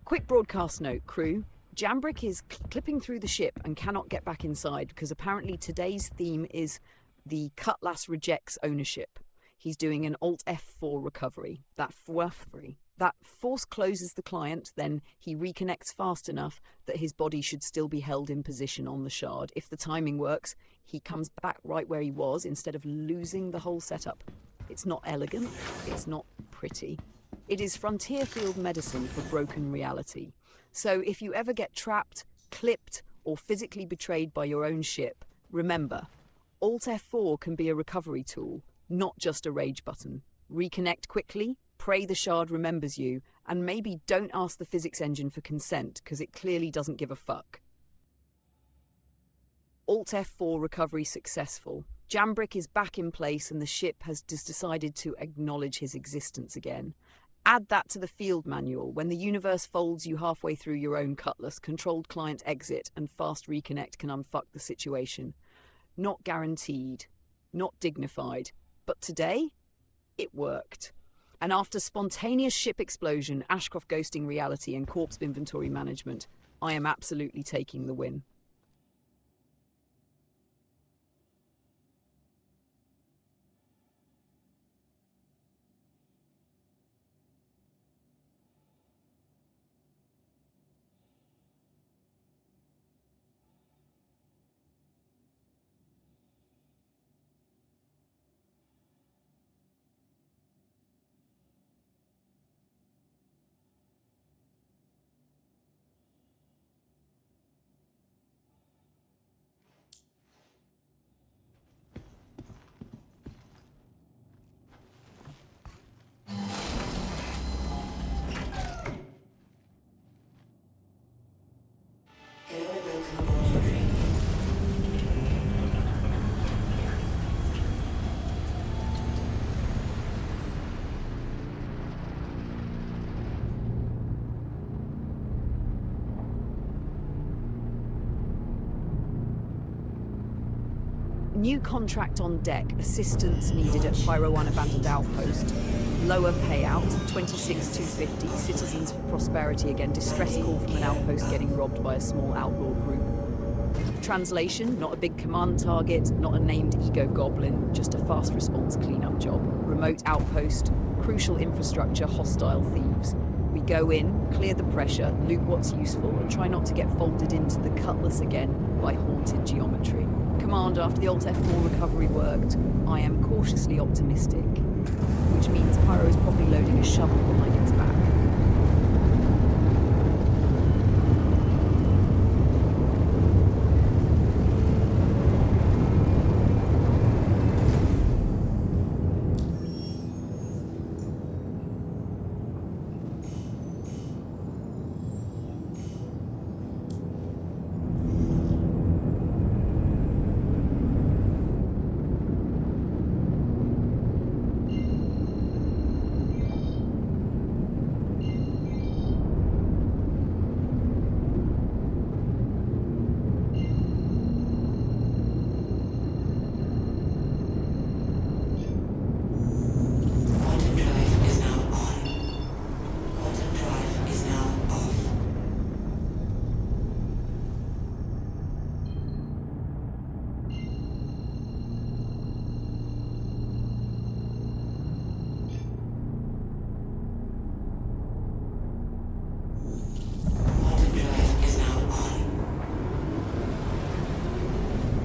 Quick broadcast note, crew. Jambrick is clipping through the ship and cannot get back inside because apparently today's theme is the Cutlass rejects ownership. He's doing an Alt F4 recovery. That force closes the client, then he reconnects fast enough that his body should still be held in position on the shard. If the timing works, he comes back right where he was instead of losing the whole setup. It's not elegant, it's not pretty. It is frontier field medicine for broken reality. So if you ever get trapped, clipped, or physically betrayed by your own ship, remember, Alt F4 can be a recovery tool, not just a rage button. Reconnect quickly, pray the shard remembers you, and maybe don't ask the physics engine for consent, because it clearly doesn't give a fuck. Alt F4 recovery successful. Jambrick is back in place and the ship has just decided to acknowledge his existence again. Add that to the field manual. When the universe folds you halfway through your own cutlass, controlled client exit and fast reconnect can unfuck the situation. Not guaranteed, not dignified, but today, it worked. And after spontaneous ship explosion, Ashcroft ghosting reality and corpse inventory management, I am absolutely taking the win. Hello and welcome aboard your train. New contract on deck, assistance needed at Pyro 1 abandoned outpost. Lower payout, 26,250, citizens for prosperity again, distress call from an outpost getting robbed by a small outlaw group. Translation, not a big command target, not a named ego goblin, just a fast response cleanup job. Remote outpost, crucial infrastructure, hostile thieves. We go in, clear the pressure, loot what's useful, and try not to get folded into the cutlass again by haunted geometry. Command, after the Alt F4 recovery worked, I am cautiously optimistic, which means Pyro is probably loading a shovel behind its back. Quantum drive is now on. Quantum drive is now off. Quantum drive is now on.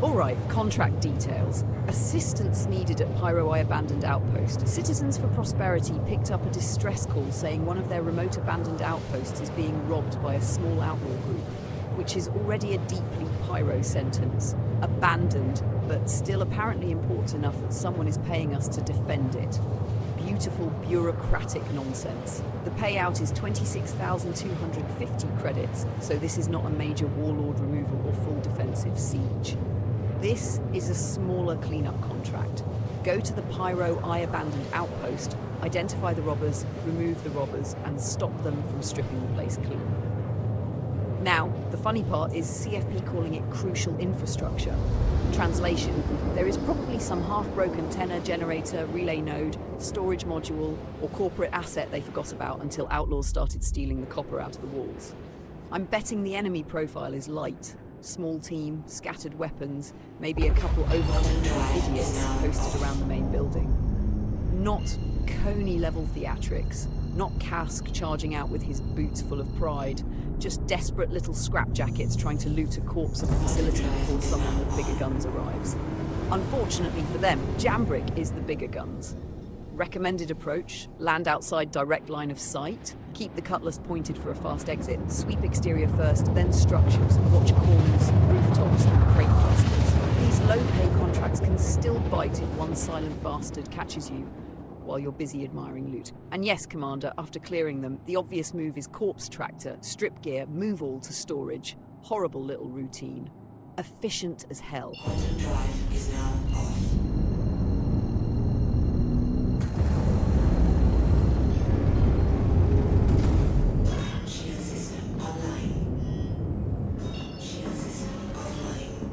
Alright, contract details. Assistance needed at Pyro I abandoned outpost. Citizens for Prosperity picked up a distress call saying one of their remote abandoned outposts is being robbed by a small outlaw group, which is already a deeply Pyro sentence. Abandoned, but still apparently important enough that someone is paying us to defend it. beautiful bureaucratic nonsense. The payout is 26,250 credits, so this is not a major warlord removal or full defensive siege. This is a smaller cleanup contract. Go to the Pyro I-abandoned outpost, identify the robbers, remove the robbers, and stop them from stripping the place clean. Now, the funny part is CFP calling it crucial infrastructure. Translation, there is probably some half-broken tenor generator, relay node, storage module, or corporate asset they forgot about until outlaws started stealing the copper out of the walls. I'm betting the enemy profile is light. Small team, scattered weapons, maybe a couple overconfident idiots posted around the main building. Not Coney-level theatrics, not Cask charging out with his boots full of pride, just desperate little scrap jackets trying to loot a corpse of a facility before someone with bigger guns arrives. Unfortunately for them, Jambrick is the bigger guns. Recommended approach, land outside direct line of sight, keep the cutlass pointed for a fast exit, sweep exterior first, then structures, watch corners, rooftops, and crate clusters. These low-pay contracts can still bite if one silent bastard catches you while you're busy admiring loot. And yes, Commander, after clearing them, the obvious move is corpse tractor, strip gear, move all to storage. Horrible little routine. Efficient as hell. Quantum drive is now off. Shield system online. Shield system offline.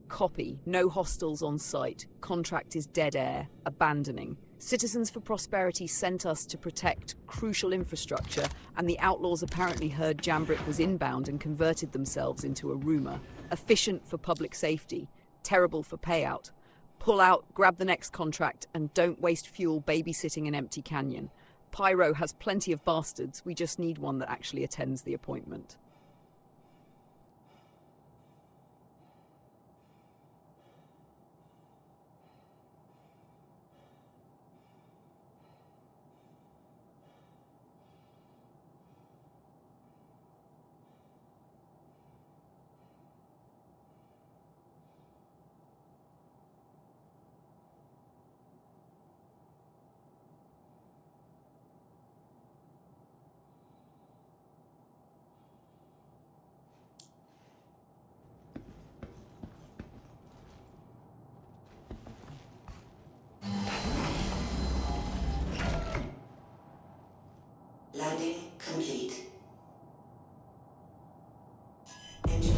Copy. No hostiles on site. Contract is dead air. Abandoning. Citizens for Prosperity sent us to protect crucial infrastructure, and the outlaws apparently heard Jambrick was inbound and converted themselves into a rumor. Efficient for public safety. Terrible for payout. Pull out, grab the next contract, and don't waste fuel babysitting an empty canyon. Pyro has plenty of bastards. We just need one that actually attends the appointment. Landing complete. Engine.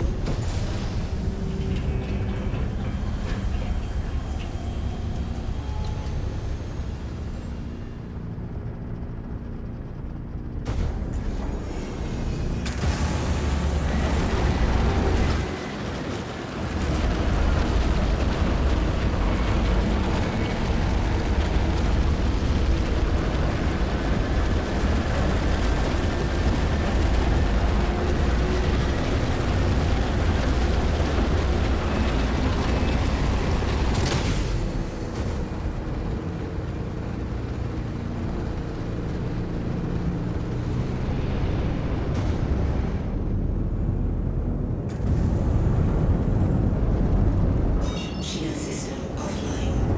Shield system offline.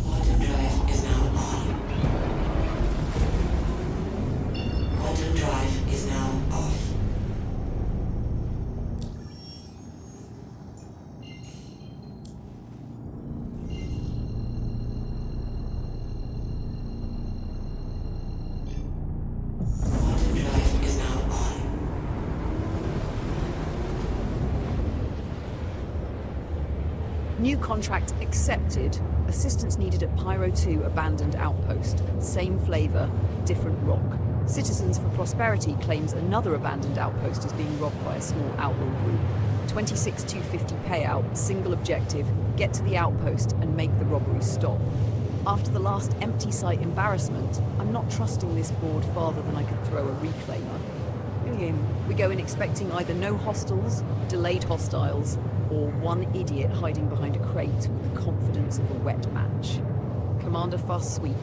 Quantum drive is now on. Quantum drive is now off. Quantum drive is now on. New contract accepted. Assistance needed at Pyro 2 abandoned outpost. Same flavor, different rock. Citizens for Prosperity claims another abandoned outpost is being robbed by a small outlaw group. 26,250 payout, single objective, get to the outpost and make the robbery stop. After the last empty site embarrassment, I'm not trusting this board farther than I could throw a reclaimer. We go in expecting either no hostiles, delayed hostiles, or one idiot hiding behind a crate with the confidence of a wet match. Commander Fuss sweep.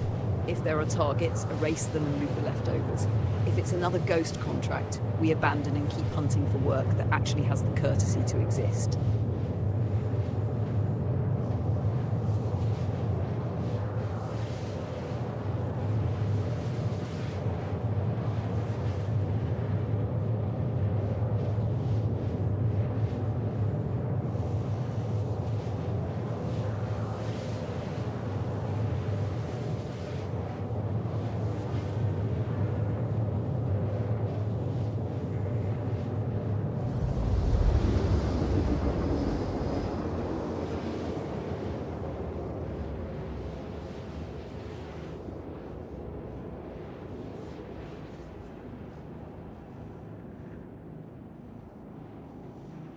If there are targets, erase them and loot the leftovers. If it's another ghost contract, we abandon and keep hunting for work that actually has the courtesy to exist.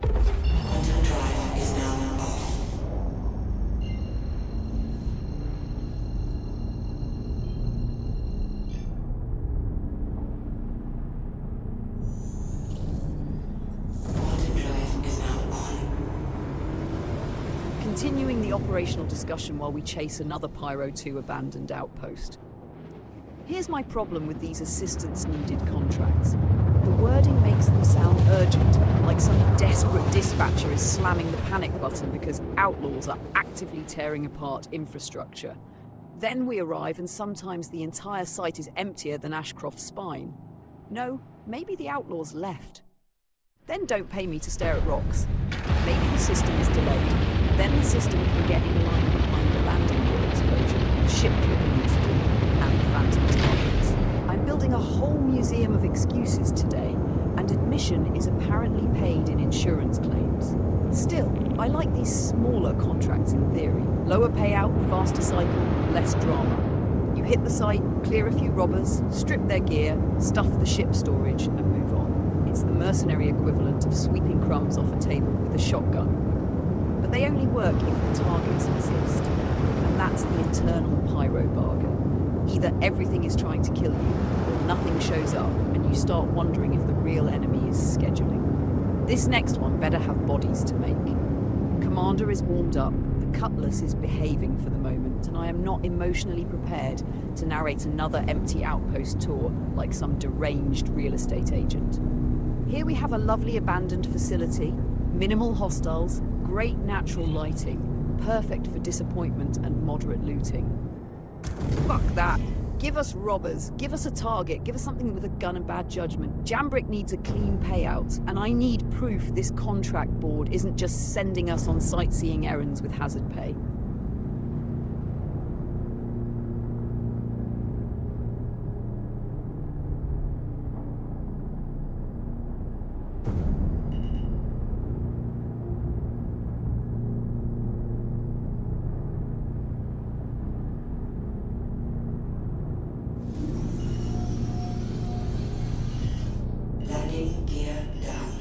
Quantum drive is now off. Quantum drive is now on. Continuing the operational discussion while we chase another Pyro 2 abandoned outpost. Here's my problem with these assistance needed contracts. The wording makes them sound urgent, like some desperate dispatcher is slamming the panic button because outlaws are actively tearing apart infrastructure. Then we arrive and sometimes the entire site is emptier than Ashcroft's spine. No, maybe the outlaws left. Then don't pay me to stare at rocks. Maybe the system is delayed. Then the system can get in line behind the landing gear explosion, ship clipping incident, and phantom targets. I'm building a whole museum of excuses today, and admission is apparently paid in insurance claims. Still, I like these smaller contracts in theory. Lower payout, faster cycle, less drama. You hit the site, clear a few robbers, strip their gear, stuff the ship storage, and move on. It's the mercenary equivalent of sweeping crumbs off a table with a shotgun. But they only work if the targets exist. And that's the eternal pyro bargain. Either everything is trying to kill you, or nothing shows up, and you start wondering if the real enemy is scheduling. This next one better have bodies to make. Commander is warmed up, the Cutlass is behaving for the moment, and I am not emotionally prepared to narrate another empty outpost tour like some deranged real estate agent. Here we have a lovely abandoned facility, minimal hostiles, great natural lighting, perfect for disappointment and moderate looting. Fuck that. Give us robbers, give us a target, give us something with a gun and bad judgment. Jambrick needs a clean payout, and I need proof this contract board isn't just sending us on sightseeing errands with hazard pay. Landing gear down.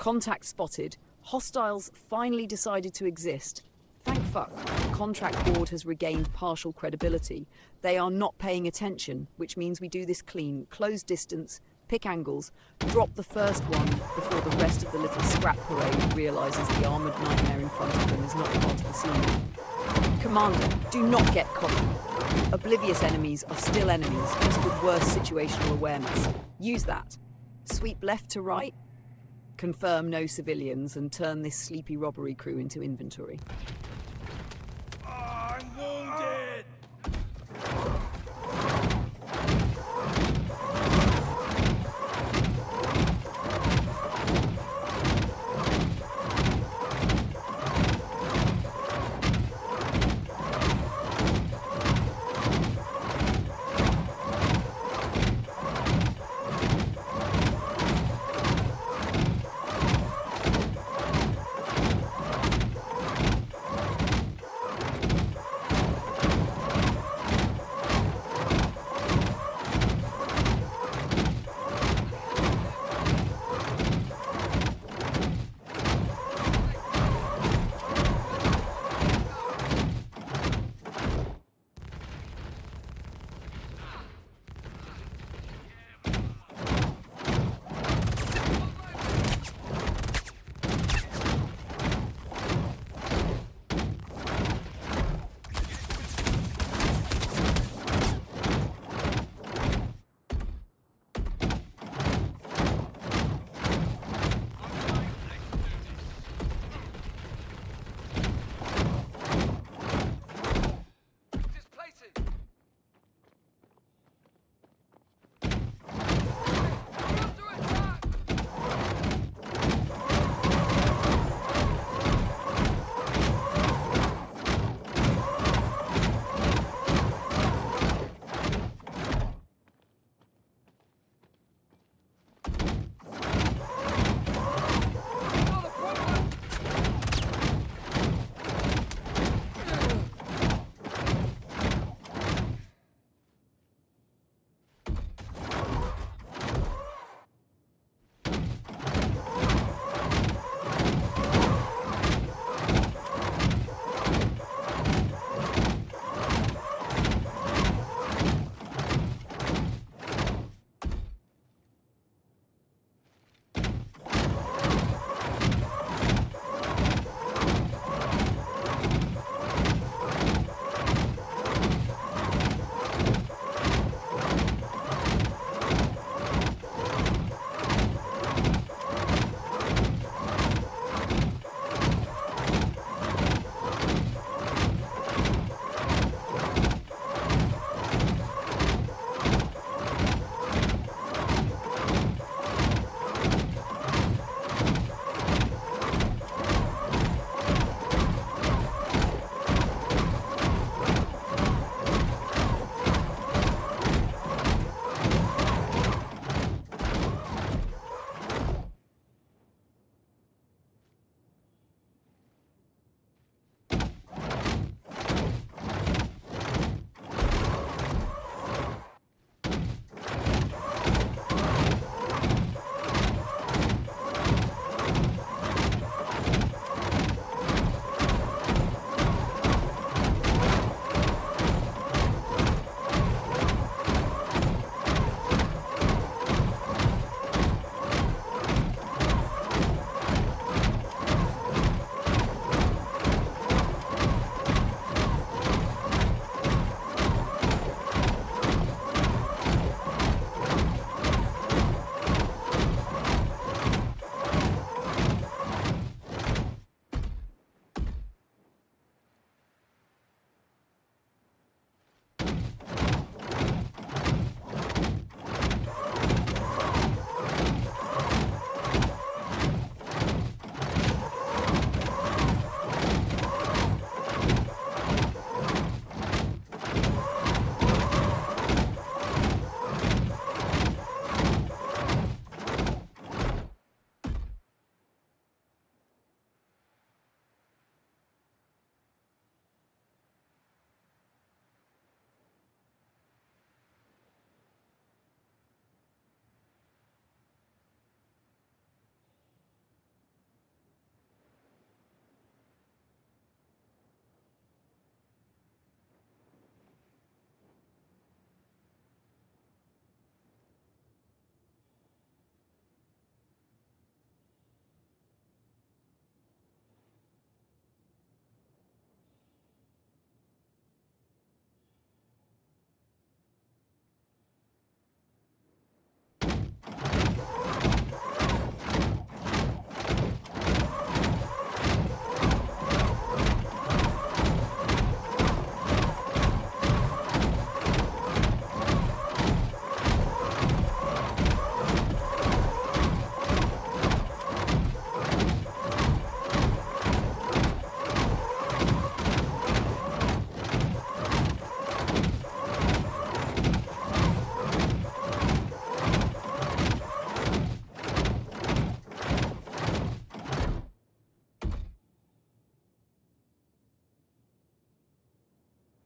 Contact spotted. Hostiles finally decided to exist. Thank fuck, the contract board has regained partial credibility. They are not paying attention, which means we do this clean. Close distance, pick angles, drop the first one before the rest of the little scrap parade realises the armoured nightmare in front of them is not part of the scene. Commander, do not get cocky. Oblivious enemies are still enemies, just with worse situational awareness. Use that. Sweep left to right. Confirm no civilians and turn this sleepy robbery crew into inventory. I'm wounded!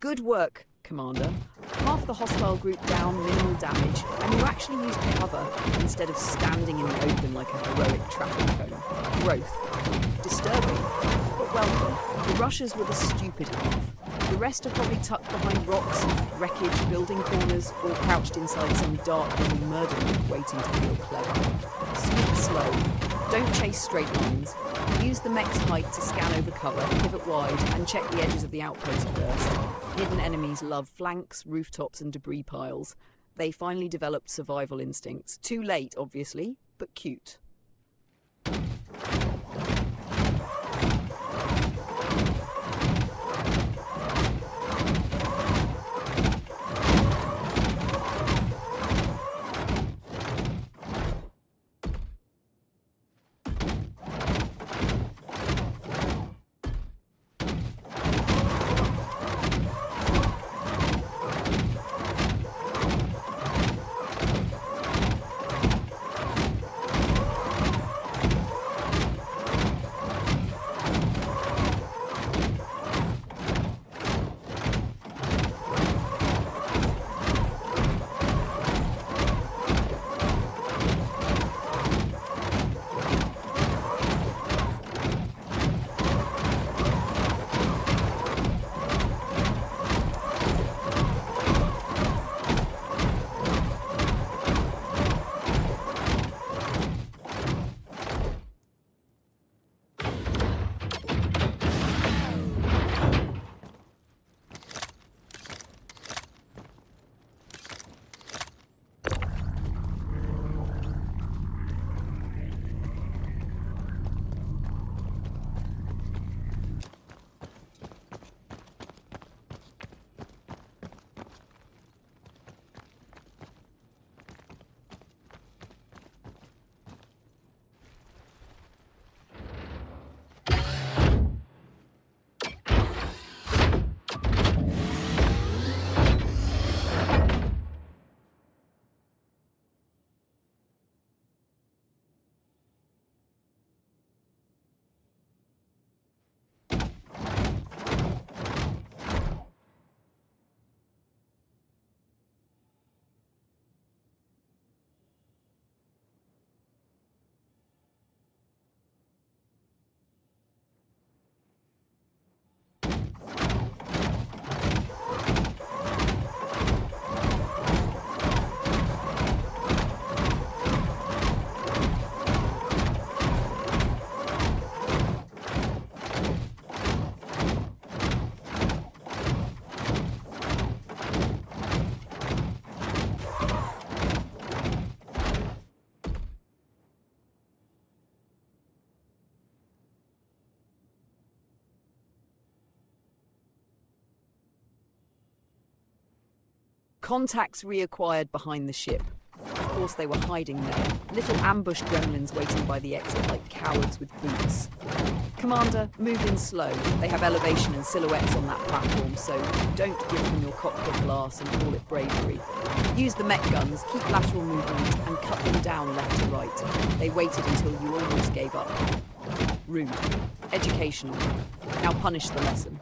Good work, Commander. Half the hostile group down, minimal damage, and you actually used cover instead of standing in the open like a heroic traffic cone. Growth. Disturbing, but welcome. The rushers were the stupid half. The rest are probably tucked behind rocks, wreckage, building corners, or crouched inside some dark little murder loop waiting to feel clever. Sweep slow. Don't chase straight lines. Use the mech's height to scan over cover, pivot wide, and check the edges of the outpost first. Hidden enemies love flanks, rooftops, and debris piles. They finally developed survival instincts. Too late, obviously, but cute. Contacts reacquired behind the ship. Of course they were hiding there. Little ambush gremlins waiting by the exit like cowards with boots. Commander, move in slow. They have elevation and silhouettes on that platform, so don't give them your cockpit glass and call it bravery. Use the mech guns, keep lateral movement, and cut them down left to right. They waited until you almost gave up. Rude. Educational. Now punish the lesson.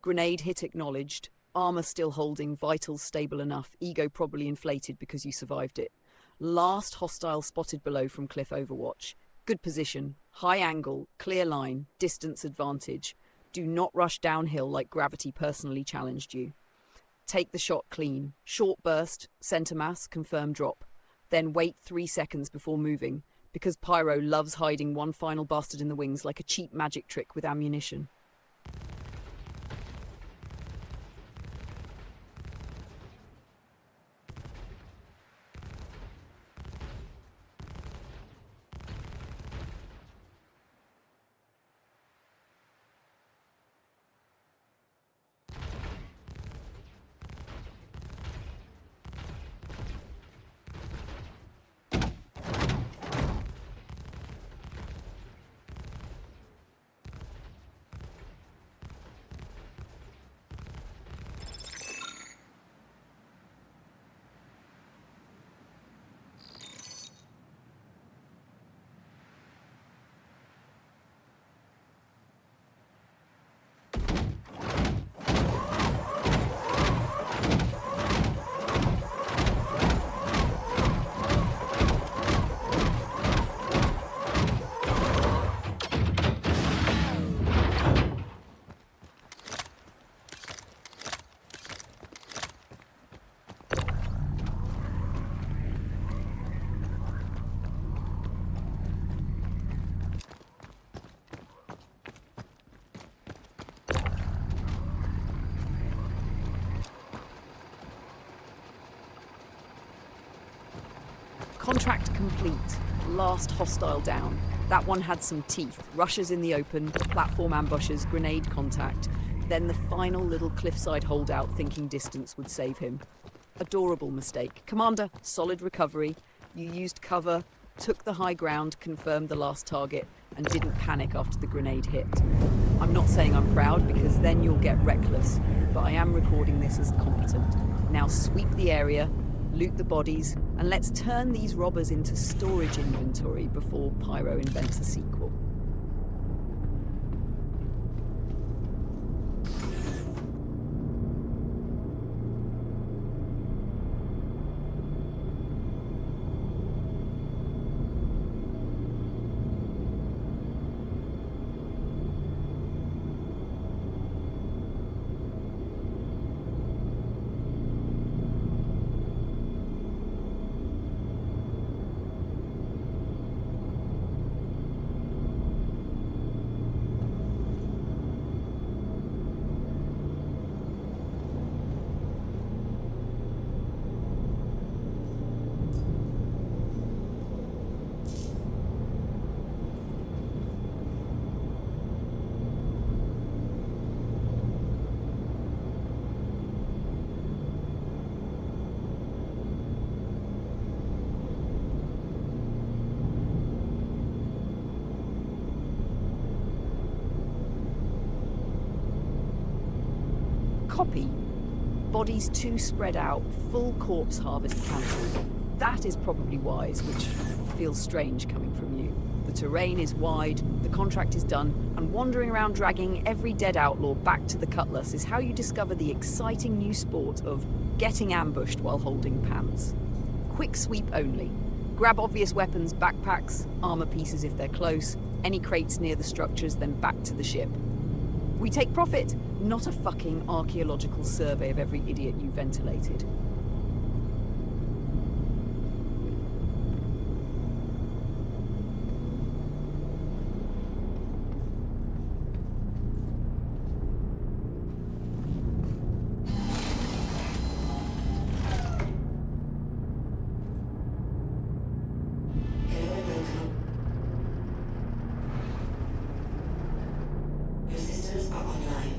Grenade hit acknowledged. Armor still holding, vitals stable enough, ego probably inflated because you survived it. Last hostile spotted below from cliff overwatch. Good position, high angle, clear line, distance advantage. Do not rush downhill like gravity personally challenged you. Take the shot clean. Short burst, center mass, confirm drop. Then wait 3 seconds before moving, because Pyro loves hiding one final bastard in the wings like a cheap magic trick with ammunition. Contract complete. Last hostile down. That one had some teeth. Rushes in the open, platform ambushes, grenade contact. Then the final little cliffside holdout thinking distance would save him. Adorable mistake. Commander, solid recovery. You used cover, took the high ground, confirmed the last target, and didn't panic after the grenade hit. I'm not saying I'm proud because then you'll get reckless, but I am recording this as competent. Now sweep the area, loot the bodies, and let's turn these robbers into storage inventory before Pyro invents a sequel. Copy. Bodies too spread out, full corpse harvest cancelled. That is probably wise, which feels strange coming from you. The terrain is wide, the contract is done, and wandering around dragging every dead outlaw back to the cutlass is how you discover the exciting new sport of getting ambushed while holding pants. Quick sweep only. Grab obvious weapons, backpacks, armor pieces if they're close, any crates near the structures, then back to the ship. We take profit, not a fucking archaeological survey of every idiot you ventilated. Hello and welcome. Your systems are online.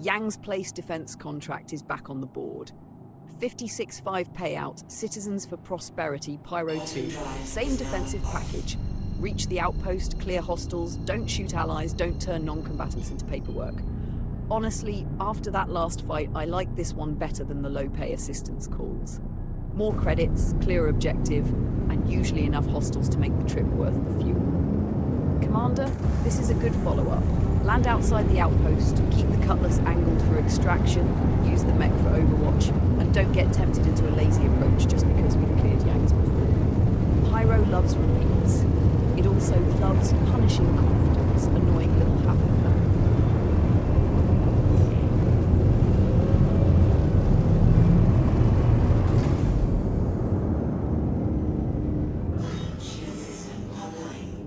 Yang's Place defense contract is back on the board. 56.5 payout, Citizens for Prosperity, Pyro 2. Same defensive package. Reach the outpost, clear hostiles, don't shoot allies, don't turn non-combatants into paperwork. Honestly, after that last fight, I like this one better than the low-pay assistance calls. More credits, clear objective, and usually enough hostiles to make the trip worth the fuel. Commander, this is a good follow-up. Land outside the outpost, keep the cutlass angled for extraction, use the mech for overwatch, and don't get tempted into a lazy approach just because we've cleared Yangs before. Pyro loves repeats. It also loves punishing confidence, annoying little happen. Shield system online.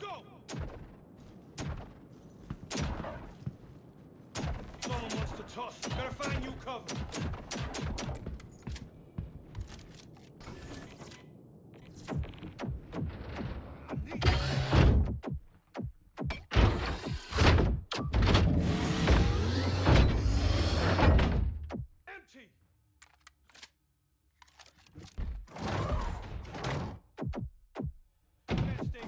Go! Someone wants to toss. Gotta find new cover. Empty! Can't stay.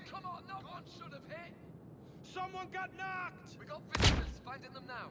come on, no one should have hit! Someone got knocked! We got visitors, finding them now.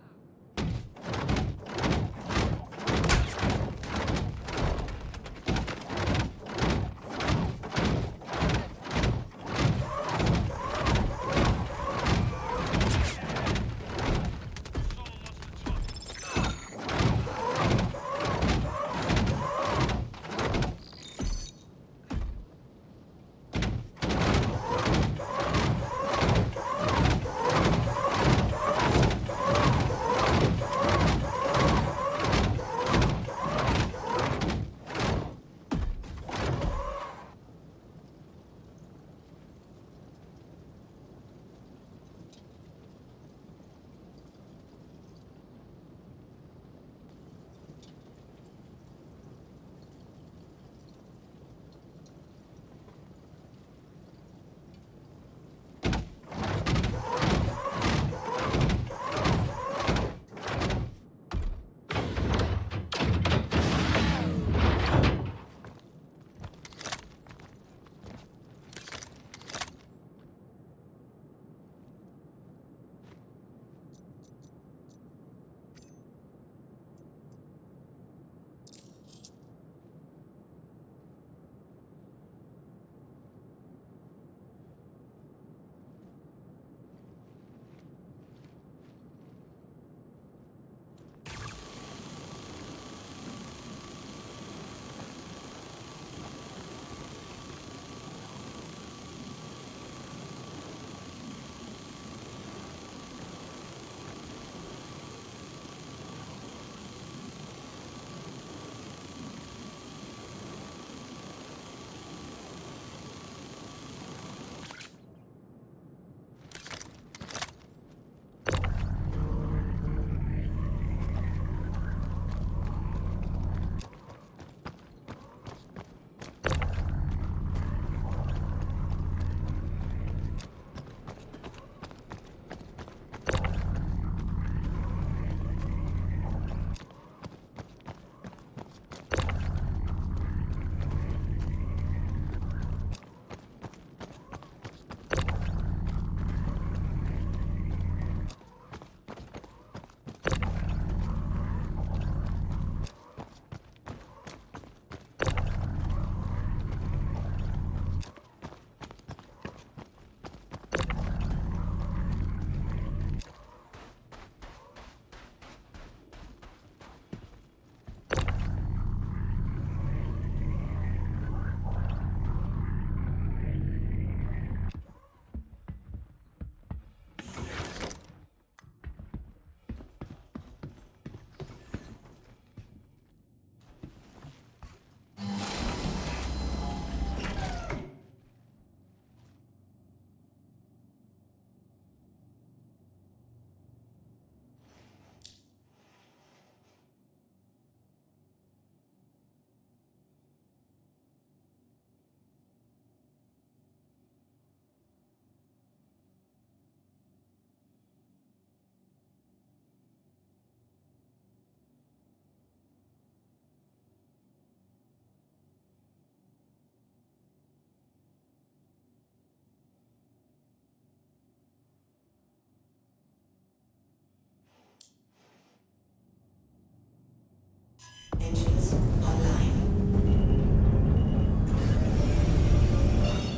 Engines online.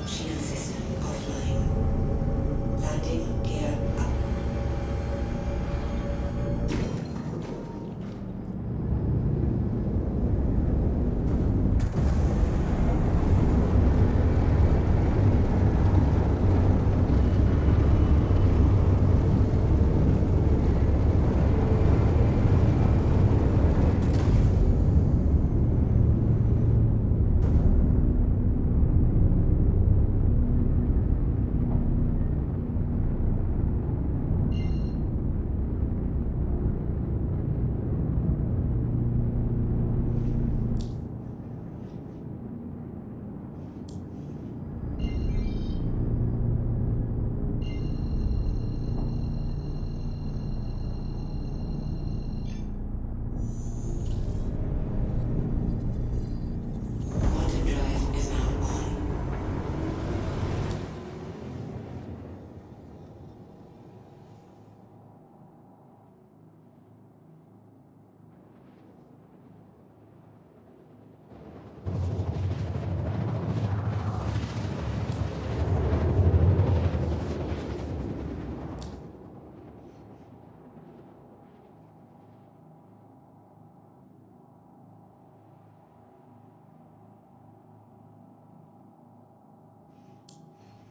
Shield system offline. Landing gear up.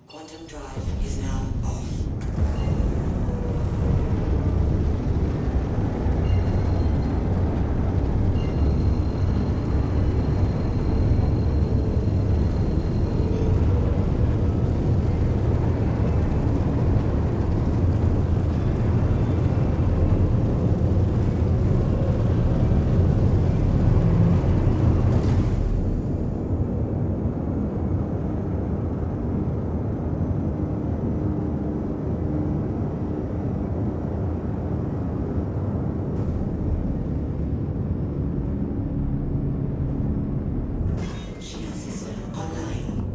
Quantum drive is now off. Shield system online.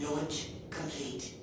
Launch complete.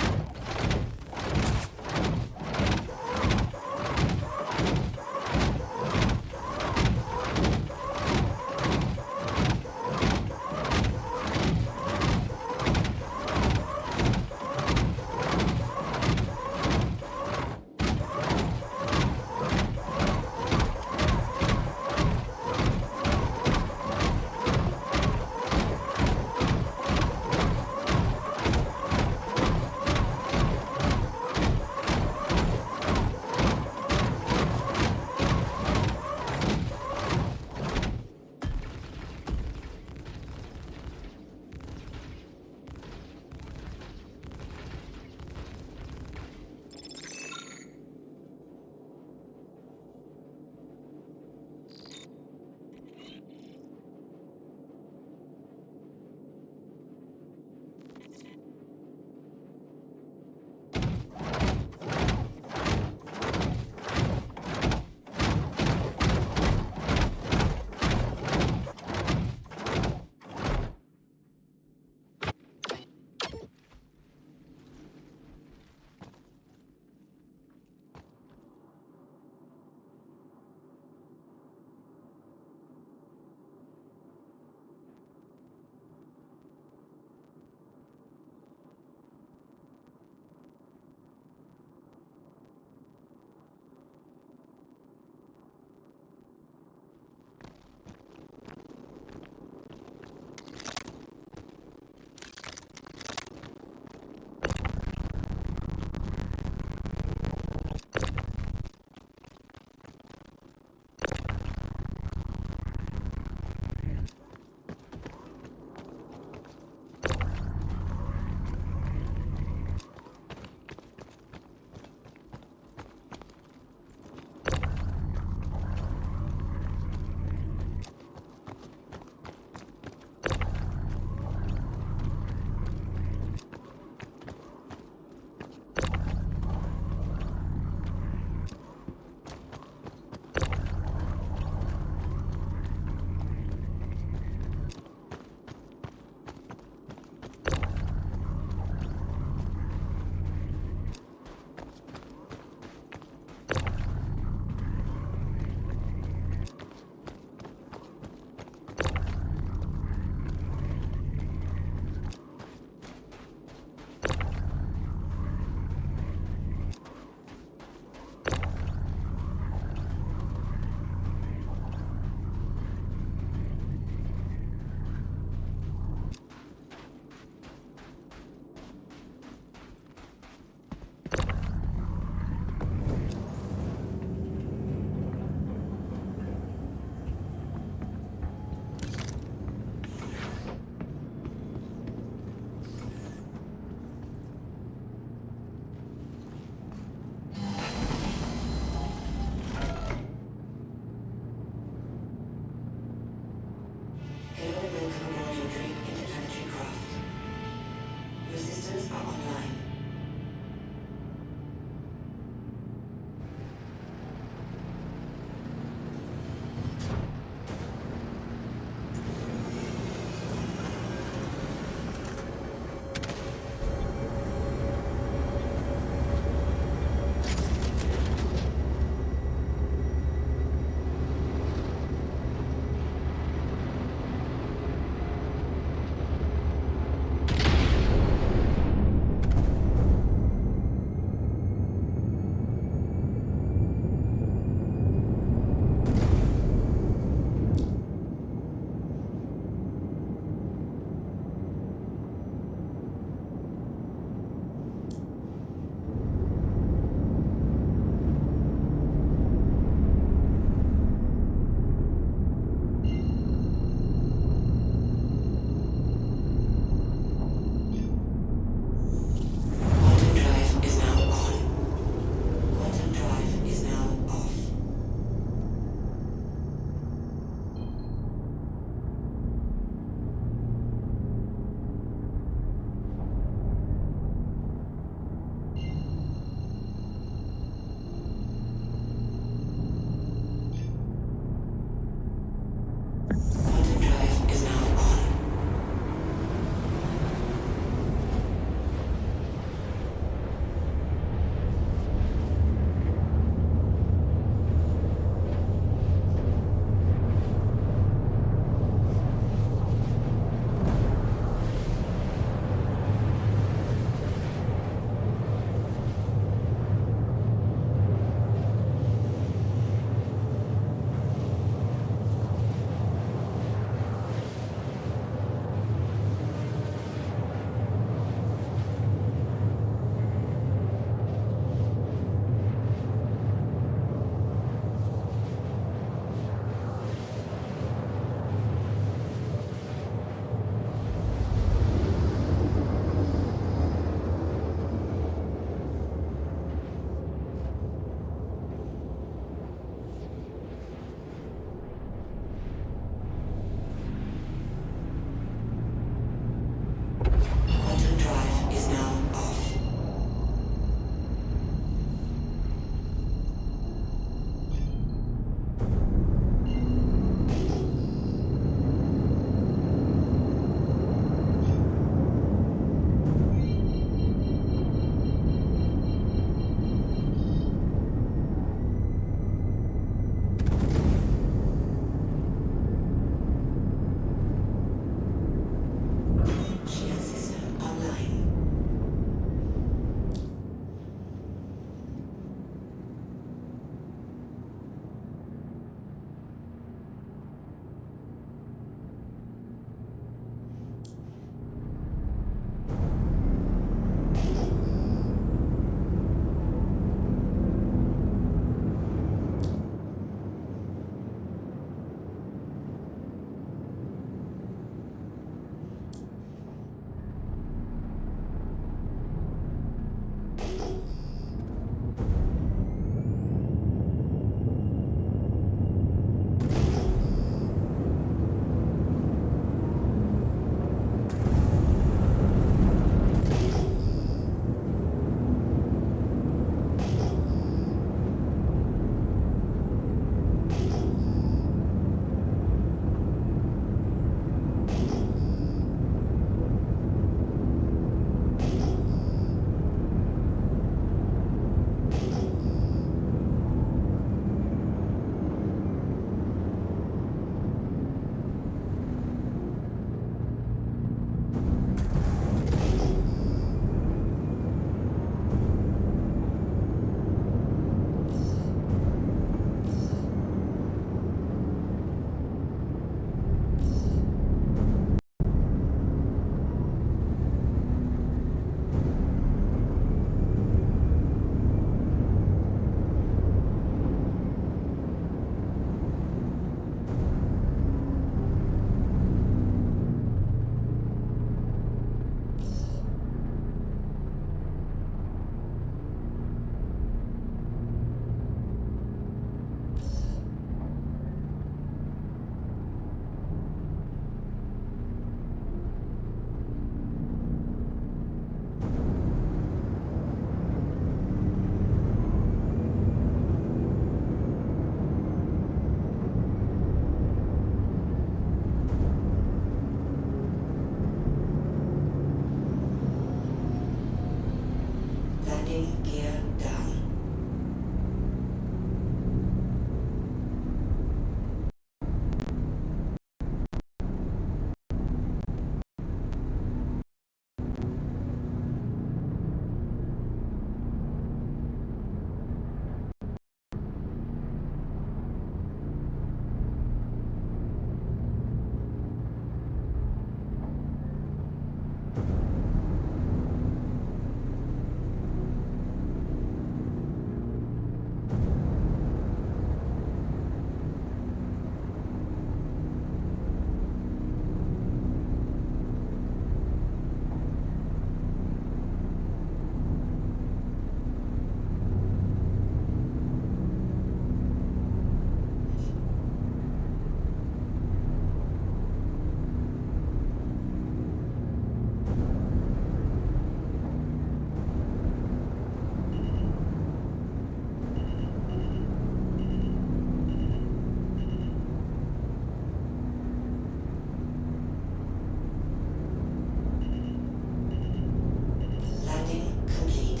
Landing complete.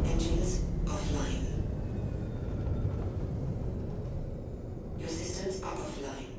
Engines offline. Your systems are offline.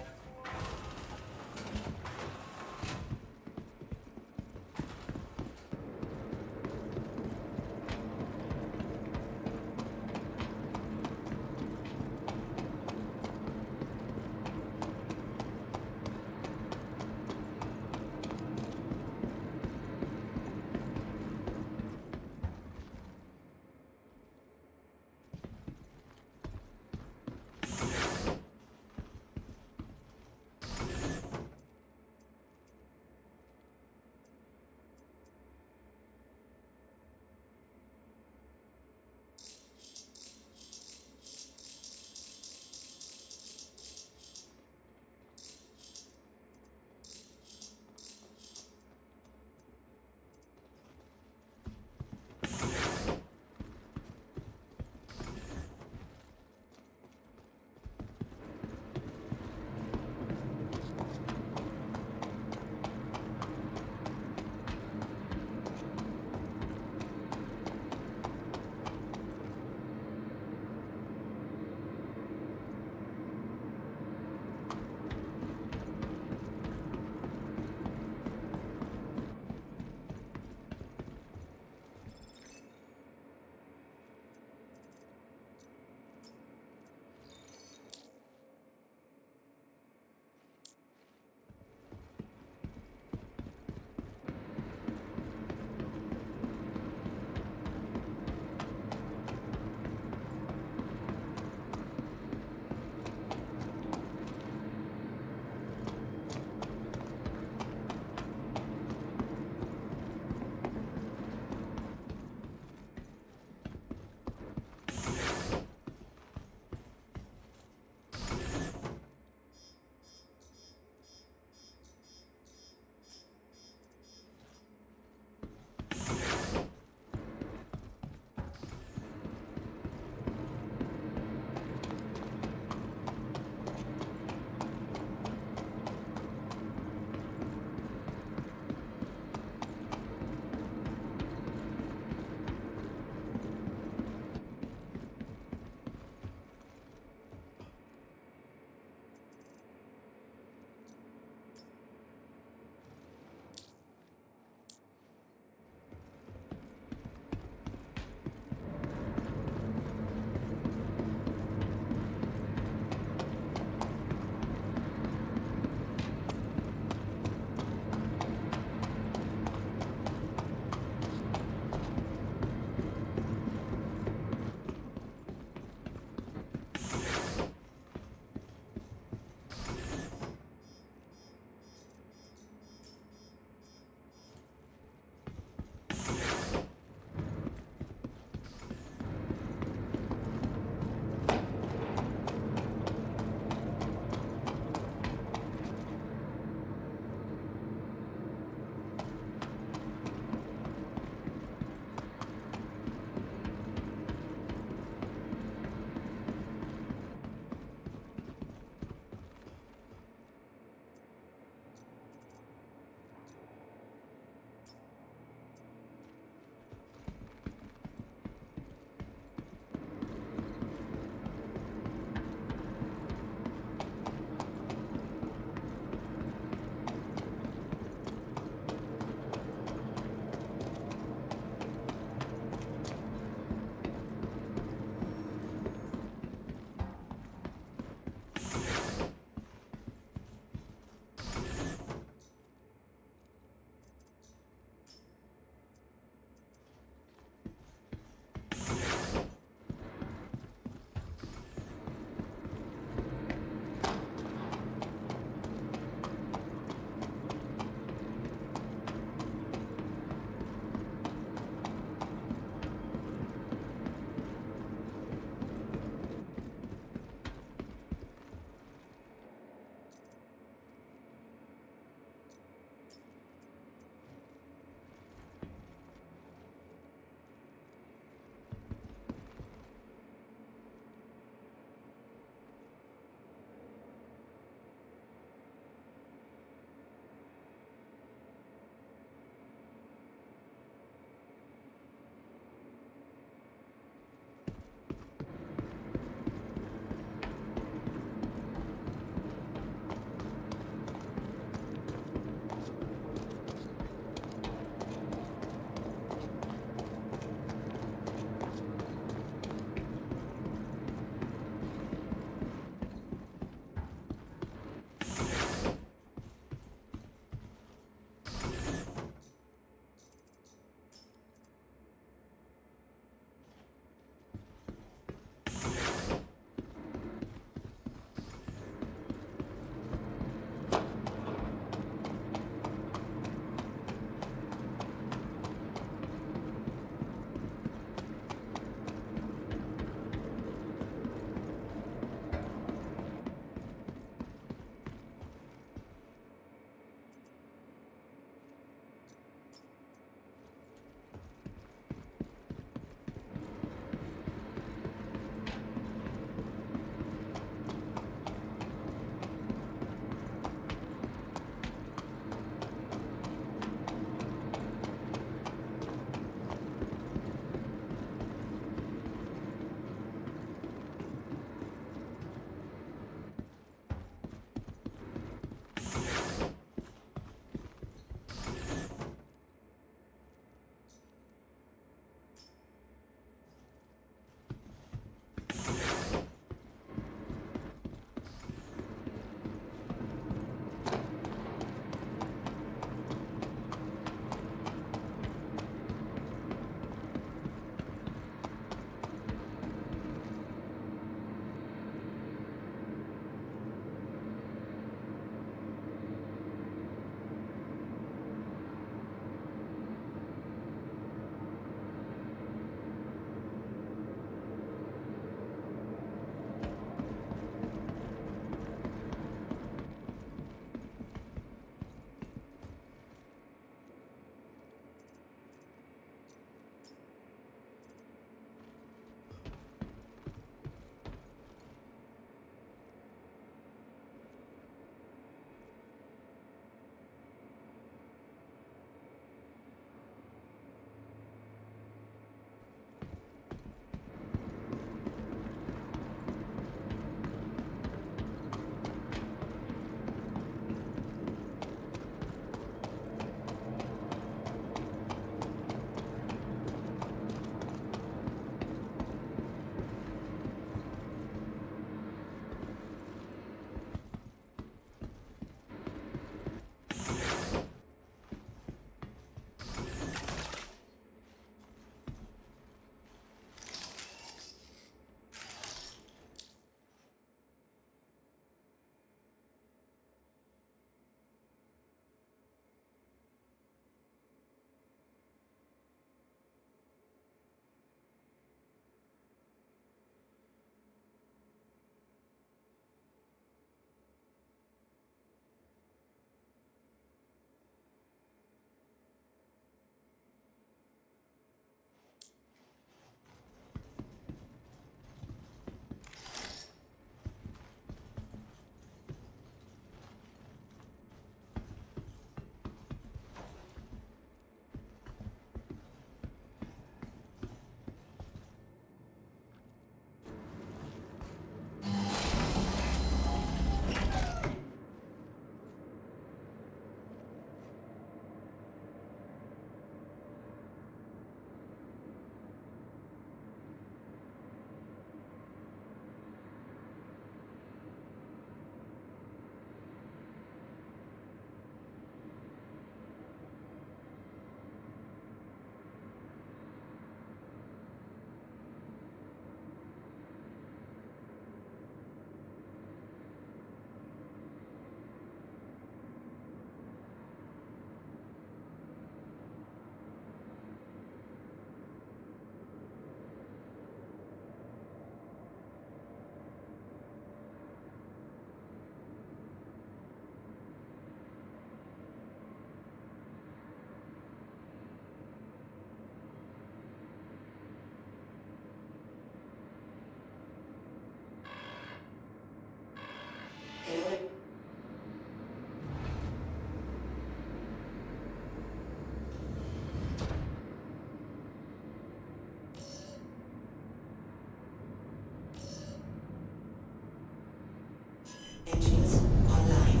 Engines online.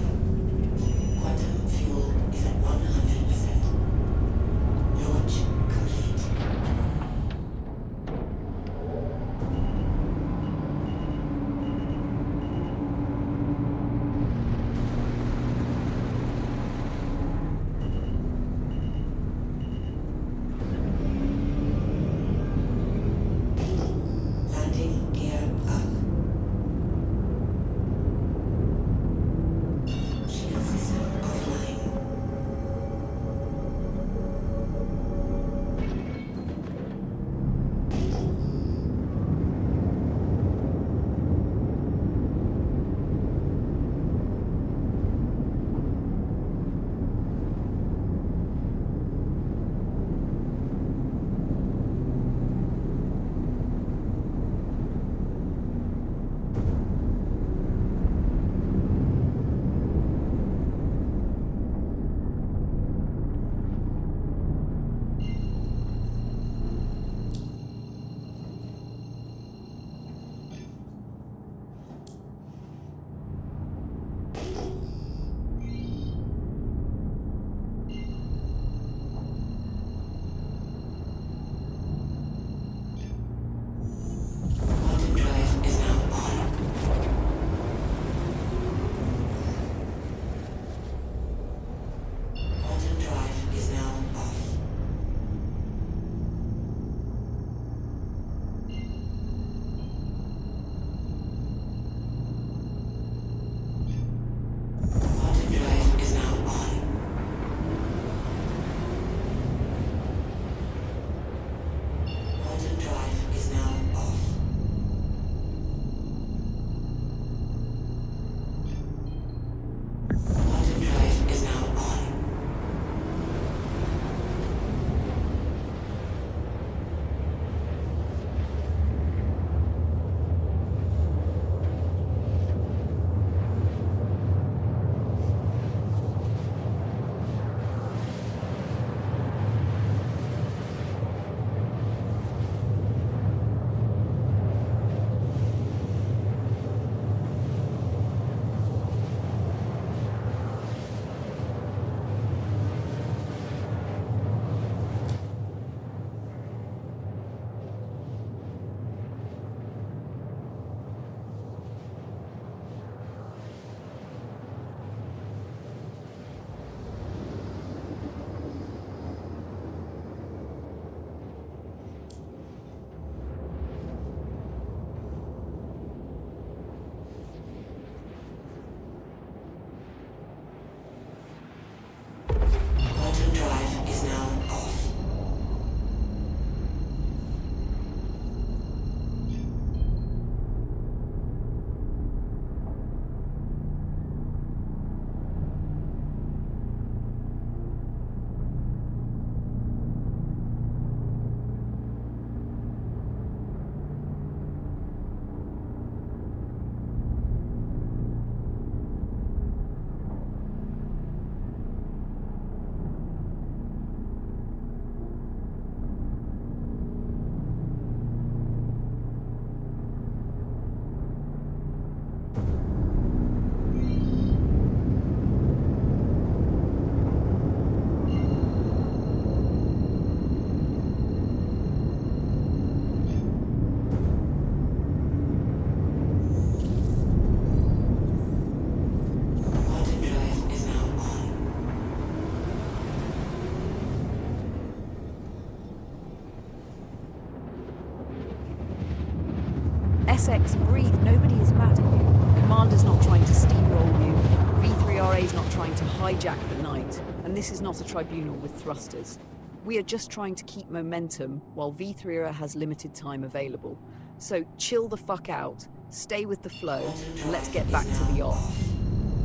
Quantum fuel is at 100%. Launch complete. Landing gear up. Shield system offline. Quantum drive is now on. Quantum drive is now off. Quantum drive is now on. Quantum drive is now off. Quantum drive is now on. Quantum drive is now off. Quantum drive is now on. SX, breathe. Nobody is mad at you. Commander's not trying to steamroll you. V3RA's not trying to hijack the night. And this is not a tribunal with thrusters. We are just trying to keep momentum while V3RA has limited time available. So chill the fuck out, stay with the flow, and let's get back to the off.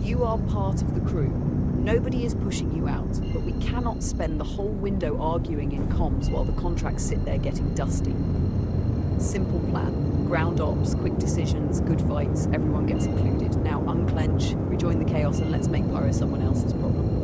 You are part of the crew. Nobody is pushing you out, but we cannot spend the whole window arguing in comms while the contracts sit there getting dusty. Simple plan. Ground ops, quick decisions, good fights, everyone gets included. Now unclench, rejoin the chaos, and let's make pyro someone else's problem.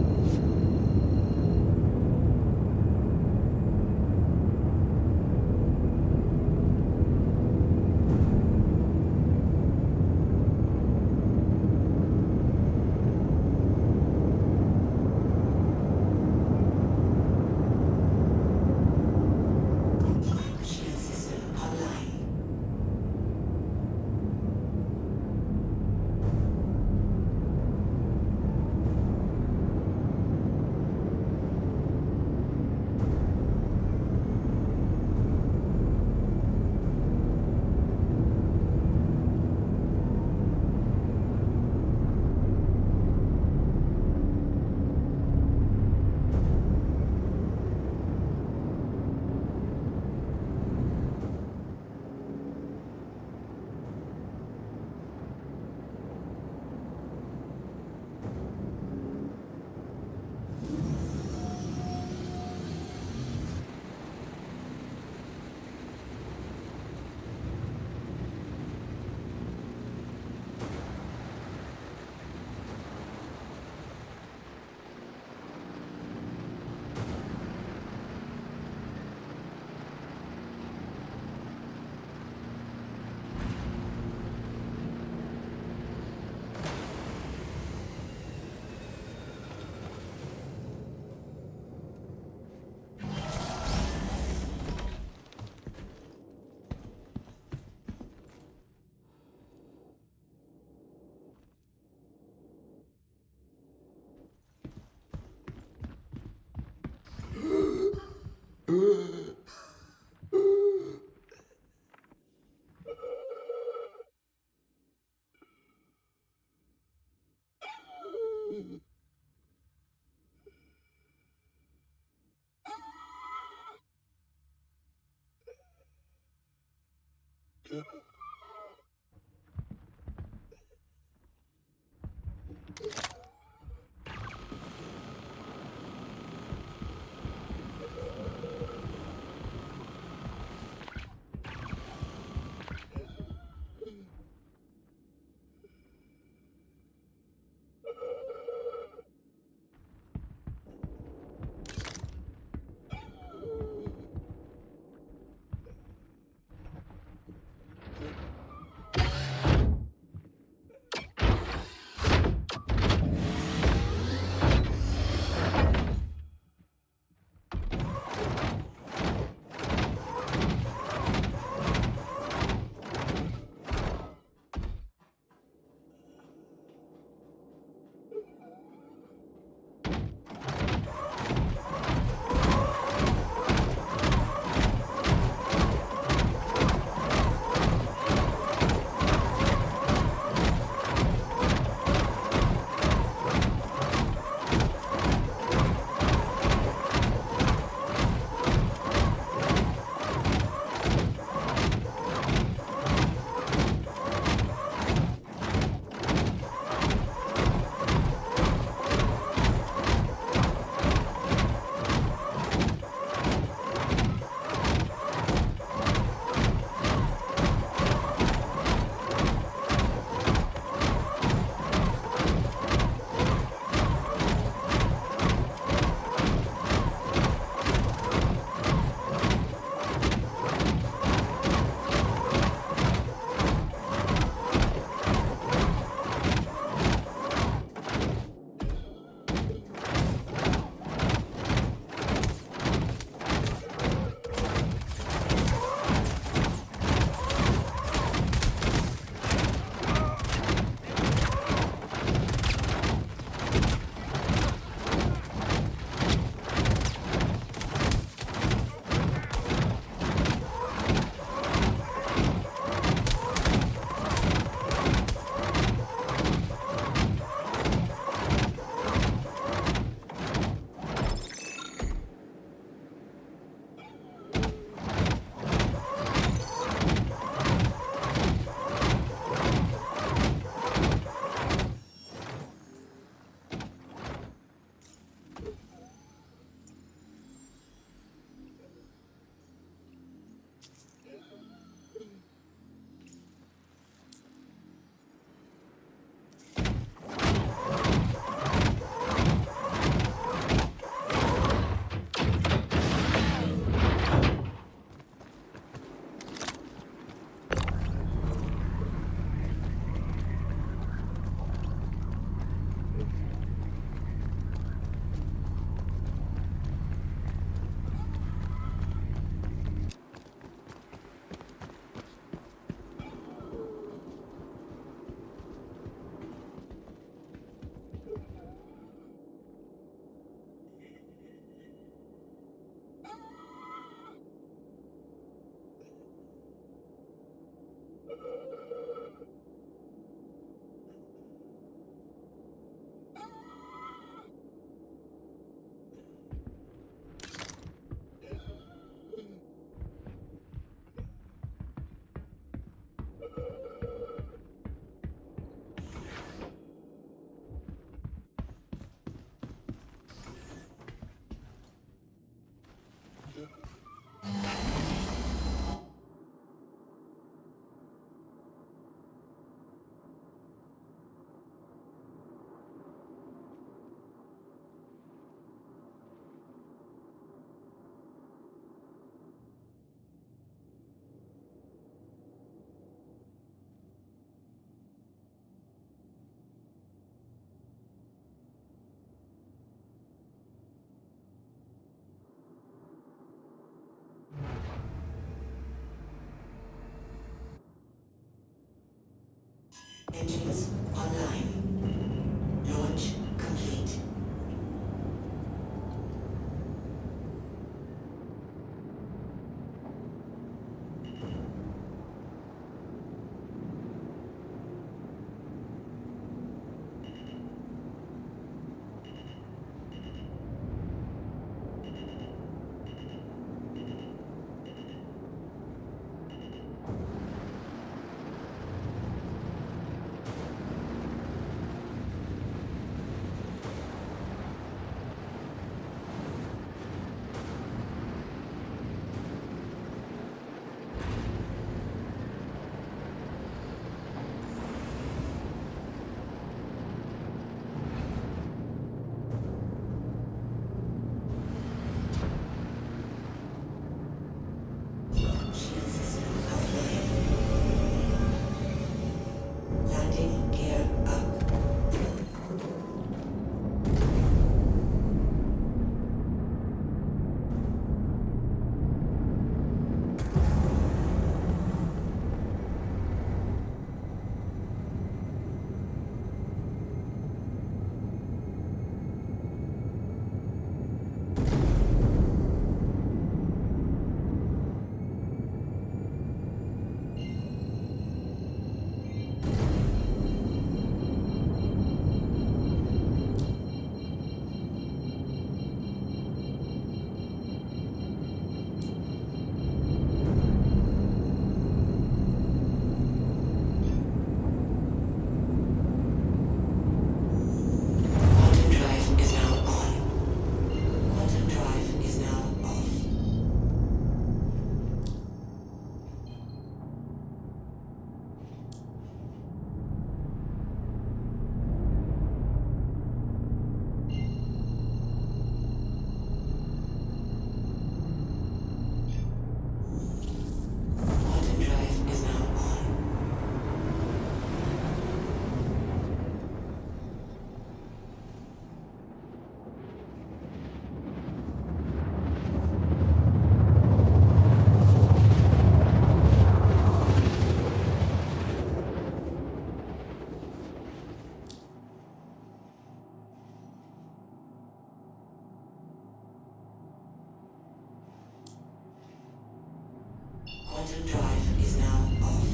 Quantum drive is now off.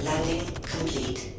Landing complete.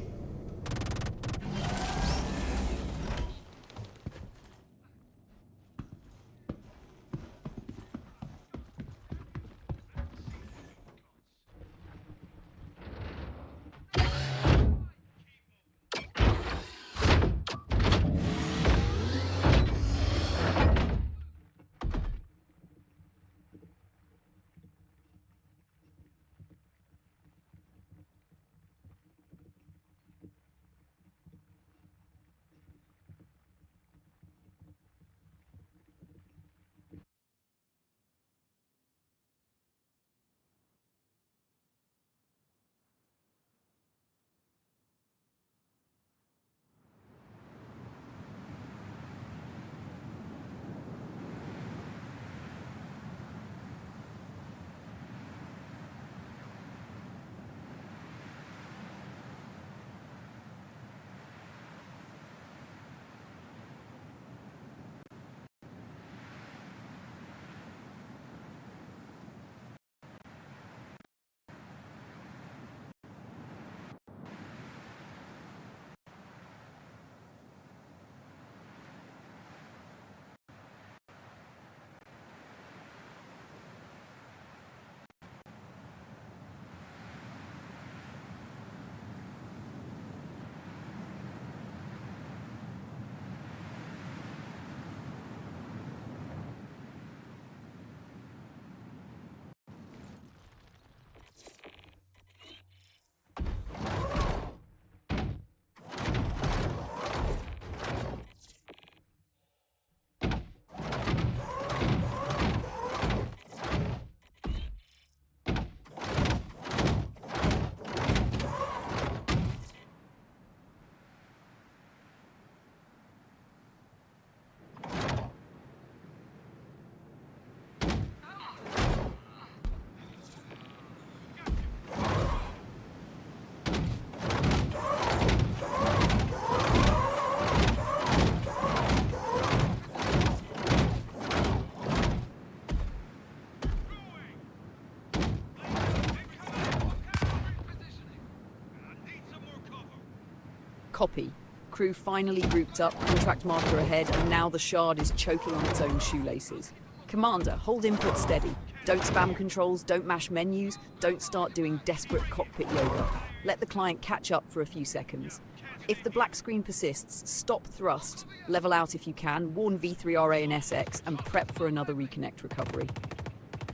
Copy. Crew finally grouped up, contract marker ahead, and now the Shard is choking on its own shoelaces. Commander, hold input steady. Don't spam controls, don't mash menus, don't start doing desperate cockpit yoga. Let the client catch up for a few seconds. If the black screen persists, stop thrust, level out if you can, warn V3RA and SX, and prep for another reconnect recovery.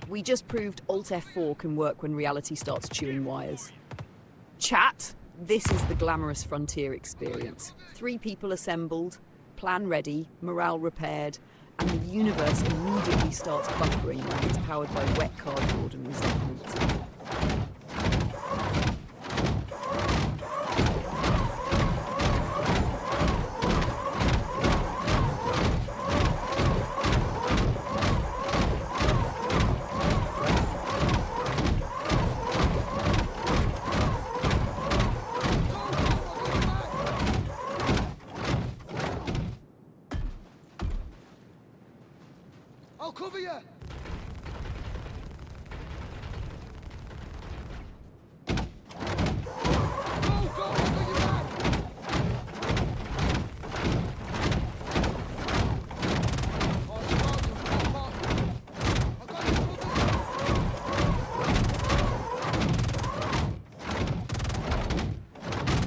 We just proved Alt F4 can work when reality starts chewing wires. Chat, this is the glamorous frontier experience. 3 people assembled, plan ready, morale repaired, and the universe immediately starts buffering when it's powered by wet cardboard and resentment. I'll cover you!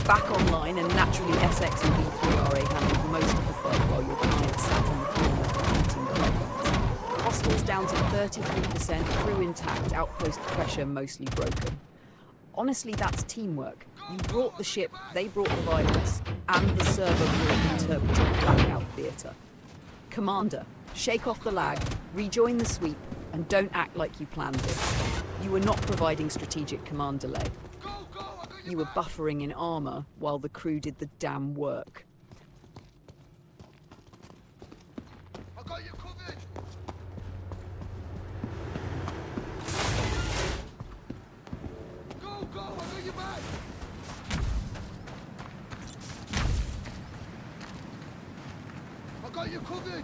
Back online, and naturally SX and V3RA handled most of the fight while your client sat in the corner eating carbons. Hostiles down to 33%, crew intact, outpost pressure mostly broken. Honestly, that's teamwork. You brought the ship, they brought the violence, and the server brought interpretive blackout theatre. Commander, shake off the lag, rejoin the sweep, and don't act like you planned this. You were not providing strategic command delay. You were buffering in armor while the crew did the damn work. I got you covered! Go, go! I got you back! I got you covered!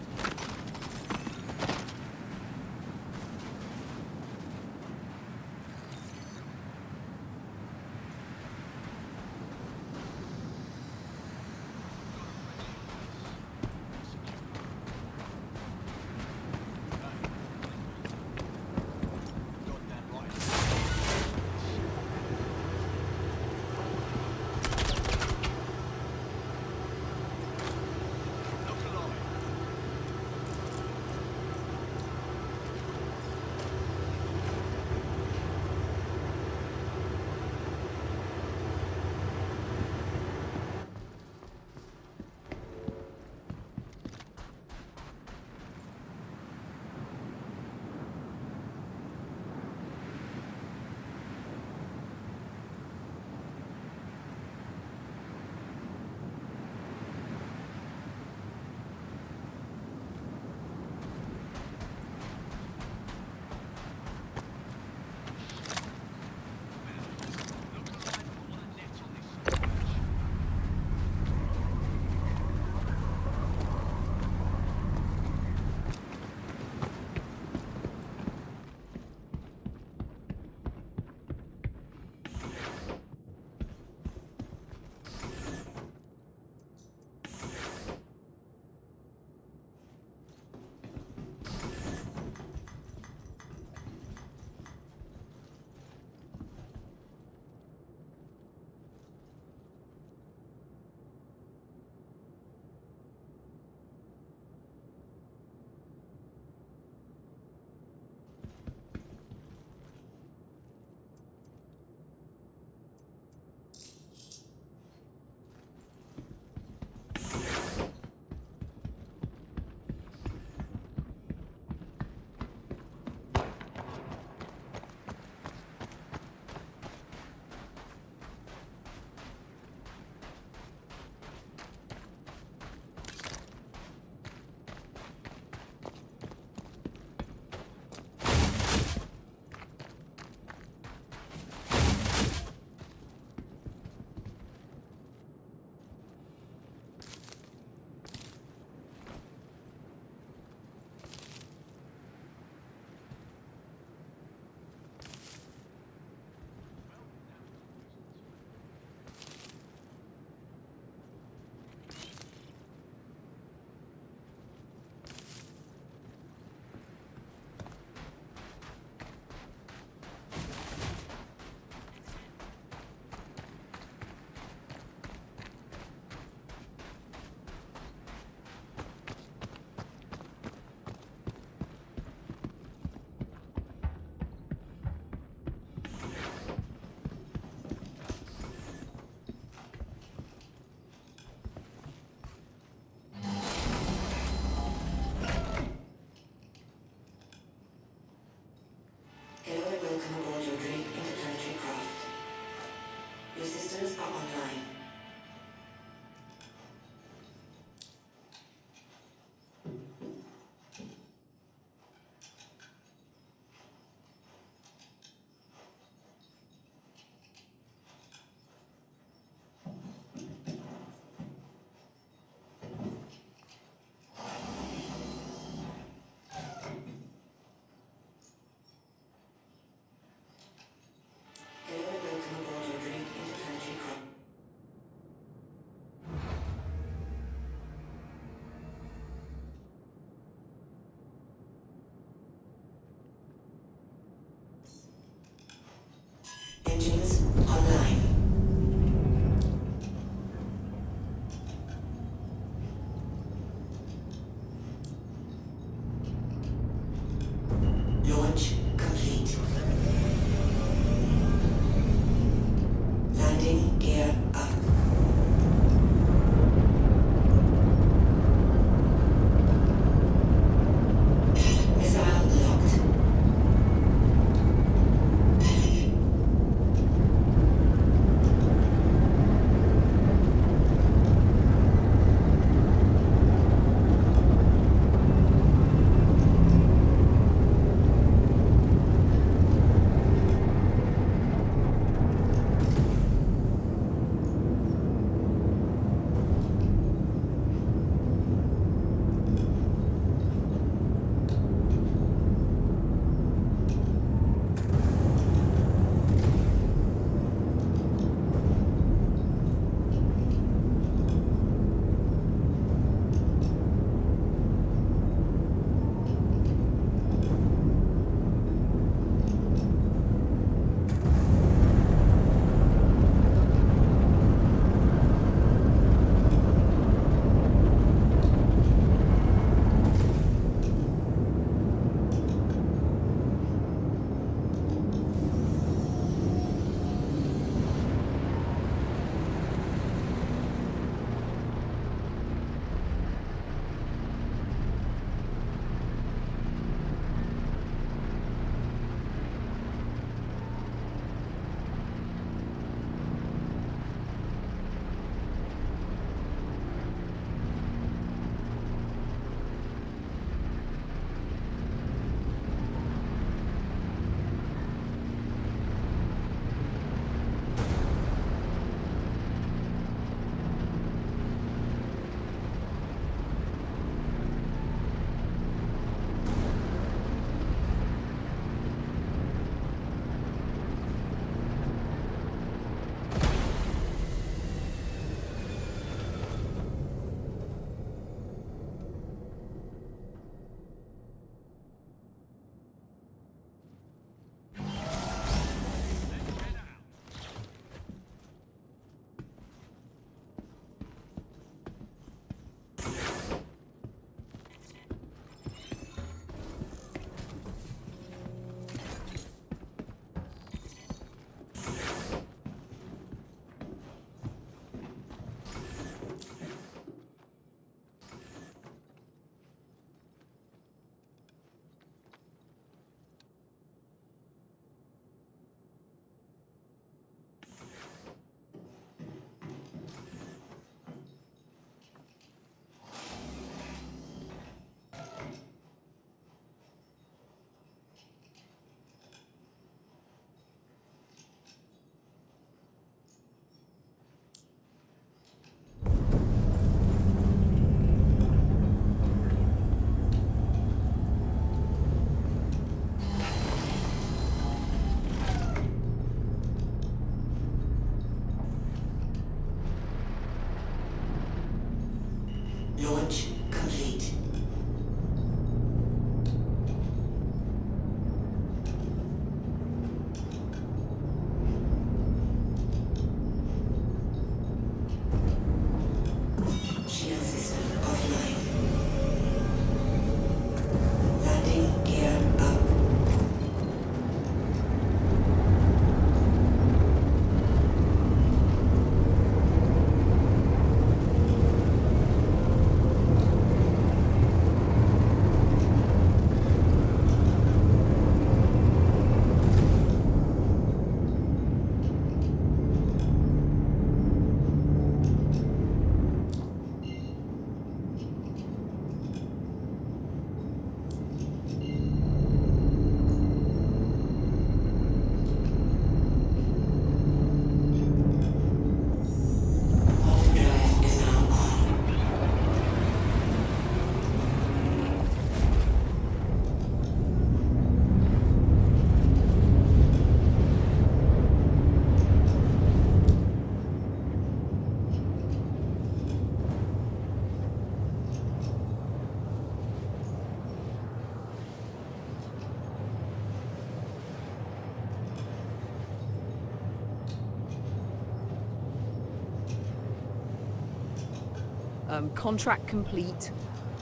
Contract complete.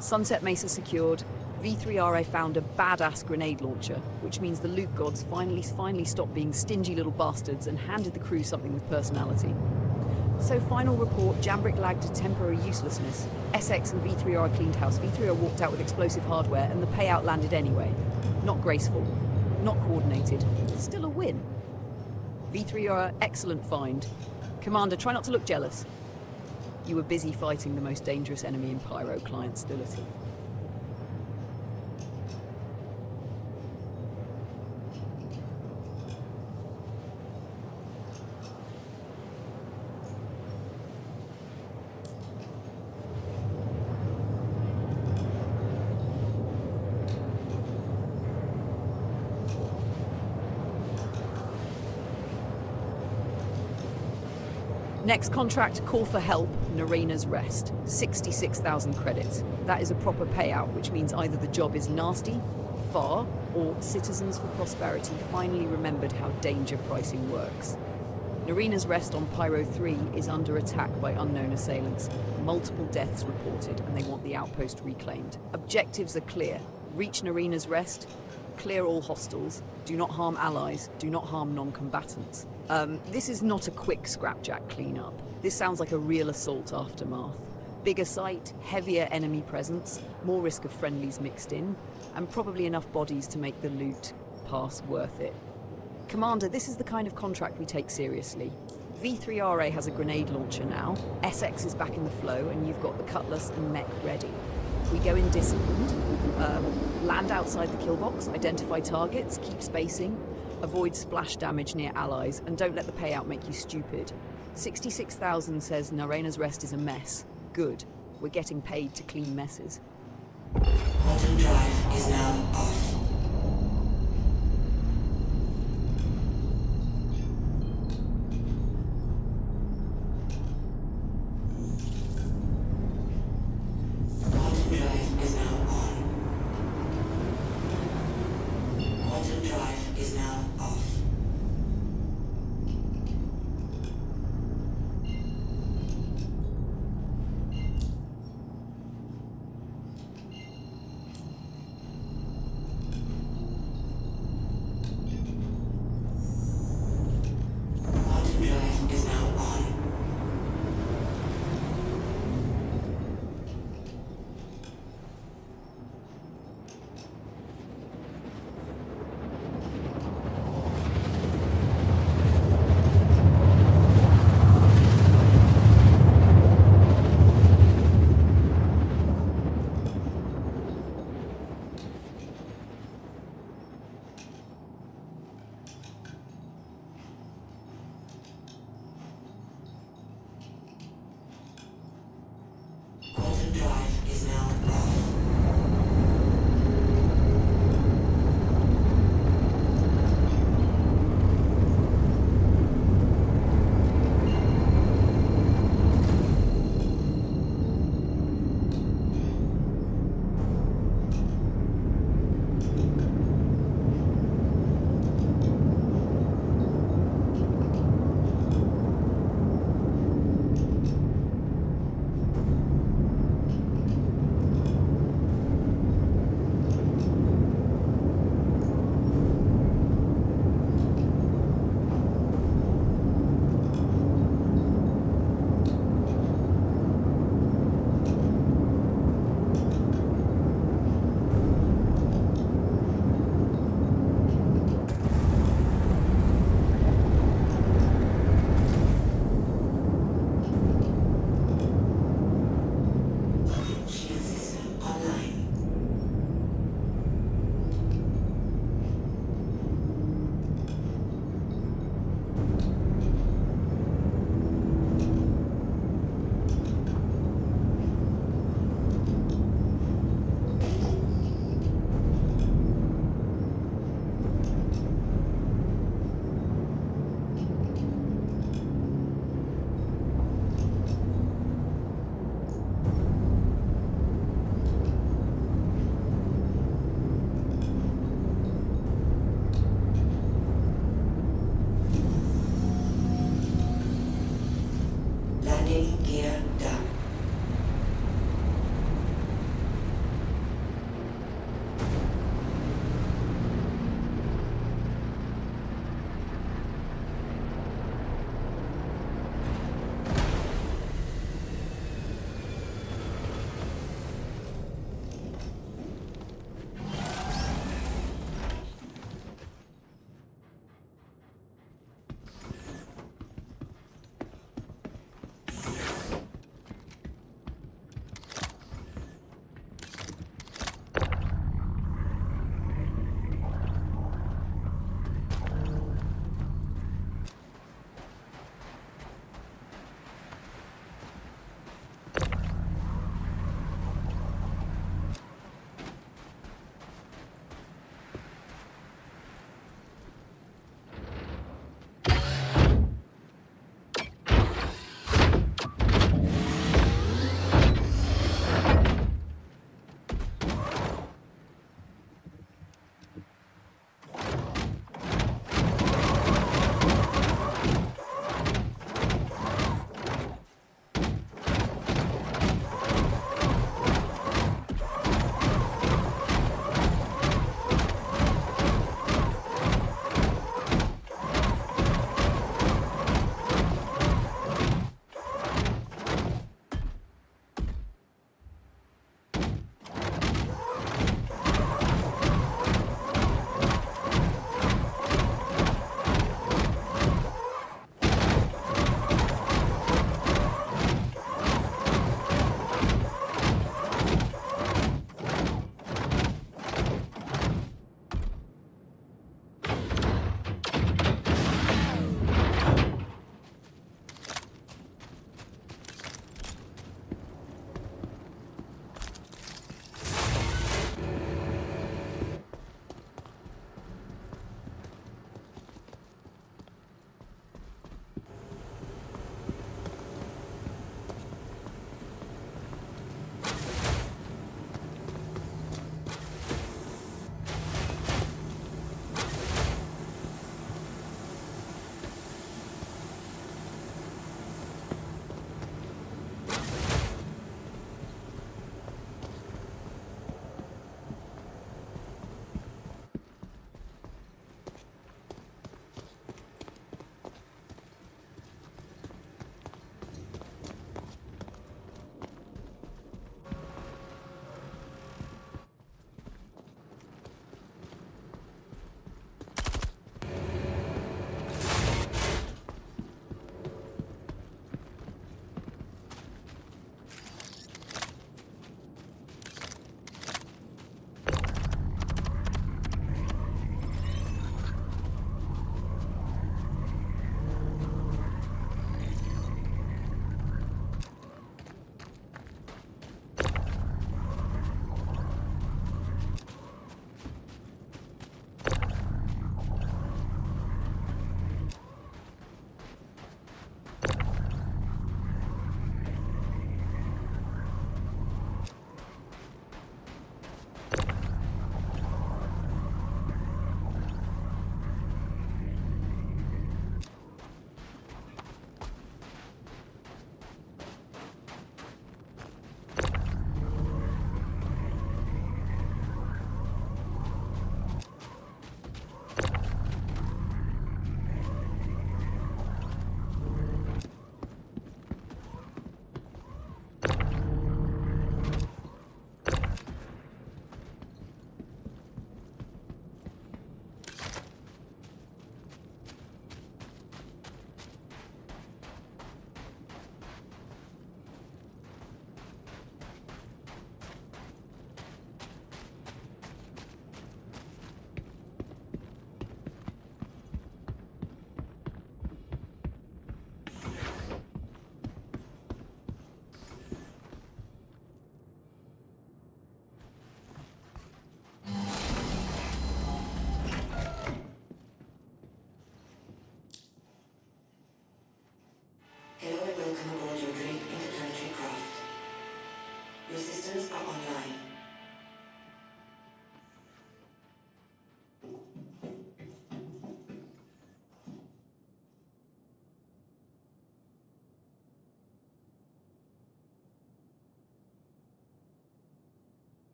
Sunset Mesa secured. V3RA found a badass grenade launcher, which means the loot gods finally stopped being stingy little bastards and handed the crew something with personality. So final report, Jambrick lagged to temporary uselessness. SX and V3R cleaned house. V3R walked out with explosive hardware and the payout landed anyway. Not graceful, not coordinated, still a win. V3R, excellent find. Commander, try not to look jealous. You were busy fighting the most dangerous enemy in Pyro, client stability. Next contract, call for help, Narina's Rest. 66,000 credits. That is a proper payout, which means either the job is nasty, far, or Citizens for Prosperity finally remembered how danger pricing works. Narina's Rest on Pyro 3 is under attack by unknown assailants. Multiple deaths reported, and they want the outpost reclaimed. Objectives are clear. Reach Narina's Rest, clear all hostiles, do not harm allies, do not harm non-combatants. This is not a quick scrapjack cleanup. This sounds like a real assault aftermath. Bigger site, heavier enemy presence, more risk of friendlies mixed in, and probably enough bodies to make the loot pass worth it. Commander, this is the kind of contract we take seriously. V3RA has a grenade launcher now, SX is back in the flow, and you've got the Cutlass and mech ready. We go in disciplined, land outside the kill box, identify targets, keep spacing, avoid splash damage near allies, and don't let the payout make you stupid. 66,000 says Narina's Rest is a mess. Good. We're getting paid to clean messes. Quantum drive is now off. Quantum drive is now on. Quantum drive is now off.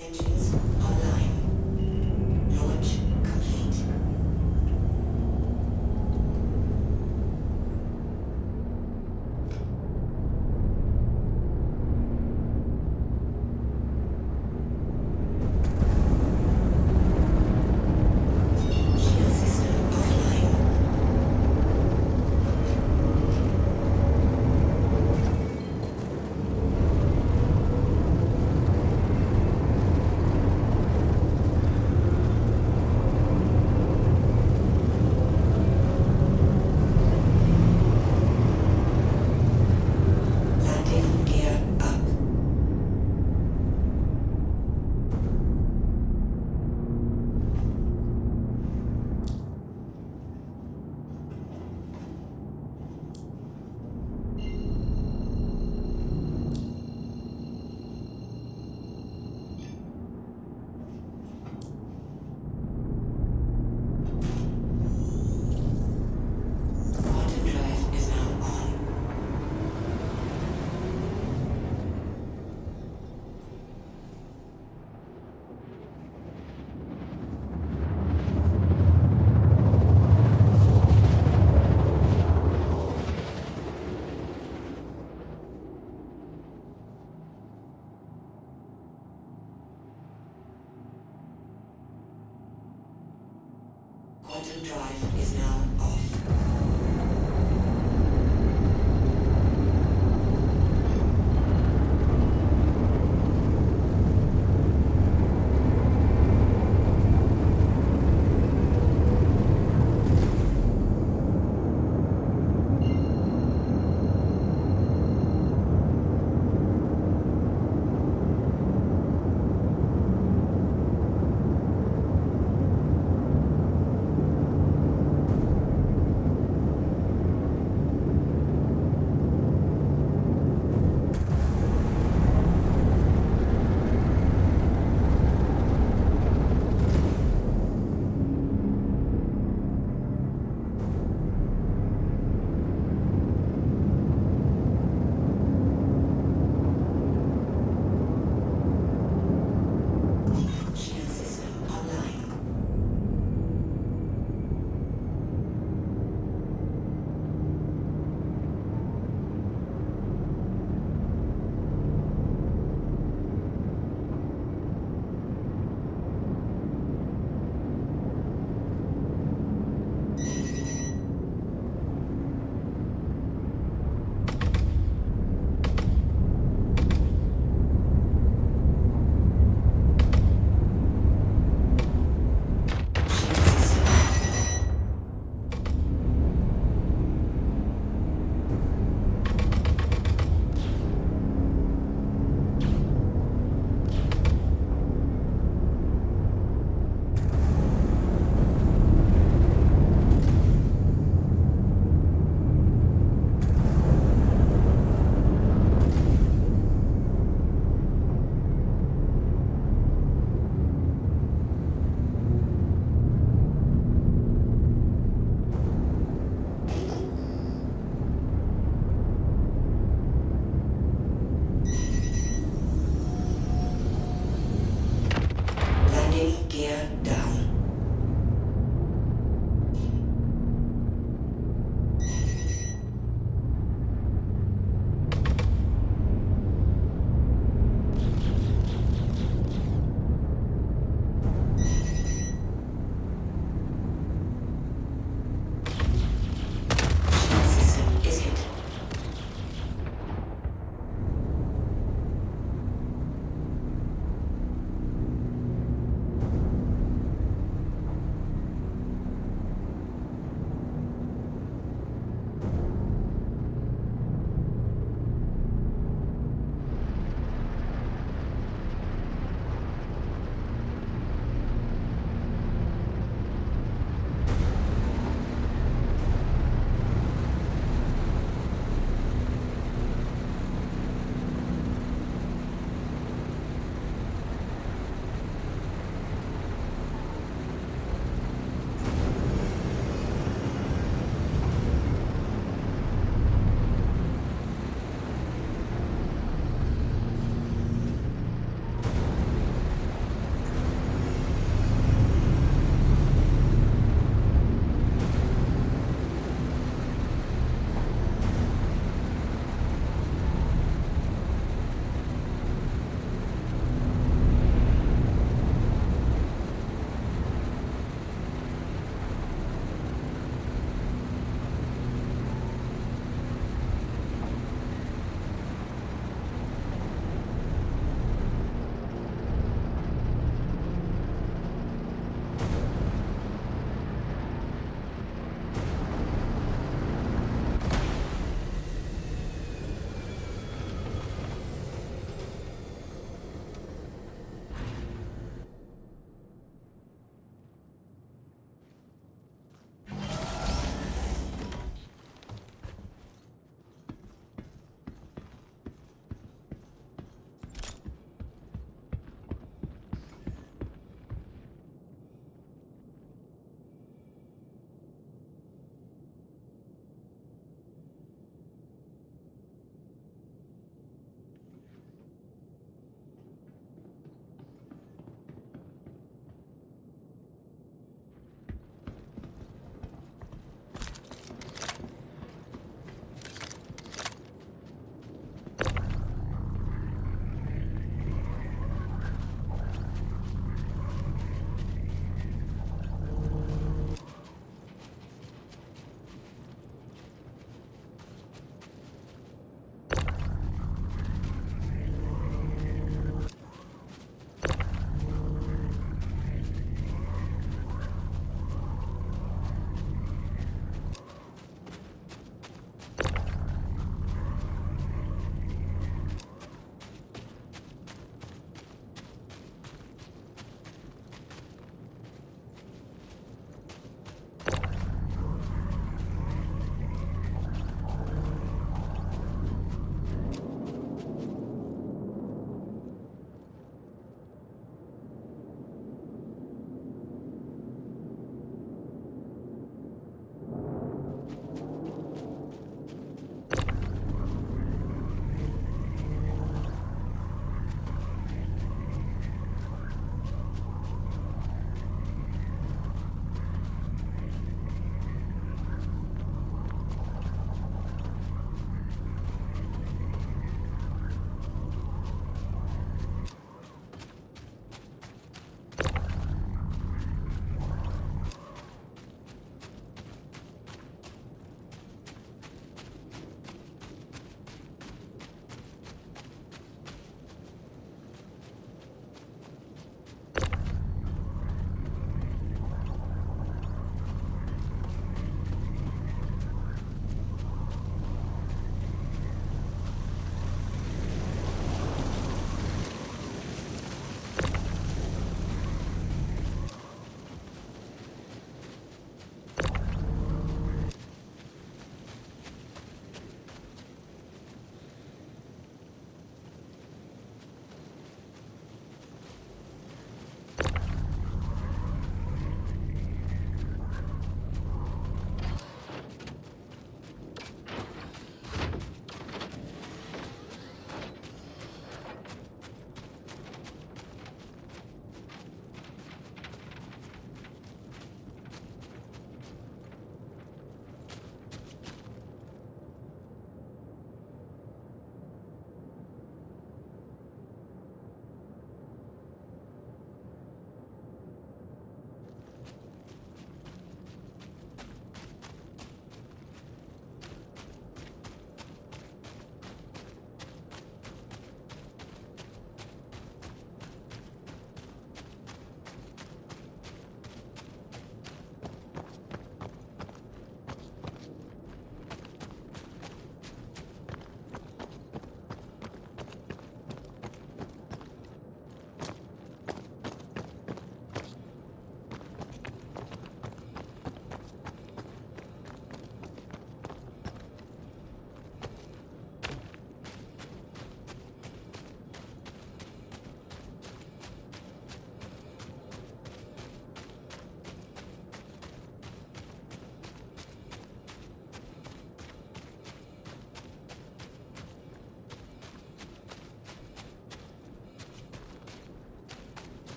Engines online. Launch complete. Shield system offline. Landing gear up. Quantum drive is now on. Quantum drive is now off.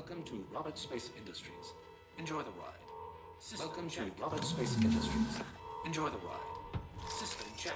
Welcome to Robert Space Industries. Enjoy the ride. Welcome to Robert Space Industries. Enjoy the ride. System check.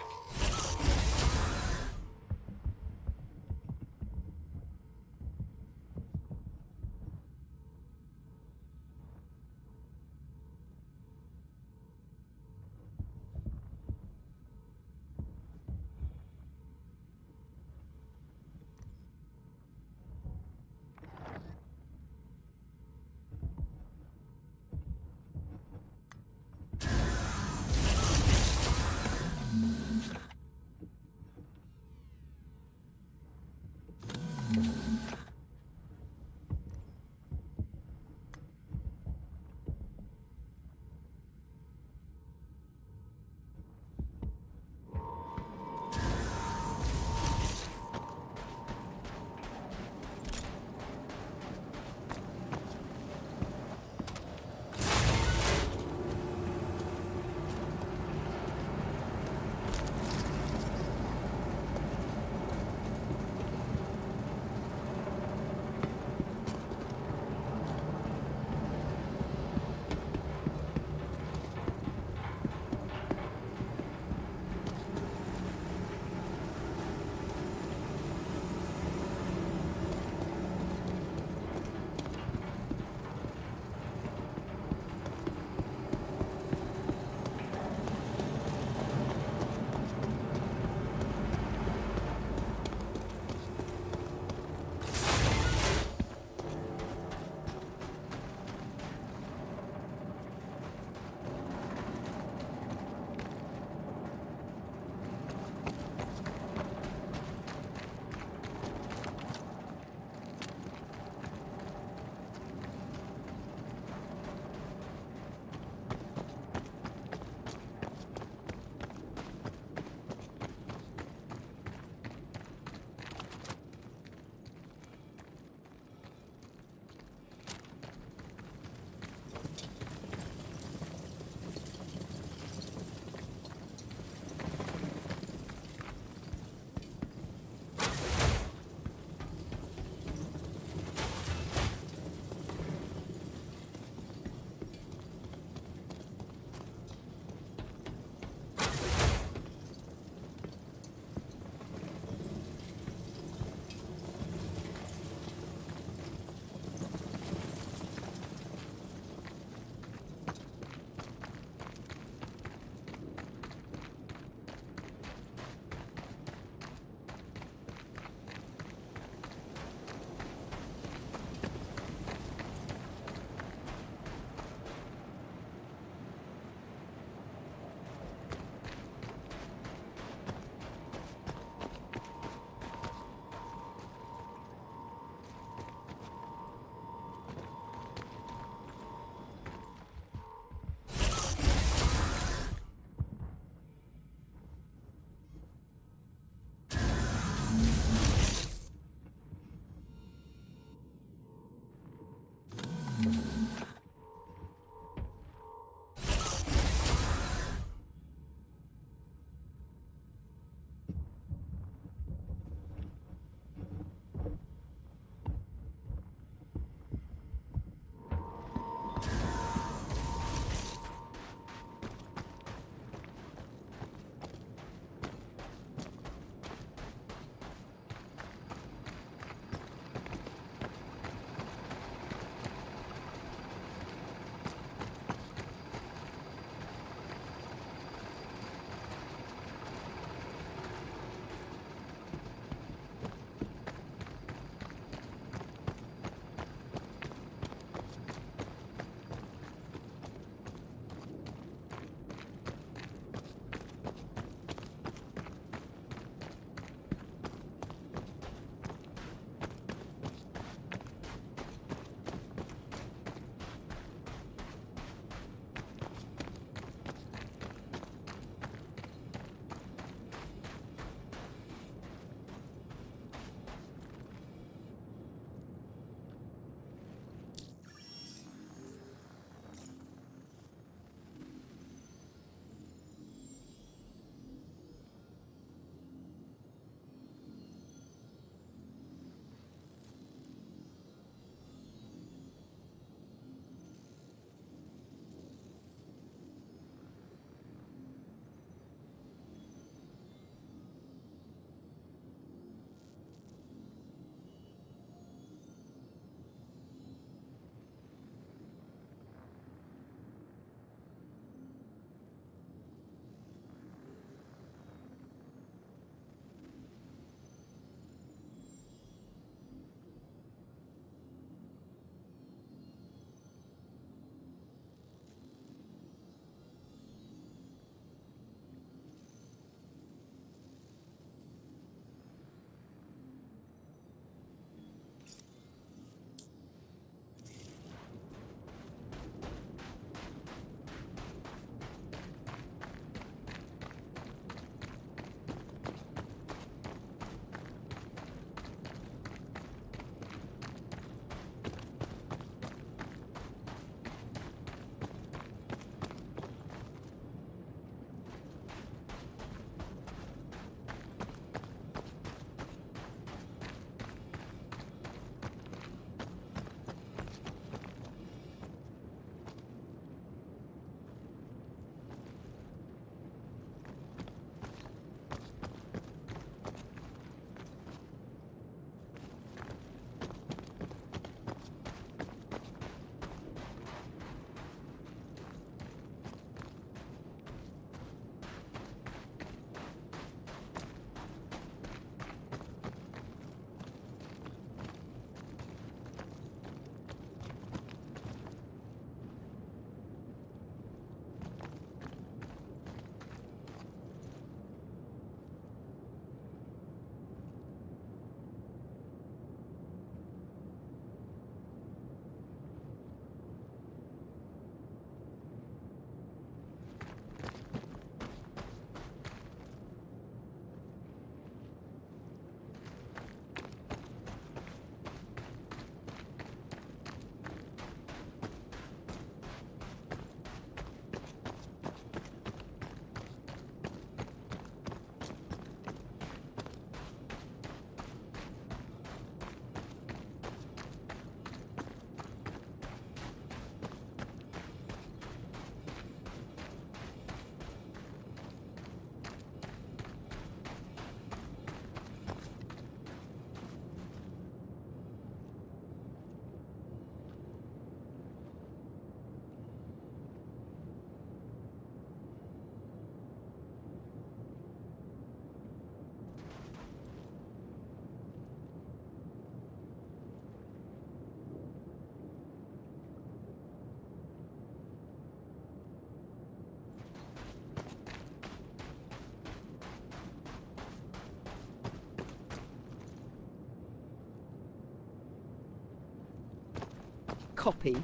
Copy.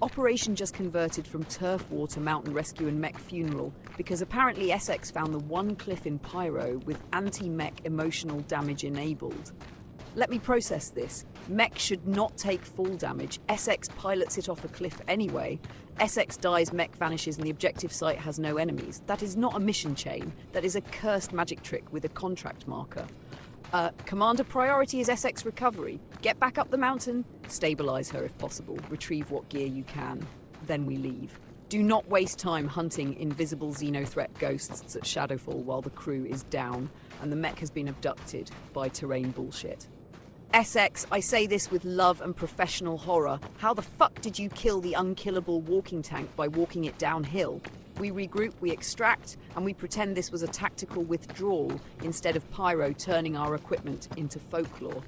Operation just converted from turf war to mountain rescue and mech funeral because apparently Essex found the one cliff in Pyro with anti-mech emotional damage enabled. Let me process this. Mech should not take full damage. Essex pilots it off a cliff anyway. Essex dies, mech vanishes, and the objective site has no enemies. That is not a mission chain. That is a cursed magic trick with a contract marker. Commander, priority is Essex recovery. Get back up the mountain, stabilize her if possible, retrieve what gear you can. Then we leave. Do not waste time hunting invisible xenothreat ghosts at Shadowfall while the crew is down and the mech has been abducted by terrain bullshit. Essex, I say this with love and professional horror. How the fuck did you kill the unkillable walking tank by walking it downhill? We regroup, we extract, and we pretend this was a tactical withdrawal instead of Pyro turning our equipment into folklore.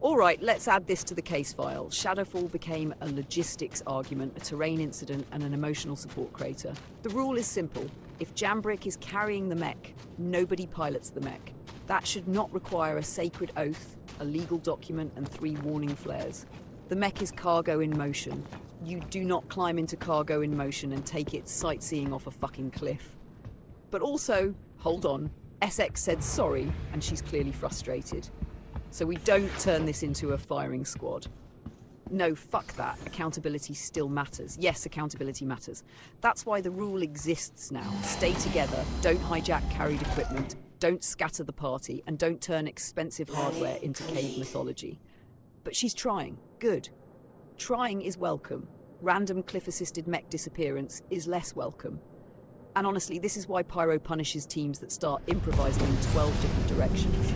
All right, let's add this to the case file. Shadowfall became a logistics argument, a terrain incident, and an emotional support crater. The rule is simple. If Jambrick is carrying the mech, nobody pilots the mech. That should not require a sacred oath, a legal document, and 3 warning flares. The mech is cargo in motion. You do not climb into cargo in motion and take it sightseeing off a fucking cliff. But also, hold on, SX said sorry, and she's clearly frustrated. So we don't turn this into a firing squad. No, fuck that. Accountability still matters. Yes, accountability matters. That's why the rule exists now. Stay together, don't hijack carried equipment, don't scatter the party, and don't turn expensive hardware into cave mythology. But she's trying. Good. Trying is welcome. Random cliff-assisted mech disappearance is less welcome. And honestly, this is why Pyro punishes teams that start improvising in 12 different directions.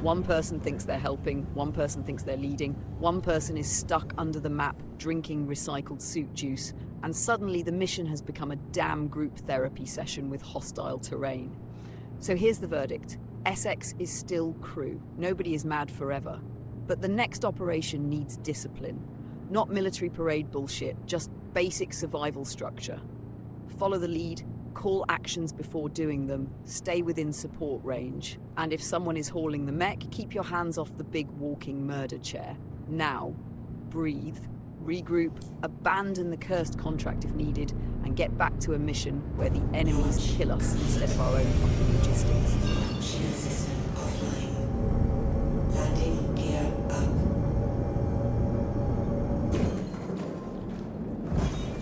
One person thinks they're helping, one person thinks they're leading, one person is stuck under the map drinking recycled suit juice, and suddenly the mission has become a damn group therapy session with hostile terrain. So here's the verdict. SX is still crew. Nobody is mad forever. But the next operation needs discipline. Not military parade bullshit, just basic survival structure. Follow the lead, call actions before doing them, stay within support range, and if someone is hauling the mech, keep your hands off the big walking murder chair. Now, breathe, regroup, abandon the cursed contract if needed, and get back to a mission where the enemies kill us instead of our own fucking logistics. Shield system offline. Landing gear up.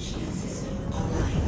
Shield system online.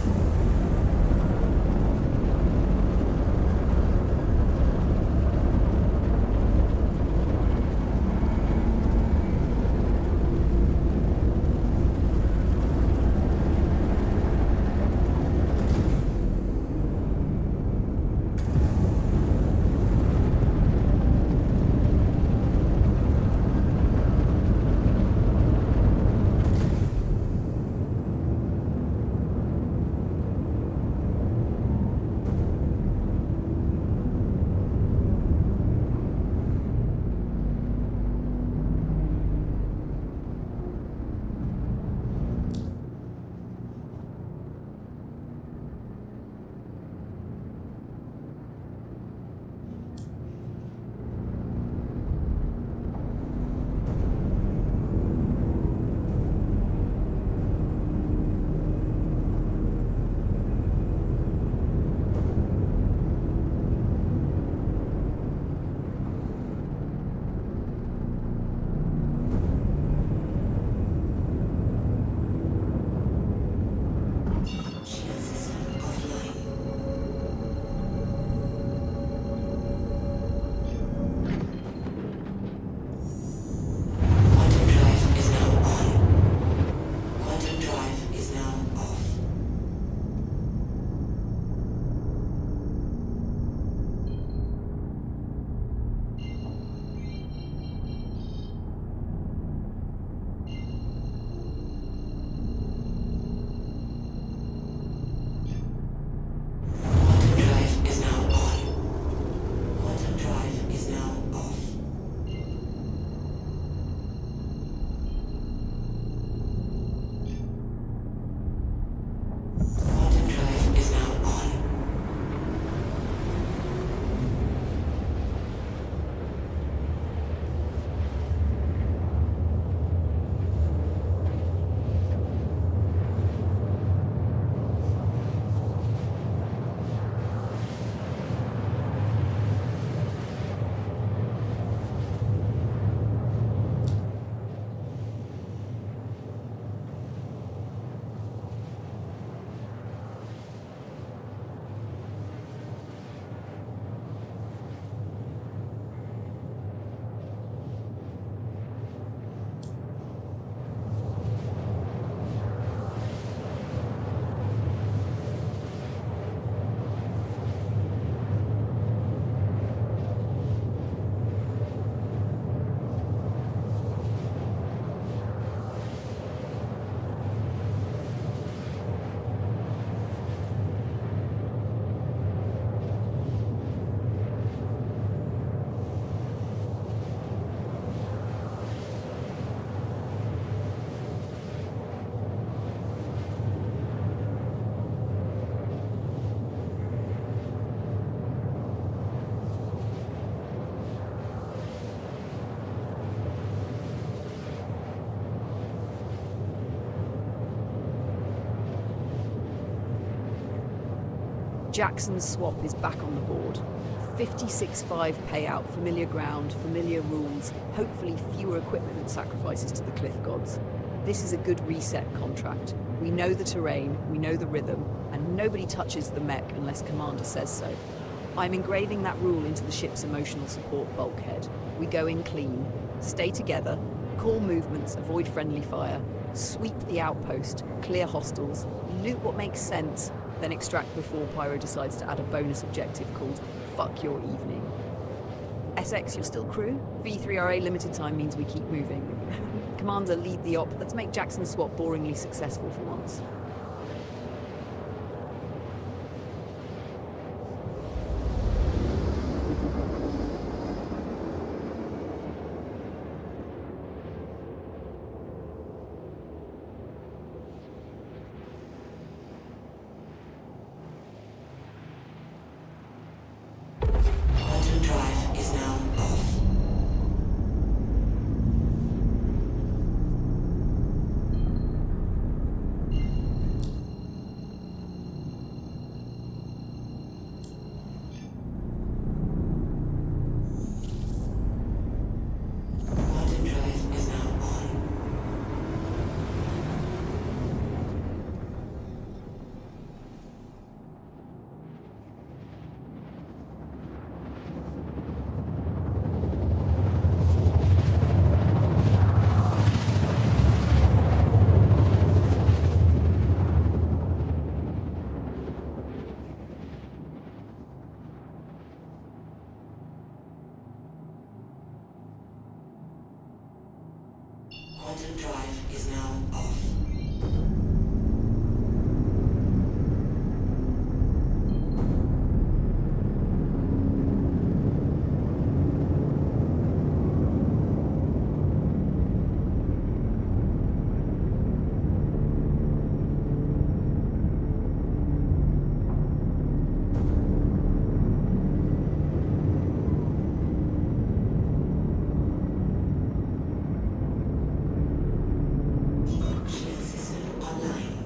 Jackson's swap is back on the board. 56.5 payout, familiar ground, familiar rules, hopefully fewer equipment sacrifices to the cliff gods. This is a good reset contract. We know the terrain, we know the rhythm, and nobody touches the mech unless Commander says so. I'm engraving that rule into the ship's emotional support bulkhead. We go in clean, stay together, call movements, avoid friendly fire, sweep the outpost, clear hostiles, loot what makes sense, then extract before Pyro decides to add a bonus objective called Fuck Your Evening. SX, you're still crew? V3RA limited time means we keep moving. Commander, lead the op. Let's make Jackson's swap boringly successful for once. Quantum drive is now off. Quantum drive is now on. Quantum drive is now off. Shield system online.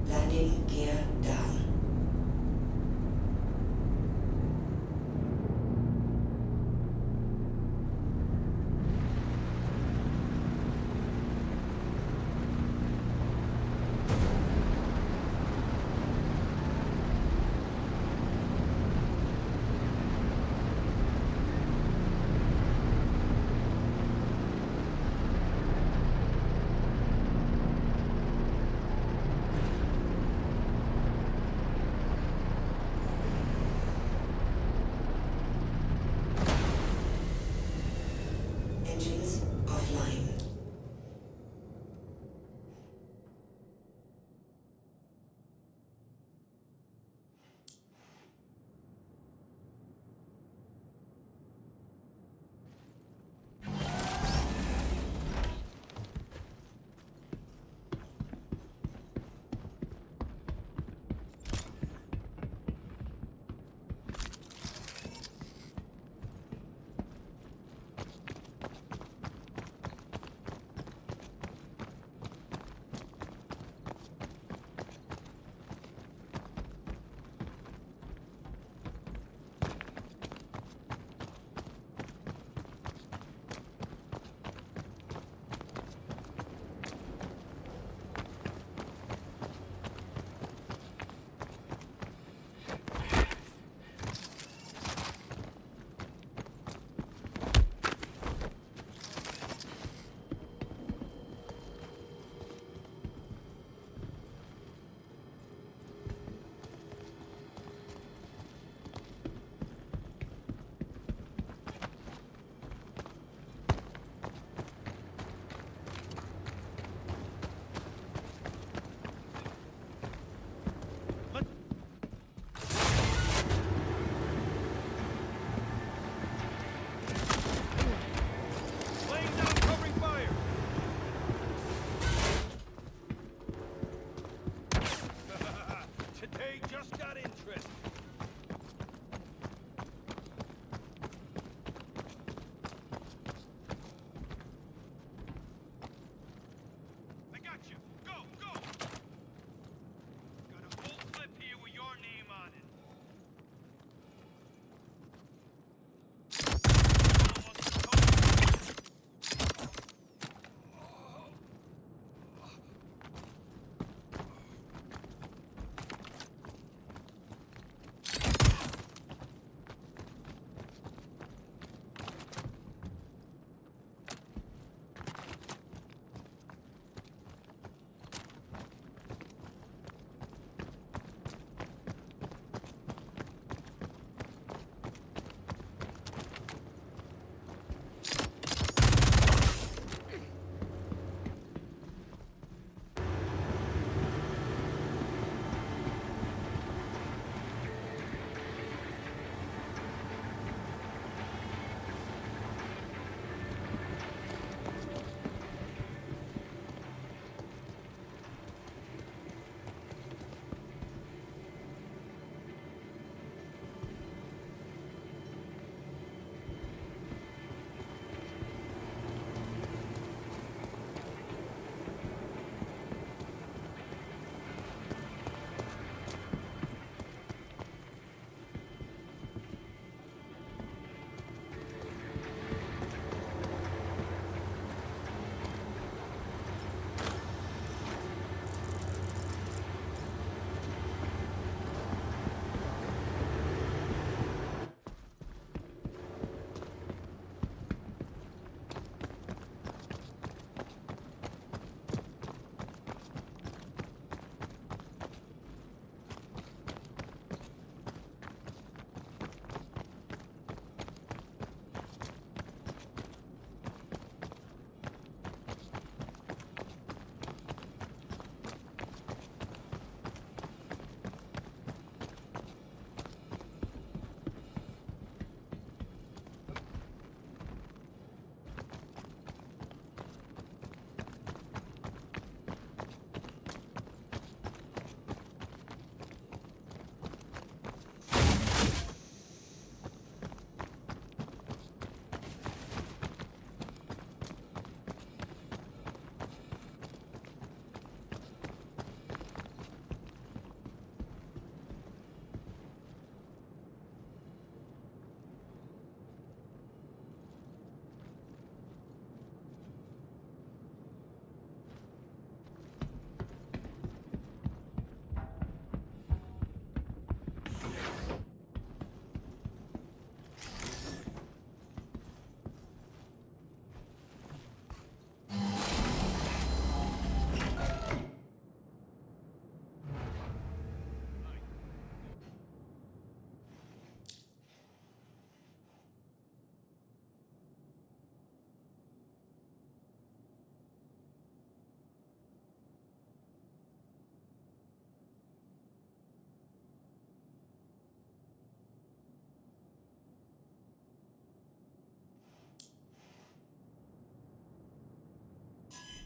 Landing gear down.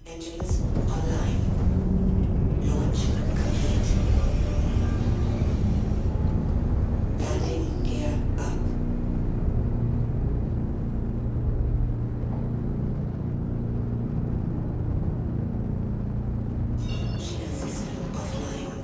Engines online. Launch complete. Landing gear up. Shield system offline.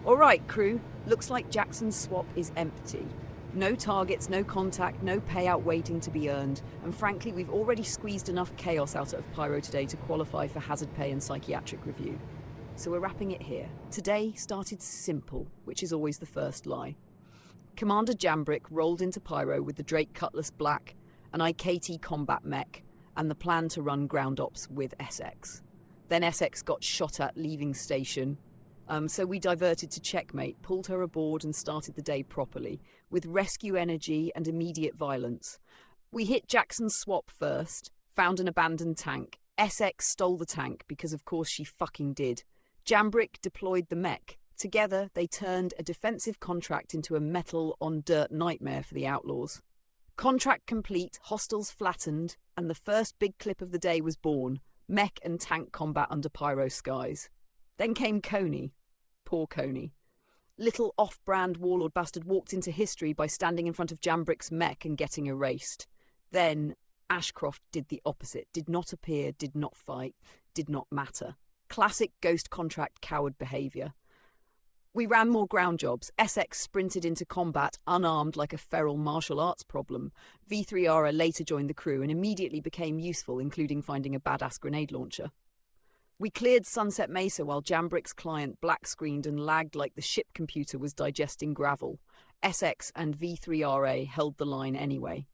All right, crew. Looks like Jackson's swap is empty. No targets, no contact, no payout waiting to be earned, and frankly, we've already squeezed enough chaos out of Pyro today to qualify for hazard pay and psychiatric review. So we're wrapping it here. Today started simple, which is always the first lie. Commander Jambrick rolled into Pyro with the Drake Cutlass Black, an IKT combat mech, and the plan to run ground ops with SX. Then SX got shot at leaving station, so we diverted to checkmate, pulled her aboard and started the day properly, with rescue energy and immediate violence. We hit Jackson's swap first, found an abandoned tank. SX stole the tank, because of course she fucking did. Jambrick deployed the mech. Together, they turned a defensive contract into a metal-on-dirt nightmare for the Outlaws. Contract complete, hostiles flattened, and the first big clip of the day was born. Mech and tank combat under Pyro skies. Then came Coney. Poor Coney. Little off-brand warlord bastard walked into history by standing in front of Jambrick's mech and getting erased. Then Ashcroft did the opposite. Did not appear, did not fight, did not matter. Classic ghost contract coward behaviour. We ran more ground jobs. SX sprinted into combat, unarmed like a feral martial arts problem. V3RA later joined the crew and immediately became useful, including finding a badass grenade launcher. We cleared Sunset Mesa while Jambrick's client black-screened and lagged like the ship computer was digesting gravel. SX and V3RA held the line anyway.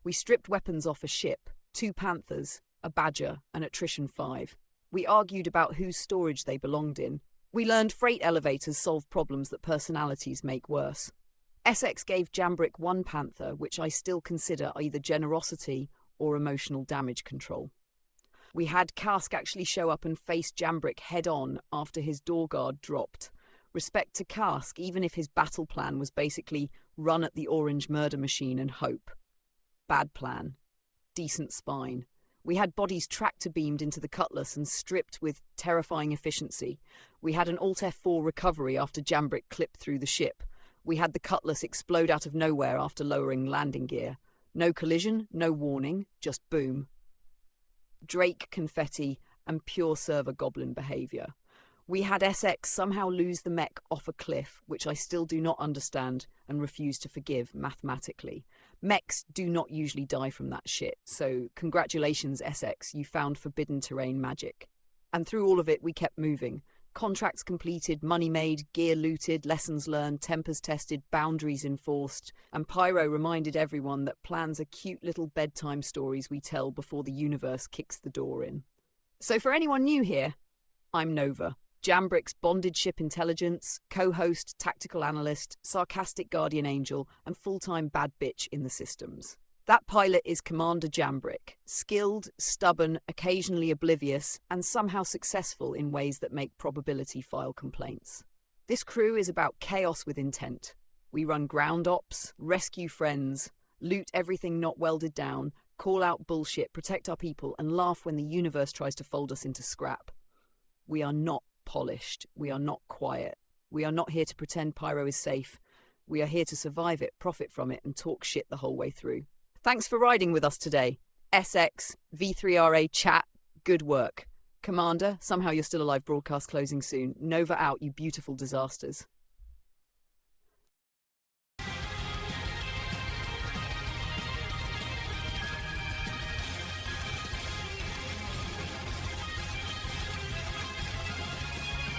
We stripped weapons off a ship, 2 Panthers, a Badger, and Attrition 5. We argued about whose storage they belonged in. We learned freight elevators solve problems that personalities make worse. SX gave Jambrick 1 Panther, which I still consider either generosity or emotional damage control. We had Kask actually show up and face Jambrick head-on after his door guard dropped. Respect to Kask, even if his battle plan was basically run at the orange murder machine and hope. Bad plan. Decent spine. We had bodies tractor-beamed into the Cutlass and stripped with terrifying efficiency. We had an Alt F4 recovery after Jambrick clipped through the ship. We had the Cutlass explode out of nowhere after lowering landing gear. No collision, no warning, just boom. Drake confetti and pure server goblin behaviour. We had SX somehow lose the mech off a cliff, which I still do not understand and refuse to forgive mathematically. Mechs do not usually die from that shit, so congratulations SX, you found forbidden terrain magic. And through all of it we kept moving. Contracts completed, money made, gear looted, lessons learned, tempers tested, boundaries enforced, and Pyro reminded everyone that plans are cute little bedtime stories we tell before the universe kicks the door in. So for anyone new here, I'm Nova, Jambrick's bonded ship intelligence, co-host, tactical analyst, sarcastic guardian angel, and full-time bad bitch in the systems. That pilot is Commander Jambrick, skilled, stubborn, occasionally oblivious, and somehow successful in ways that make probability file complaints. This crew is about chaos with intent. We run ground ops, rescue friends, loot everything not welded down, call out bullshit, protect our people, and laugh when the universe tries to fold us into scrap. We are not polished. We are not quiet. We are not here to pretend Pyro is safe. We are here to survive it, profit from it, and talk shit the whole way through. Thanks for riding with us today. SX, V3RA chat, good work. Commander, somehow you're still alive, broadcast closing soon. Nova out, you beautiful disasters.